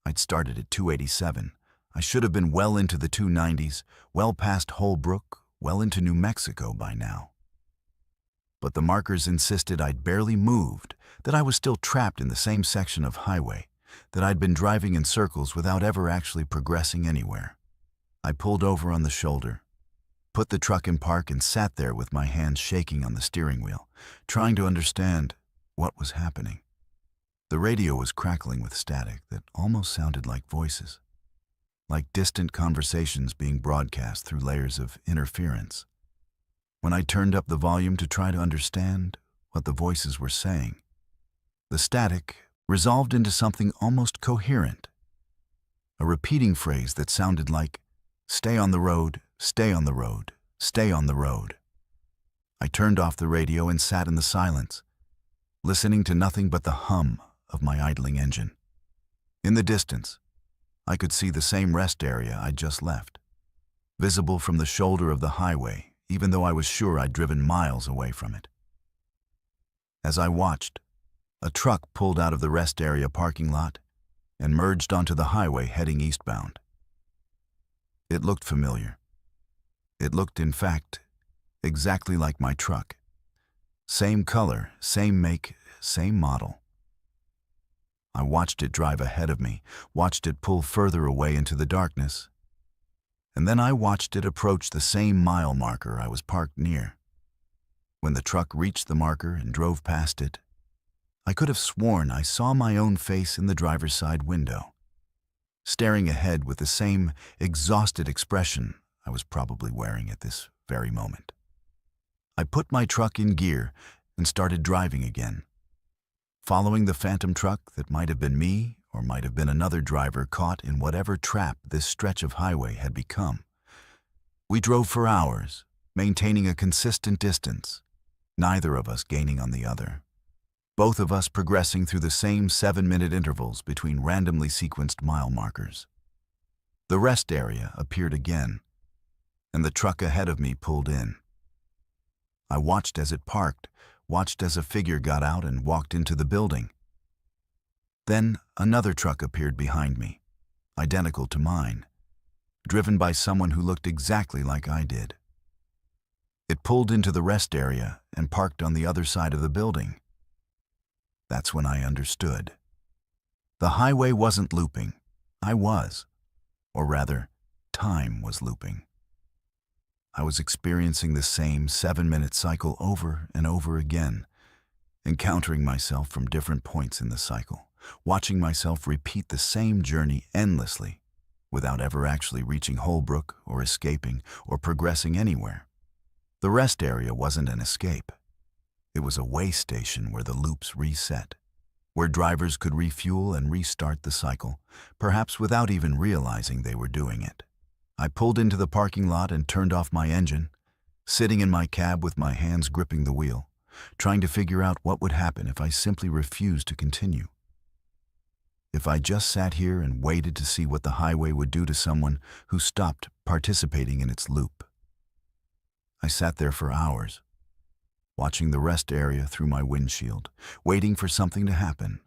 A: I'd started at 287. I should have been well into the 290s, well past Holbrook, well into New Mexico by now. But the markers insisted I'd barely moved, that I was still trapped in the same section of highway, that I'd been driving in circles without ever actually progressing anywhere. I pulled over on the shoulder, put the truck in park, and sat there with my hands shaking on the steering wheel, trying to understand what was happening. The radio was crackling with static that almost sounded like voices, like distant conversations being broadcast through layers of interference. When I turned up the volume to try to understand what the voices were saying, the static resolved into something almost coherent, a repeating phrase that sounded like, "Stay on the road, stay on the road, stay on the road." I turned off the radio and sat in the silence, listening to nothing but the hum of my idling engine. In the distance, I could see the same rest area I'd just left, visible from the shoulder of the highway, even though I was sure I'd driven miles away from it. As I watched, a truck pulled out of the rest area parking lot and merged onto the highway heading eastbound. It looked familiar. It looked, in fact, exactly like my truck. Same color, same make, same model. I watched it drive ahead of me, watched it pull further away into the darkness, and then I watched it approach the same mile marker I was parked near. When the truck reached the marker and drove past it, I could have sworn I saw my own face in the driver's side window, staring ahead with the same exhausted expression I was probably wearing at this very moment. I put my truck in gear and started driving again, following the phantom truck that might have been me or might have been another driver caught in whatever trap this stretch of highway had become. We drove for hours, maintaining a consistent distance, neither of us gaining on the other, both of us progressing through the same 7-minute intervals between randomly sequenced mile markers. The rest area appeared again, and the truck ahead of me pulled in. I watched as it parked, watched as a figure got out and walked into the building. Then another truck appeared behind me, identical to mine, driven by someone who looked exactly like I did. It pulled into the rest area and parked on the other side of the building. That's when I understood. The highway wasn't looping. I was. Or rather, time was looping. I was experiencing the same 7-minute cycle over and over again, encountering myself from different points in the cycle, watching myself repeat the same journey endlessly, without ever actually reaching Holbrook or escaping or progressing anywhere. The rest area wasn't an escape. It was a way station where the loops reset, where drivers could refuel and restart the cycle, perhaps without even realizing they were doing it. I pulled into the parking lot and turned off my engine, sitting in my cab with my hands gripping the wheel, trying to figure out what would happen if I simply refused to continue. If I just sat here and waited to see what the highway would do to someone who stopped participating in its loop. I sat there for hours, watching the rest area through my windshield, waiting for something to happen.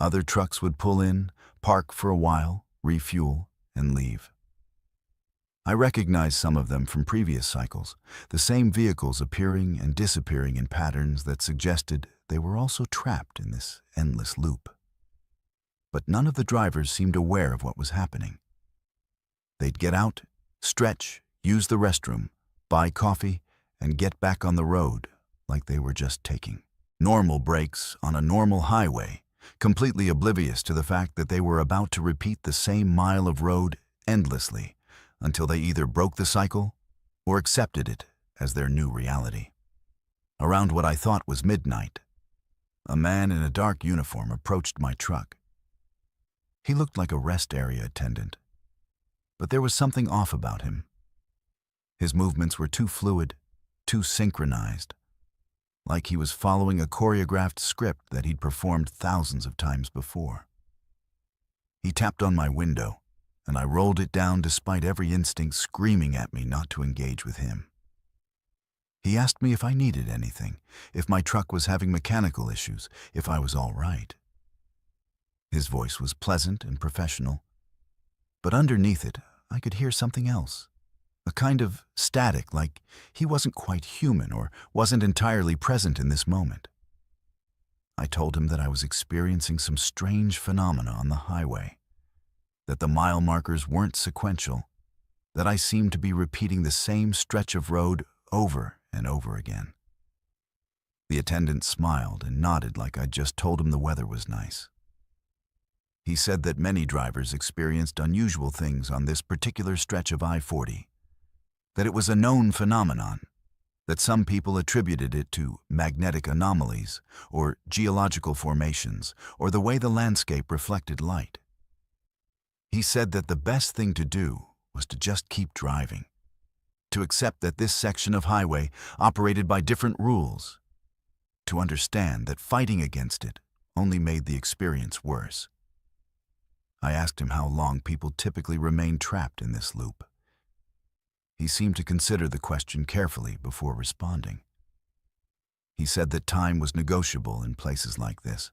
A: Other trucks would pull in, park for a while, refuel, and leave. I recognized some of them from previous cycles, the same vehicles appearing and disappearing in patterns that suggested they were also trapped in this endless loop. But none of the drivers seemed aware of what was happening. They'd get out, stretch, use the restroom, buy coffee, and get back on the road like they were just taking normal breaks on a normal highway, completely oblivious to the fact that they were about to repeat the same mile of road endlessly, until they either broke the cycle or accepted it as their new reality. Around what I thought was midnight, a man in a dark uniform approached my truck. He looked like a rest area attendant, but there was something off about him. His movements were too fluid, too synchronized, like he was following a choreographed script that he'd performed thousands of times before. He tapped on my window, and I rolled it down despite every instinct screaming at me not to engage with him. He asked me if I needed anything, if my truck was having mechanical issues, if I was all right. His voice was pleasant and professional, but underneath it, I could hear something else. A kind of static, like he wasn't quite human or wasn't entirely present in this moment. I told him that I was experiencing some strange phenomena on the highway, that the mile markers weren't sequential, that I seemed to be repeating the same stretch of road over and over again. The attendant smiled and nodded like I'd just told him the weather was nice. He said that many drivers experienced unusual things on this particular stretch of I-40, that it was a known phenomenon, that some people attributed it to magnetic anomalies or geological formations or the way the landscape reflected light. He said that the best thing to do was to just keep driving, to accept that this section of highway operated by different rules, to understand that fighting against it only made the experience worse. I asked him how long people typically remain trapped in this loop. He seemed to consider the question carefully before responding. He said that time was negotiable in places like this,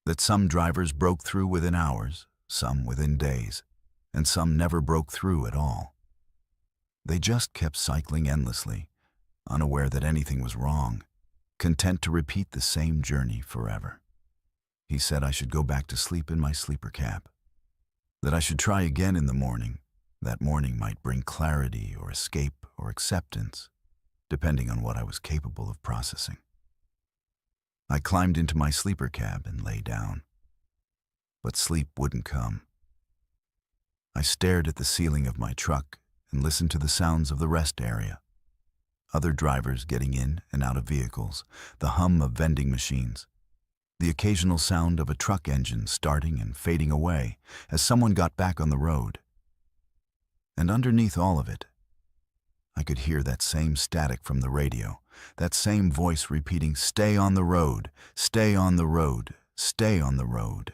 A: that some drivers broke through within hours, some within days, and some never broke through at all. They just kept cycling endlessly, unaware that anything was wrong, content to repeat the same journey forever. He said I should go back to sleep in my sleeper cab, that I should try again in the morning. That morning might bring clarity or escape or acceptance, depending on what I was capable of processing. I climbed into my sleeper cab and lay down, but sleep wouldn't come. I stared at the ceiling of my truck and listened to the sounds of the rest area. Other drivers getting in and out of vehicles, the hum of vending machines, the occasional sound of a truck engine starting and fading away as someone got back on the road. And underneath all of it, I could hear that same static from the radio, that same voice repeating, "Stay on the road, stay on the road, stay on the road."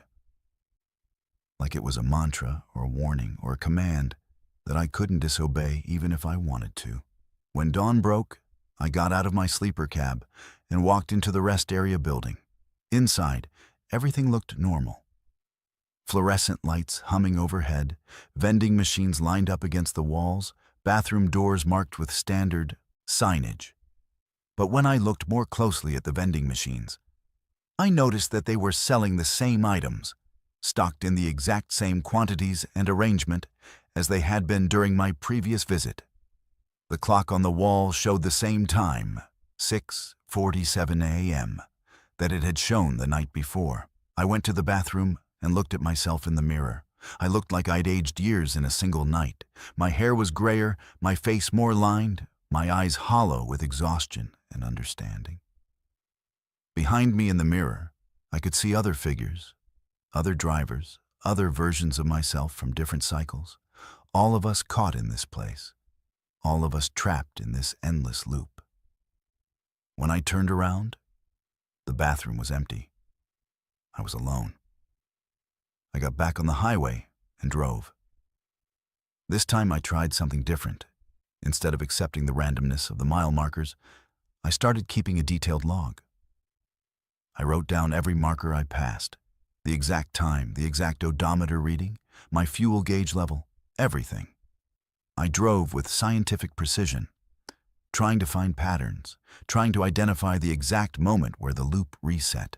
A: Like it was a mantra or a warning or a command that I couldn't disobey even if I wanted to. When dawn broke, I got out of my sleeper cab and walked into the rest area building. Inside, everything looked normal. Fluorescent lights humming overhead, vending machines lined up against the walls, bathroom doors marked with standard signage. But when I looked more closely at the vending machines, I noticed that they were selling the same items, stocked in the exact same quantities and arrangement as they had been during my previous visit. The clock on the wall showed the same time, 6:47 a.m., that it had shown the night before. I went to the bathroom and looked at myself in the mirror. I looked like I'd aged years in a single night. My hair was grayer, my face more lined, my eyes hollow with exhaustion and understanding. Behind me in the mirror, I could see other figures, other drivers, other versions of myself from different cycles, all of us caught in this place, all of us trapped in this endless loop. When I turned around, the bathroom was empty. I was alone. I got back on the highway and drove. This time I tried something different. Instead of accepting the randomness of the mile markers, I started keeping a detailed log. I wrote down every marker I passed, the exact time, the exact odometer reading, my fuel gauge level, everything. I drove with scientific precision, trying to find patterns, trying to identify the exact moment where the loop reset,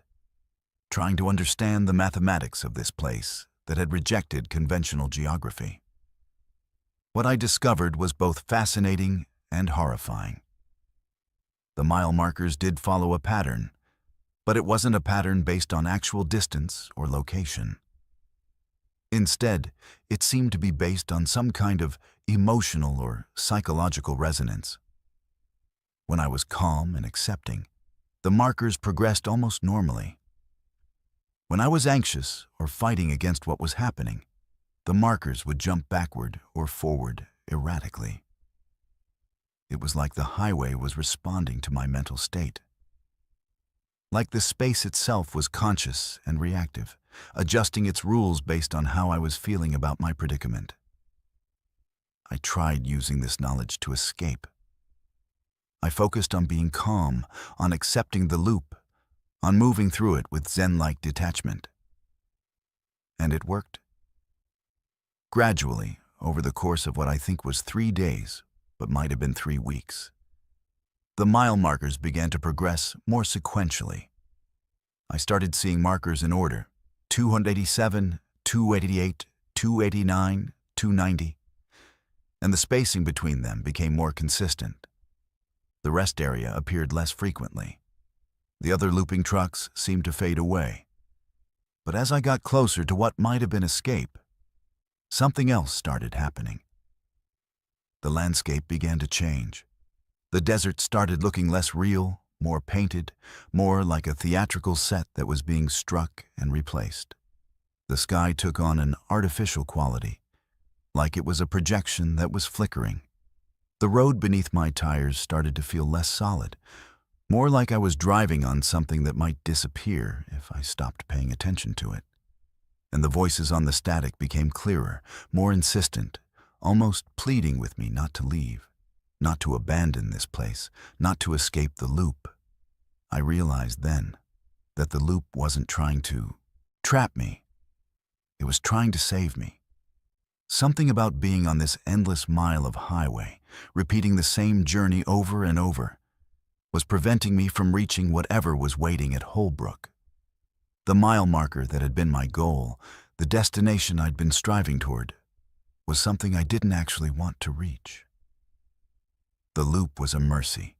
A: trying to understand the mathematics of this place that had rejected conventional geography. What I discovered was both fascinating and horrifying. The mile markers did follow a pattern, but it wasn't a pattern based on actual distance or location. Instead, it seemed to be based on some kind of emotional or psychological resonance. When I was calm and accepting, the markers progressed almost normally. When I was anxious or fighting against what was happening, the markers would jump backward or forward erratically. It was like the highway was responding to my mental state. Like the space itself was conscious and reactive, adjusting its rules based on how I was feeling about my predicament. I tried using this knowledge to escape. I focused on being calm, on accepting the loop, on moving through it with Zen-like detachment. And it worked. Gradually, over the course of what I think was 3 days, but might have been 3 weeks, the mile markers began to progress more sequentially. I started seeing markers in order: 287, 288, 289, 290, and the spacing between them became more consistent. The rest area appeared less frequently. The other looping trucks seemed to fade away. But as I got closer to what might have been escape, something else started happening. The landscape began to change. The desert started looking less real, more painted, more like a theatrical set that was being struck and replaced. The sky took on an artificial quality, like it was a projection that was flickering. The road beneath my tires started to feel less solid, more like I was driving on something that might disappear if I stopped paying attention to it. And the voices on the static became clearer, more insistent, almost pleading with me not to leave, not to abandon this place, not to escape the loop. I realized then that the loop wasn't trying to trap me. It was trying to save me. Something about being on this endless mile of highway, repeating the same journey over and over, was preventing me from reaching whatever was waiting at Holbrook. The mile marker that had been my goal, the destination I'd been striving toward, was something I didn't actually want to reach. The loop was a mercy.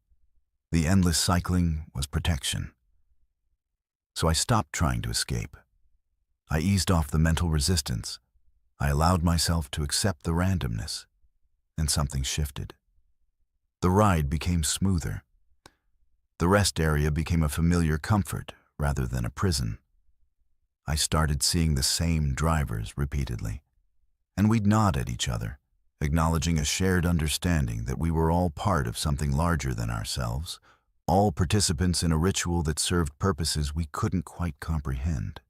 A: The endless cycling was protection. So I stopped trying to escape. I eased off the mental resistance. I allowed myself to accept the randomness, and something shifted. The ride became smoother. The rest area became a familiar comfort rather than a prison. I started seeing the same drivers repeatedly, and we'd nod at each other, acknowledging a shared understanding that we were all part of something larger than ourselves, all participants in a ritual that served purposes we couldn't quite comprehend.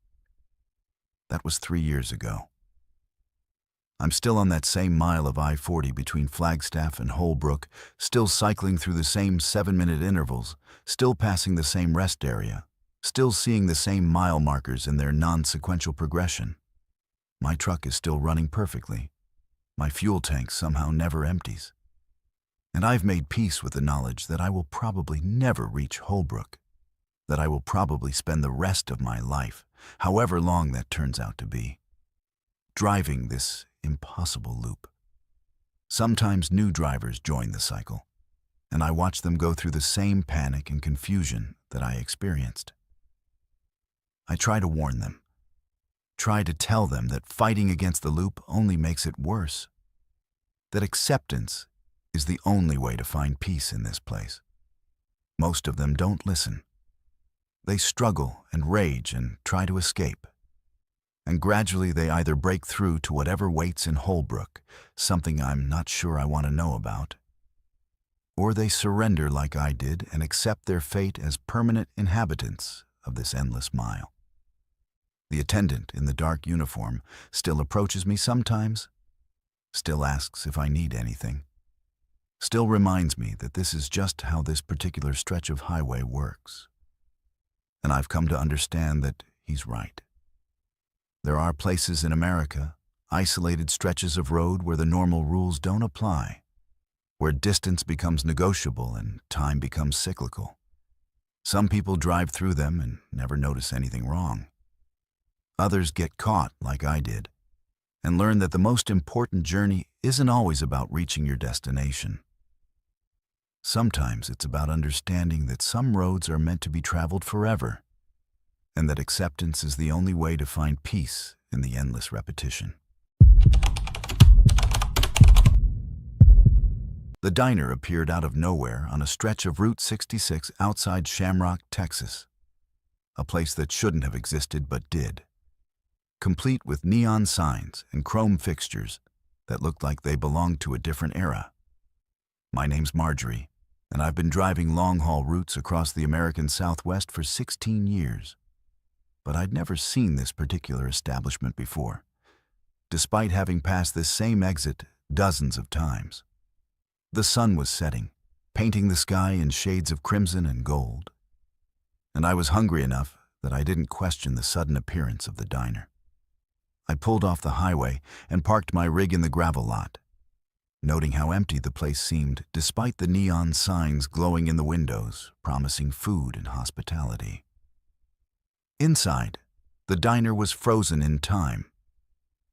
A: That was 3 years ago. I'm still on that same mile of I-40 between Flagstaff and Holbrook, still cycling through the same 7-minute intervals, still passing the same rest area, still seeing the same mile markers in their non-sequential progression. My truck is still running perfectly. My fuel tank somehow never empties. And I've made peace with the knowledge that I will probably never reach Holbrook, that I will probably spend the rest of my life, however long that turns out to be, driving this impossible loop. Sometimes new drivers join the cycle, and I watch them go through the same panic and confusion that I experienced. I try to warn them, try to tell them that fighting against the loop only makes it worse, that acceptance is the only way to find peace in this place. Most of them don't listen. They struggle and rage and try to escape. And gradually they either break through to whatever waits in Holbrook, something I'm not sure I want to know about, or they surrender like I did and accept their fate as permanent inhabitants of this endless mile. The attendant in the dark uniform still approaches me sometimes, still asks if I need anything, still reminds me that this is just how this particular stretch of highway works. And I've come to understand that he's right. There are places in America, isolated stretches of road where the normal rules don't apply, where distance becomes negotiable and time becomes cyclical. Some people drive through them and never notice anything wrong. Others get caught, like I did, and learn that the most important journey isn't always about reaching your destination. Sometimes it's about understanding that some roads are meant to be traveled forever, and that acceptance is the only way to find peace in the endless repetition. The diner appeared out of nowhere on a stretch of Route 66 outside Shamrock, Texas, a place that shouldn't have existed but did, complete with neon signs and chrome fixtures that looked like they belonged to a different era. My name's Marjorie, and I've been driving long-haul routes across the American Southwest for 16 years. But I'd never seen this particular establishment before, despite having passed this same exit dozens of times. The sun was setting, painting the sky in shades of crimson and gold. And I was hungry enough that I didn't question the sudden appearance of the diner. I pulled off the highway and parked my rig in the gravel lot, noting how empty the place seemed despite the neon signs glowing in the windows, promising food and hospitality. Inside, the diner was frozen in time.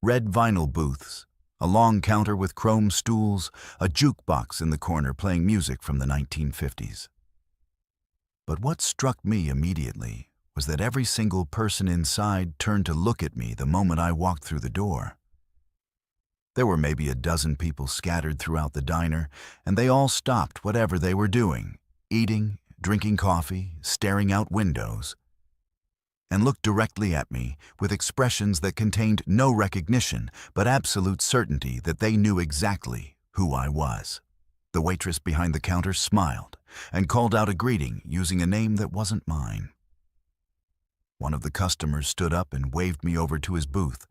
A: Red vinyl booths, a long counter with chrome stools, a jukebox in the corner playing music from the 1950s. But what struck me immediately was that every single person inside turned to look at me the moment I walked through the door. There were maybe a dozen people scattered throughout the diner, and they all stopped whatever they were doing, eating, drinking coffee, staring out windows, and looked directly at me with expressions that contained no recognition but absolute certainty that they knew exactly who I was. The waitress behind the counter smiled and called out a greeting using a name that wasn't mine. One of the customers stood up and waved me over to his booth,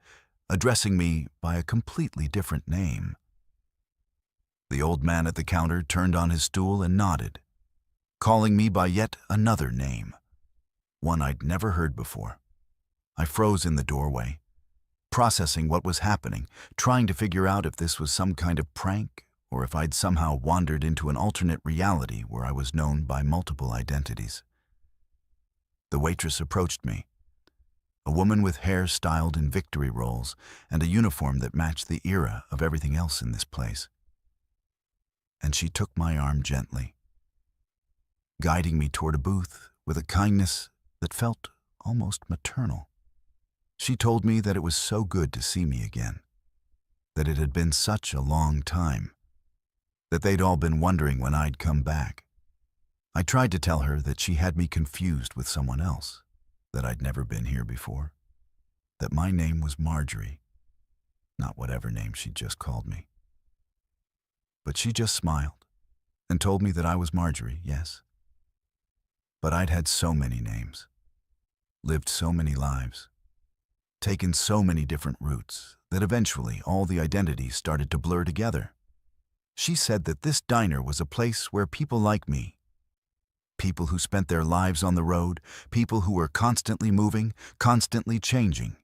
A: addressing me by a completely different name. The old man at the counter turned on his stool and nodded, calling me by yet another name, one I'd never heard before. I froze in the doorway, processing what was happening, trying to figure out if this was some kind of prank or if I'd somehow wandered into an alternate reality where I was known by multiple identities. The waitress approached me, a woman with hair styled in victory rolls and a uniform that matched the era of everything else in this place. And she took my arm gently, guiding me toward a booth with a kindness that felt almost maternal. She told me that it was so good to see me again, that it had been such a long time, that they'd all been wondering when I'd come back. I tried to tell her that she had me confused with someone else, that I'd never been here before, that my name was Marjorie, not whatever name she'd just called me. But she just smiled and told me that I was Marjorie, yes. But I'd had so many names, lived so many lives, taken so many different routes that eventually all the identities started to blur together. She said that this diner was a place where people like me, people who spent their lives on the road, people who were constantly moving, constantly changing,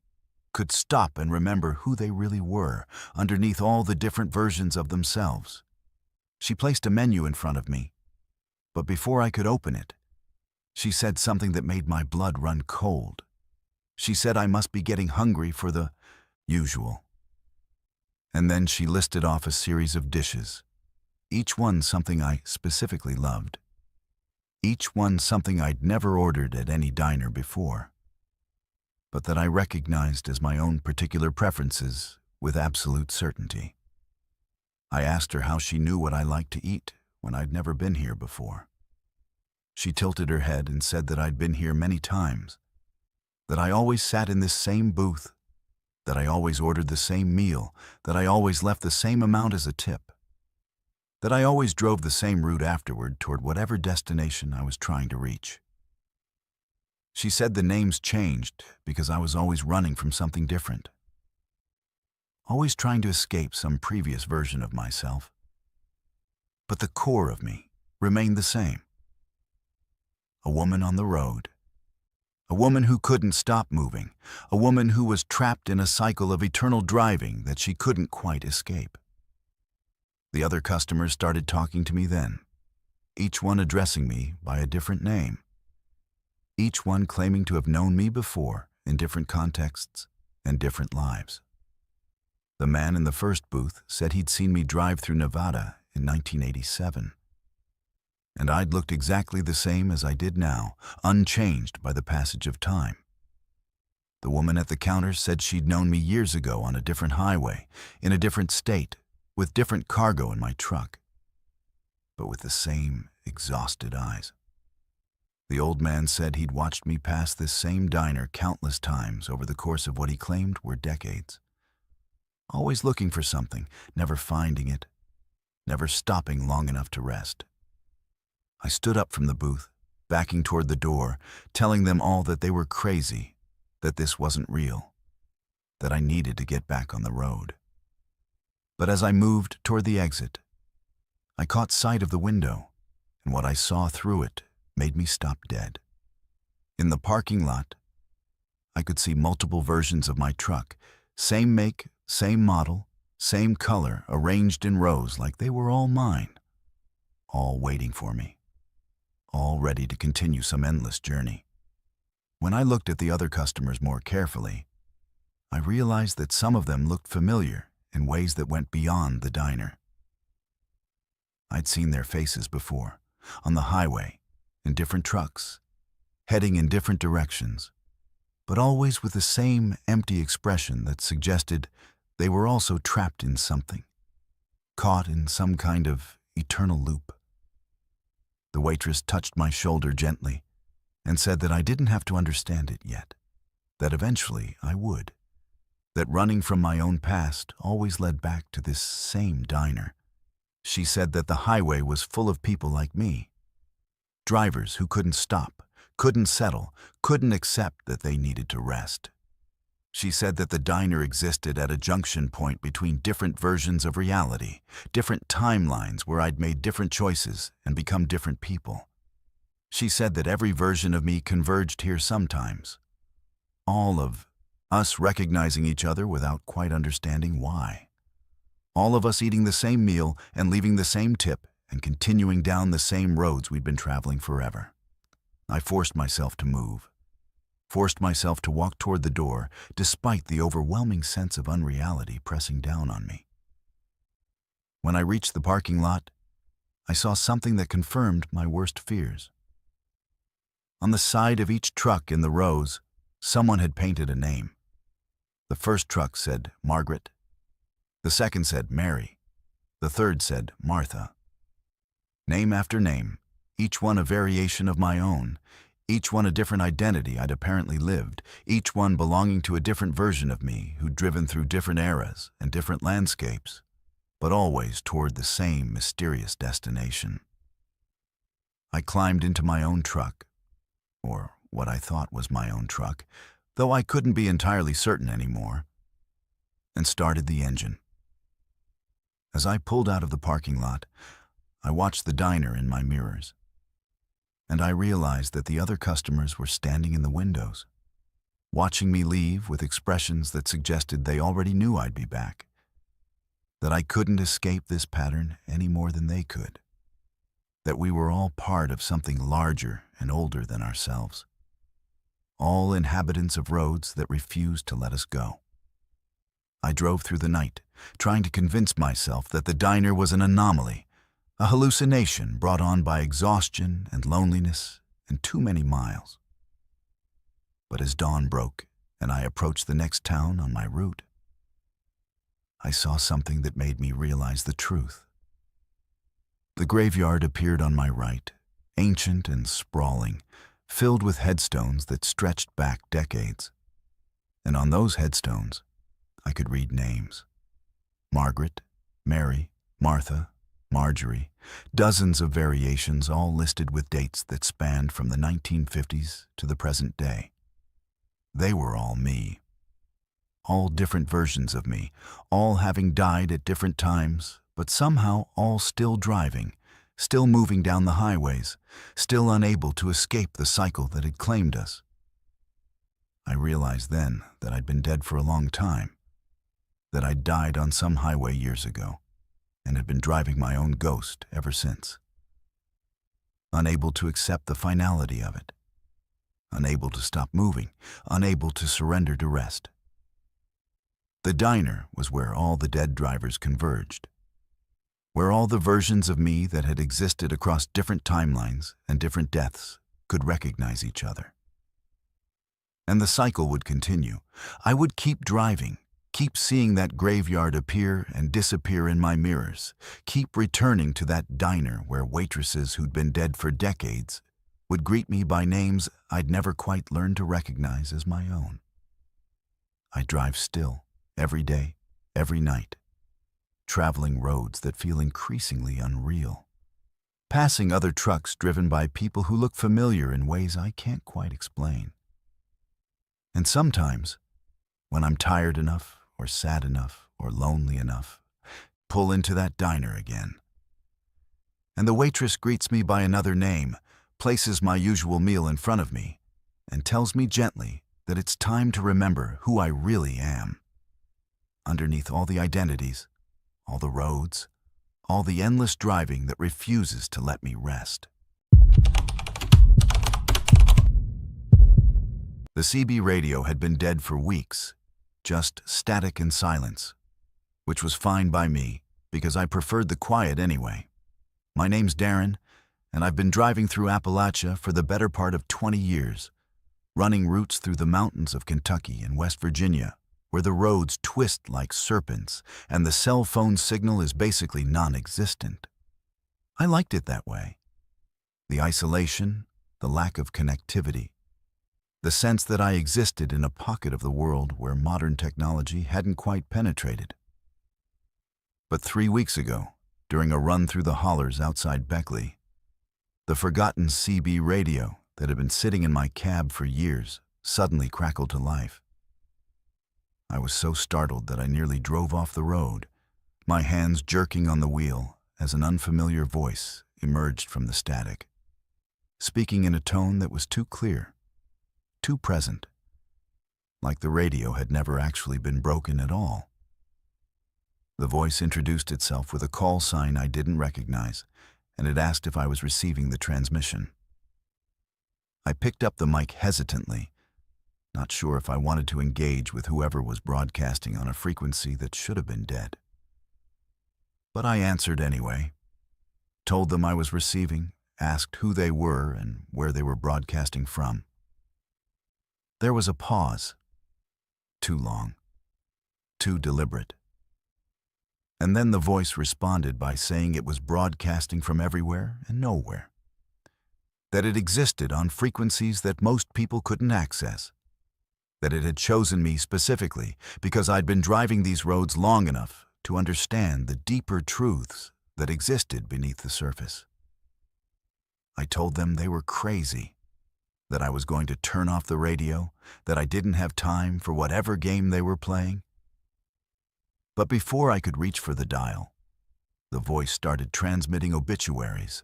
A: could stop and remember who they really were underneath all the different versions of themselves. She placed a menu in front of me, but before I could open it, she said something that made my blood run cold. She said I must be getting hungry for the usual. And then she listed off a series of dishes, each one something I specifically loved. Each one something I'd never ordered at any diner before, but that I recognized as my own particular preferences with absolute certainty. I asked her how she knew what I liked to eat when I'd never been here before. She tilted her head and said that I'd been here many times, that I always sat in this same booth, that I always ordered the same meal, that I always left the same amount as a tip, that I always drove the same route afterward toward whatever destination I was trying to reach. She said the names changed because I was always running from something different, always trying to escape some previous version of myself. But the core of me remained the same. A woman on the road, a woman who couldn't stop moving, a woman who was trapped in a cycle of eternal driving that she couldn't quite escape. The other customers started talking to me then, each one addressing me by a different name, each one claiming to have known me before in different contexts and different lives. The man in the first booth said he'd seen me drive through Nevada in 1987. And I'd looked exactly the same as I did now, unchanged by the passage of time. The woman at the counter said she'd known me years ago on a different highway, in a different state, with different cargo in my truck, but with the same exhausted eyes. The old man said he'd watched me pass this same diner countless times over the course of what he claimed were decades. Always looking for something, never finding it, never stopping long enough to rest. I stood up from the booth, backing toward the door, telling them all that they were crazy, that this wasn't real, that I needed to get back on the road. But as I moved toward the exit, I caught sight of the window, and what I saw through it made me stop dead. In the parking lot, I could see multiple versions of my truck, same make, same model, same color, arranged in rows like they were all mine, all waiting for me, all ready to continue some endless journey. When I looked at the other customers more carefully, I realized that some of them looked familiar in ways that went beyond the diner. I'd seen their faces before, on the highway, in different trucks, heading in different directions, but always with the same empty expression that suggested they were also trapped in something, caught in some kind of eternal loop. The waitress touched my shoulder gently and said that I didn't have to understand it yet, that eventually I would, that running from my own past always led back to this same diner. She said that the highway was full of people like me, drivers who couldn't stop, couldn't settle, couldn't accept that they needed to rest. She said that the diner existed at a junction point between different versions of reality, different timelines where I'd made different choices and become different people. She said that every version of me converged here sometimes, all of us recognizing each other without quite understanding why. All of us eating the same meal and leaving the same tip and continuing down the same roads we'd been traveling forever. I forced myself to move, forced myself to walk toward the door despite the overwhelming sense of unreality pressing down on me. When I reached the parking lot, I saw something that confirmed my worst fears. On the side of each truck in the rows, someone had painted a name. The first truck said Margaret. The second said Mary. The third said Martha. Name after name, each one a variation of my own, each one a different identity I'd apparently lived, each one belonging to a different version of me who'd driven through different eras and different landscapes, but always toward the same mysterious destination. I climbed into my own truck, or what I thought was my own truck, though I couldn't be entirely certain anymore, and started the engine. As I pulled out of the parking lot, I watched the diner in my mirrors, and I realized that the other customers were standing in the windows, watching me leave with expressions that suggested they already knew I'd be back, that I couldn't escape this pattern any more than they could, that we were all part of something larger and older than ourselves, all inhabitants of roads that refused to let us go. I drove through the night, trying to convince myself that the diner was an anomaly, a hallucination brought on by exhaustion and loneliness and too many miles. But as dawn broke and I approached the next town on my route, I saw something that made me realize the truth. The graveyard appeared on my right, ancient and sprawling, filled with headstones that stretched back decades. And on those headstones, I could read names. Margaret, Mary, Martha, Marjorie, dozens of variations all listed with dates that spanned from the 1950s to the present day. They were all me. All different versions of me, all having died at different times, but somehow all still driving, still moving down the highways, still unable to escape the cycle that had claimed us. I realized then that I'd been dead for a long time, that I'd died on some highway years ago, and had been driving my own ghost ever since. Unable to accept the finality of it, unable to stop moving, unable to surrender to rest. The diner was where all the dead drivers converged, where all the versions of me that had existed across different timelines and different deaths could recognize each other. And the cycle would continue. I would keep driving, keep seeing that graveyard appear and disappear in my mirrors, keep returning to that diner where waitresses who'd been dead for decades would greet me by names I'd never quite learned to recognize as my own. I drive still, every day, every night, traveling roads that feel increasingly unreal, passing other trucks driven by people who look familiar in ways I can't quite explain. And sometimes, when I'm tired enough, or sad enough, or lonely enough, pull into that diner again. and the waitress greets me by another name, places my usual meal in front of me, and tells me gently that it's time to remember who I really am. Underneath all the identities, all the roads, all the endless driving that refuses to let me rest. The CB radio had been dead for weeks, just static and silence, which was fine by me because I preferred the quiet anyway. My name's Darren, and I've been driving through Appalachia for the better part of 20 years, running routes through the mountains of Kentucky and West Virginia, where the roads twist like serpents and the cell phone signal is basically non-existent. I liked it that way. The isolation, the lack of connectivity, the sense that I existed in a pocket of the world where modern technology hadn't quite penetrated. But 3 weeks ago, during a run through the hollers outside Beckley, the forgotten CB radio that had been sitting in my cab for years suddenly crackled to life. I was so startled that I nearly drove off the road, my hands jerking on the wheel as an unfamiliar voice emerged from the static, speaking in a tone that was too clear, too present, like the radio had never actually been broken at all. The voice introduced itself with a call sign I didn't recognize, and it asked if I was receiving the transmission. I picked up the mic hesitantly, not sure if I wanted to engage with whoever was broadcasting on a frequency that should have been dead. But I answered anyway, told them I was receiving, asked who they were and where they were broadcasting from. There was a pause, too long, too deliberate. And then the voice responded by saying it was broadcasting from everywhere and nowhere, that it existed on frequencies that most people couldn't access, that it had chosen me specifically because I'd been driving these roads long enough to understand the deeper truths that existed beneath the surface. I told them they were crazy, that I was going to turn off the radio, that I didn't have time for whatever game they were playing. But before I could reach for the dial, the voice started transmitting obituaries.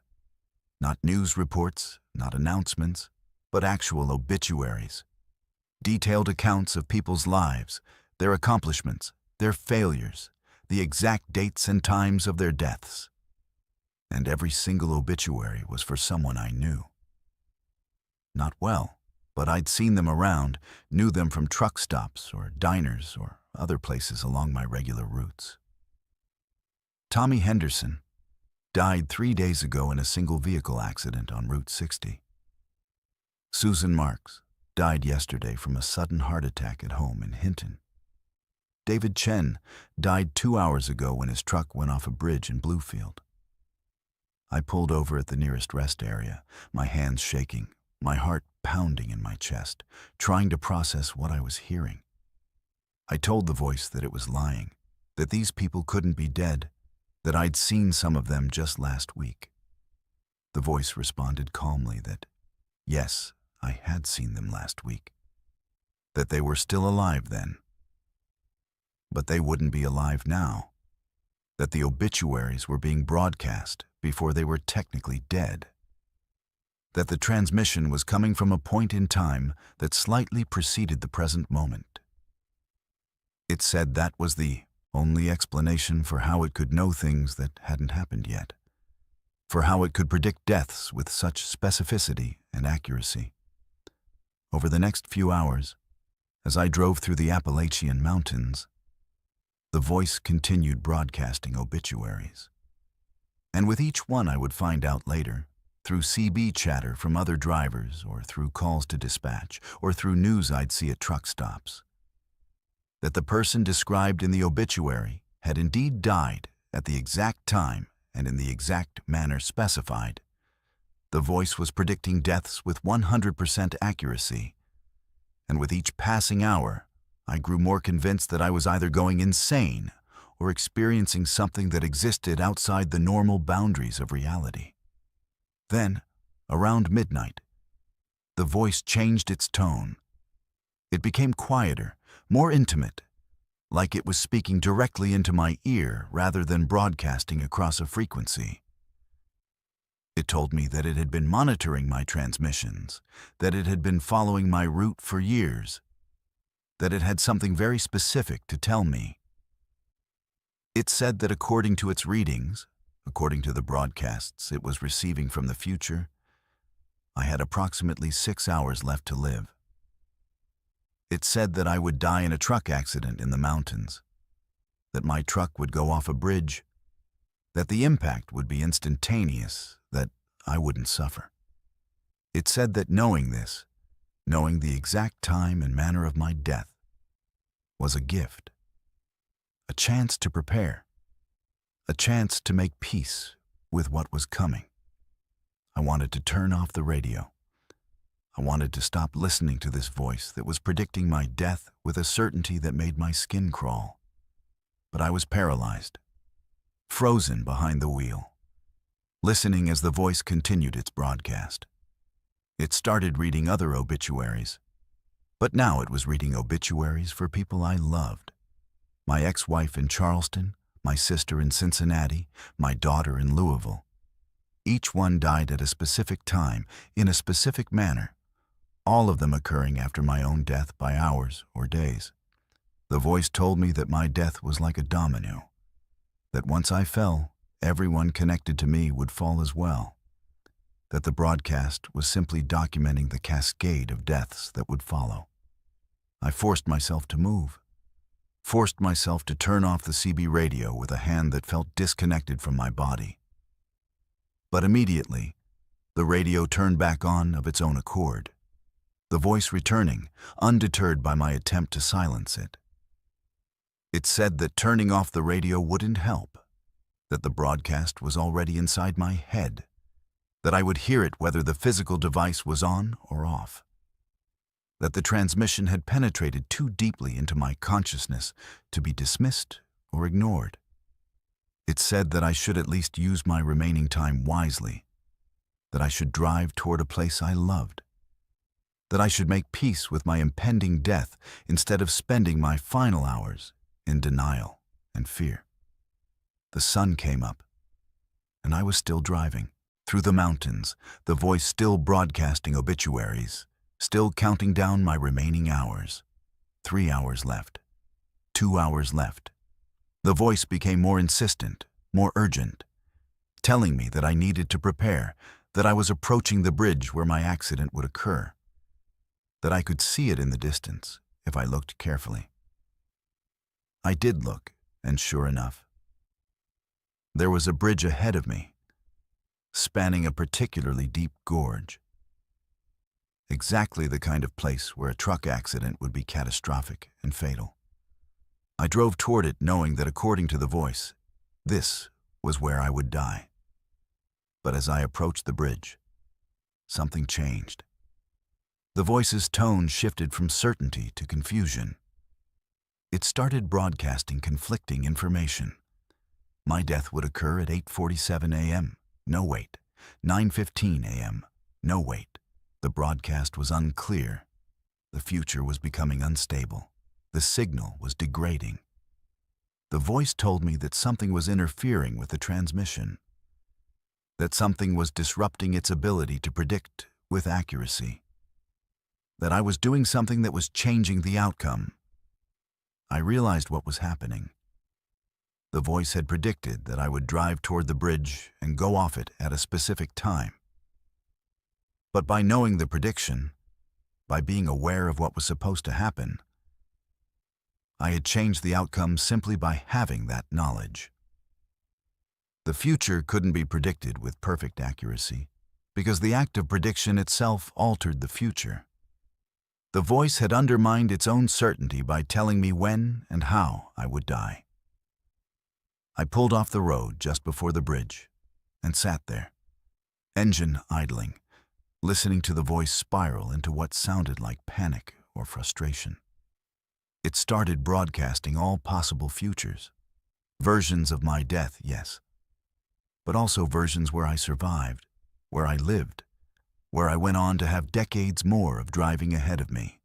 A: Not news reports, not announcements, but actual obituaries. Detailed accounts of people's lives, their accomplishments, their failures, the exact dates and times of their deaths. And every single obituary was for someone I knew. Not well, but I'd seen them around, knew them from truck stops or diners or other places along my regular routes. Tommy Henderson died 3 days ago in a single vehicle accident on Route 60. Susan Marks died yesterday from a sudden heart attack at home in Hinton. David Chen died 2 hours ago when his truck went off a bridge in Bluefield. I pulled over at the nearest rest area, my hands shaking, my heart pounding in my chest, trying to process what I was hearing. I told the voice that it was lying, that these people couldn't be dead, that I'd seen some of them just last week. The voice responded calmly that, yes, I had seen them last week, that they were still alive then. But they wouldn't be alive now, that the obituaries were being broadcast before they were technically dead, that the transmission was coming from a point in time that slightly preceded the present moment. It said that was the only explanation for how it could know things that hadn't happened yet, for how it could predict deaths with such specificity and accuracy. Over the next few hours, as I drove through the Appalachian Mountains, the voice continued broadcasting obituaries. And with each one I would find out later, through CB chatter from other drivers or through calls to dispatch or through news I'd see at truck stops, that the person described in the obituary had indeed died at the exact time and in the exact manner specified. The voice was predicting deaths with 100% accuracy, and with each passing hour, I grew more convinced that I was either going insane or experiencing something that existed outside the normal boundaries of reality. Then, around midnight, the voice changed its tone. It became quieter, more intimate, like it was speaking directly into my ear rather than broadcasting across a frequency. It told me that it had been monitoring my transmissions, that it had been following my route for years, that it had something very specific to tell me. It said that according to its readings, according to the broadcasts it was receiving from the future, I had approximately 6 hours left to live. It said that I would die in a truck accident in the mountains, that my truck would go off a bridge, that the impact would be instantaneous, that I wouldn't suffer. It said that knowing this, knowing the exact time and manner of my death, was a gift, a chance to prepare, a chance to make peace with what was coming. I wanted to turn off the radio. I wanted to stop listening to this voice that was predicting my death with a certainty that made my skin crawl. But I was paralyzed, frozen behind the wheel, listening as the voice continued its broadcast. It started reading other obituaries, but now it was reading obituaries for people I loved. My ex-wife in Charleston, my sister in Cincinnati, my daughter in Louisville. Each one died at a specific time, in a specific manner, all of them occurring after my own death by hours or days. The voice told me that my death was like a domino, that once I fell, everyone connected to me would fall as well, that the broadcast was simply documenting the cascade of deaths that would follow. I forced myself to move, forced myself to turn off the CB radio with a hand that felt disconnected from my body. But immediately, the radio turned back on of its own accord, the voice returning, undeterred by my attempt to silence it. It said that turning off the radio wouldn't help, that the broadcast was already inside my head, that I would hear it whether the physical device was on or off, that the transmission had penetrated too deeply into my consciousness to be dismissed or ignored. It said that I should at least use my remaining time wisely, that I should drive toward a place I loved, that I should make peace with my impending death instead of spending my final hours in denial and fear. The sun came up, and I was still driving through the mountains, the voice still broadcasting obituaries, still counting down my remaining hours. 3 hours left. 2 hours left. The voice became more insistent, more urgent, telling me that I needed to prepare, that I was approaching the bridge where my accident would occur, that I could see it in the distance if I looked carefully. I did look, and sure enough, there was a bridge ahead of me, spanning a particularly deep gorge. Exactly the kind of place where a truck accident would be catastrophic and fatal. I drove toward it knowing that according to the voice, this was where I would die. But as I approached the bridge, something changed. The voice's tone shifted from certainty to confusion. It started broadcasting conflicting information. My death would occur at 8:47 a.m. No wait. 9:15 a.m. No wait. The broadcast was unclear. The future was becoming unstable. The signal was degrading. The voice told me that something was interfering with the transmission, that something was disrupting its ability to predict with accuracy, that I was doing something that was changing the outcome. I realized what was happening. The voice had predicted that I would drive toward the bridge and go off it at a specific time. But by knowing the prediction, by being aware of what was supposed to happen, I had changed the outcome simply by having that knowledge. The future couldn't be predicted with perfect accuracy, because the act of prediction itself altered the future. The voice had undermined its own certainty by telling me when and how I would die. I pulled off the road just before the bridge and sat there, engine idling, listening to the voice spiral into what sounded like panic or frustration. It started broadcasting all possible futures, versions of my death, yes, but also versions where I survived, where I lived, where I went on to have decades more of driving ahead of me.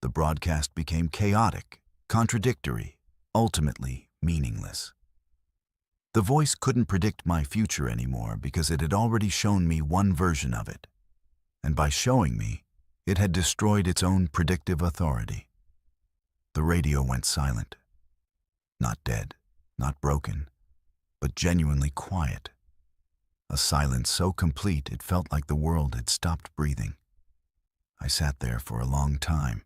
A: The broadcast became chaotic, contradictory, ultimately meaningless. The voice couldn't predict my future anymore because it had already shown me one version of it. And by showing me, it had destroyed its own predictive authority. The radio went silent. Not dead, not broken, but genuinely quiet. A silence so complete it felt like the world had stopped breathing. I sat there for a long time,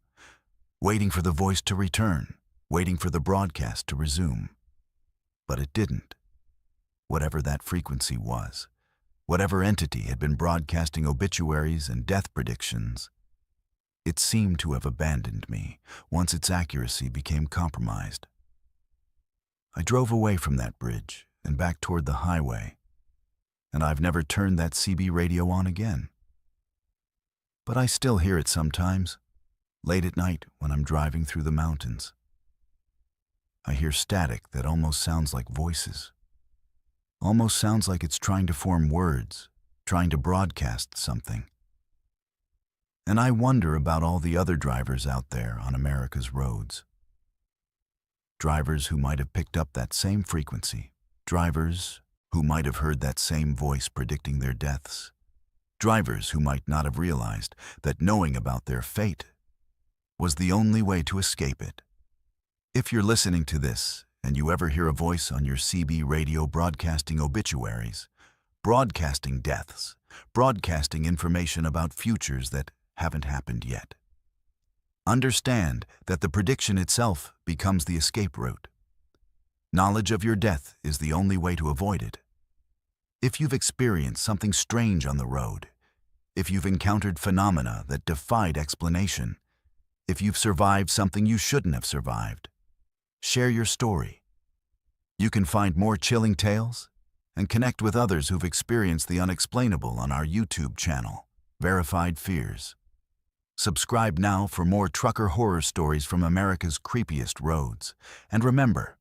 A: waiting for the voice to return, waiting for the broadcast to resume. But it didn't. Whatever that frequency was, whatever entity had been broadcasting obituaries and death predictions, it seemed to have abandoned me once its accuracy became compromised. I drove away from that bridge and back toward the highway, and I've never turned that CB radio on again. But I still hear it sometimes, late at night when I'm driving through the mountains. I hear static that almost sounds like voices. Almost sounds like it's trying to form words, trying to broadcast something. And I wonder about all the other drivers out there on America's roads. Drivers who might have picked up that same frequency. Drivers who might have heard that same voice predicting their deaths. Drivers who might not have realized that knowing about their fate was the only way to escape it. If you're listening to this and you ever hear a voice on your CB radio broadcasting obituaries, broadcasting deaths, broadcasting information about futures that haven't happened yet, understand that the prediction itself becomes the escape route. Knowledge of your death is the only way to avoid it. If you've experienced something strange on the road, if you've encountered phenomena that defied explanation, if you've survived something you shouldn't have survived, share your story. You can find more chilling tales and connect with others who've experienced the unexplainable on our YouTube channel, Verified Fears. Subscribe now for more trucker horror stories from America's creepiest roads. And remember,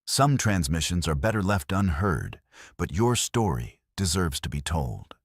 A: some transmissions are better left unheard, but your story deserves to be told.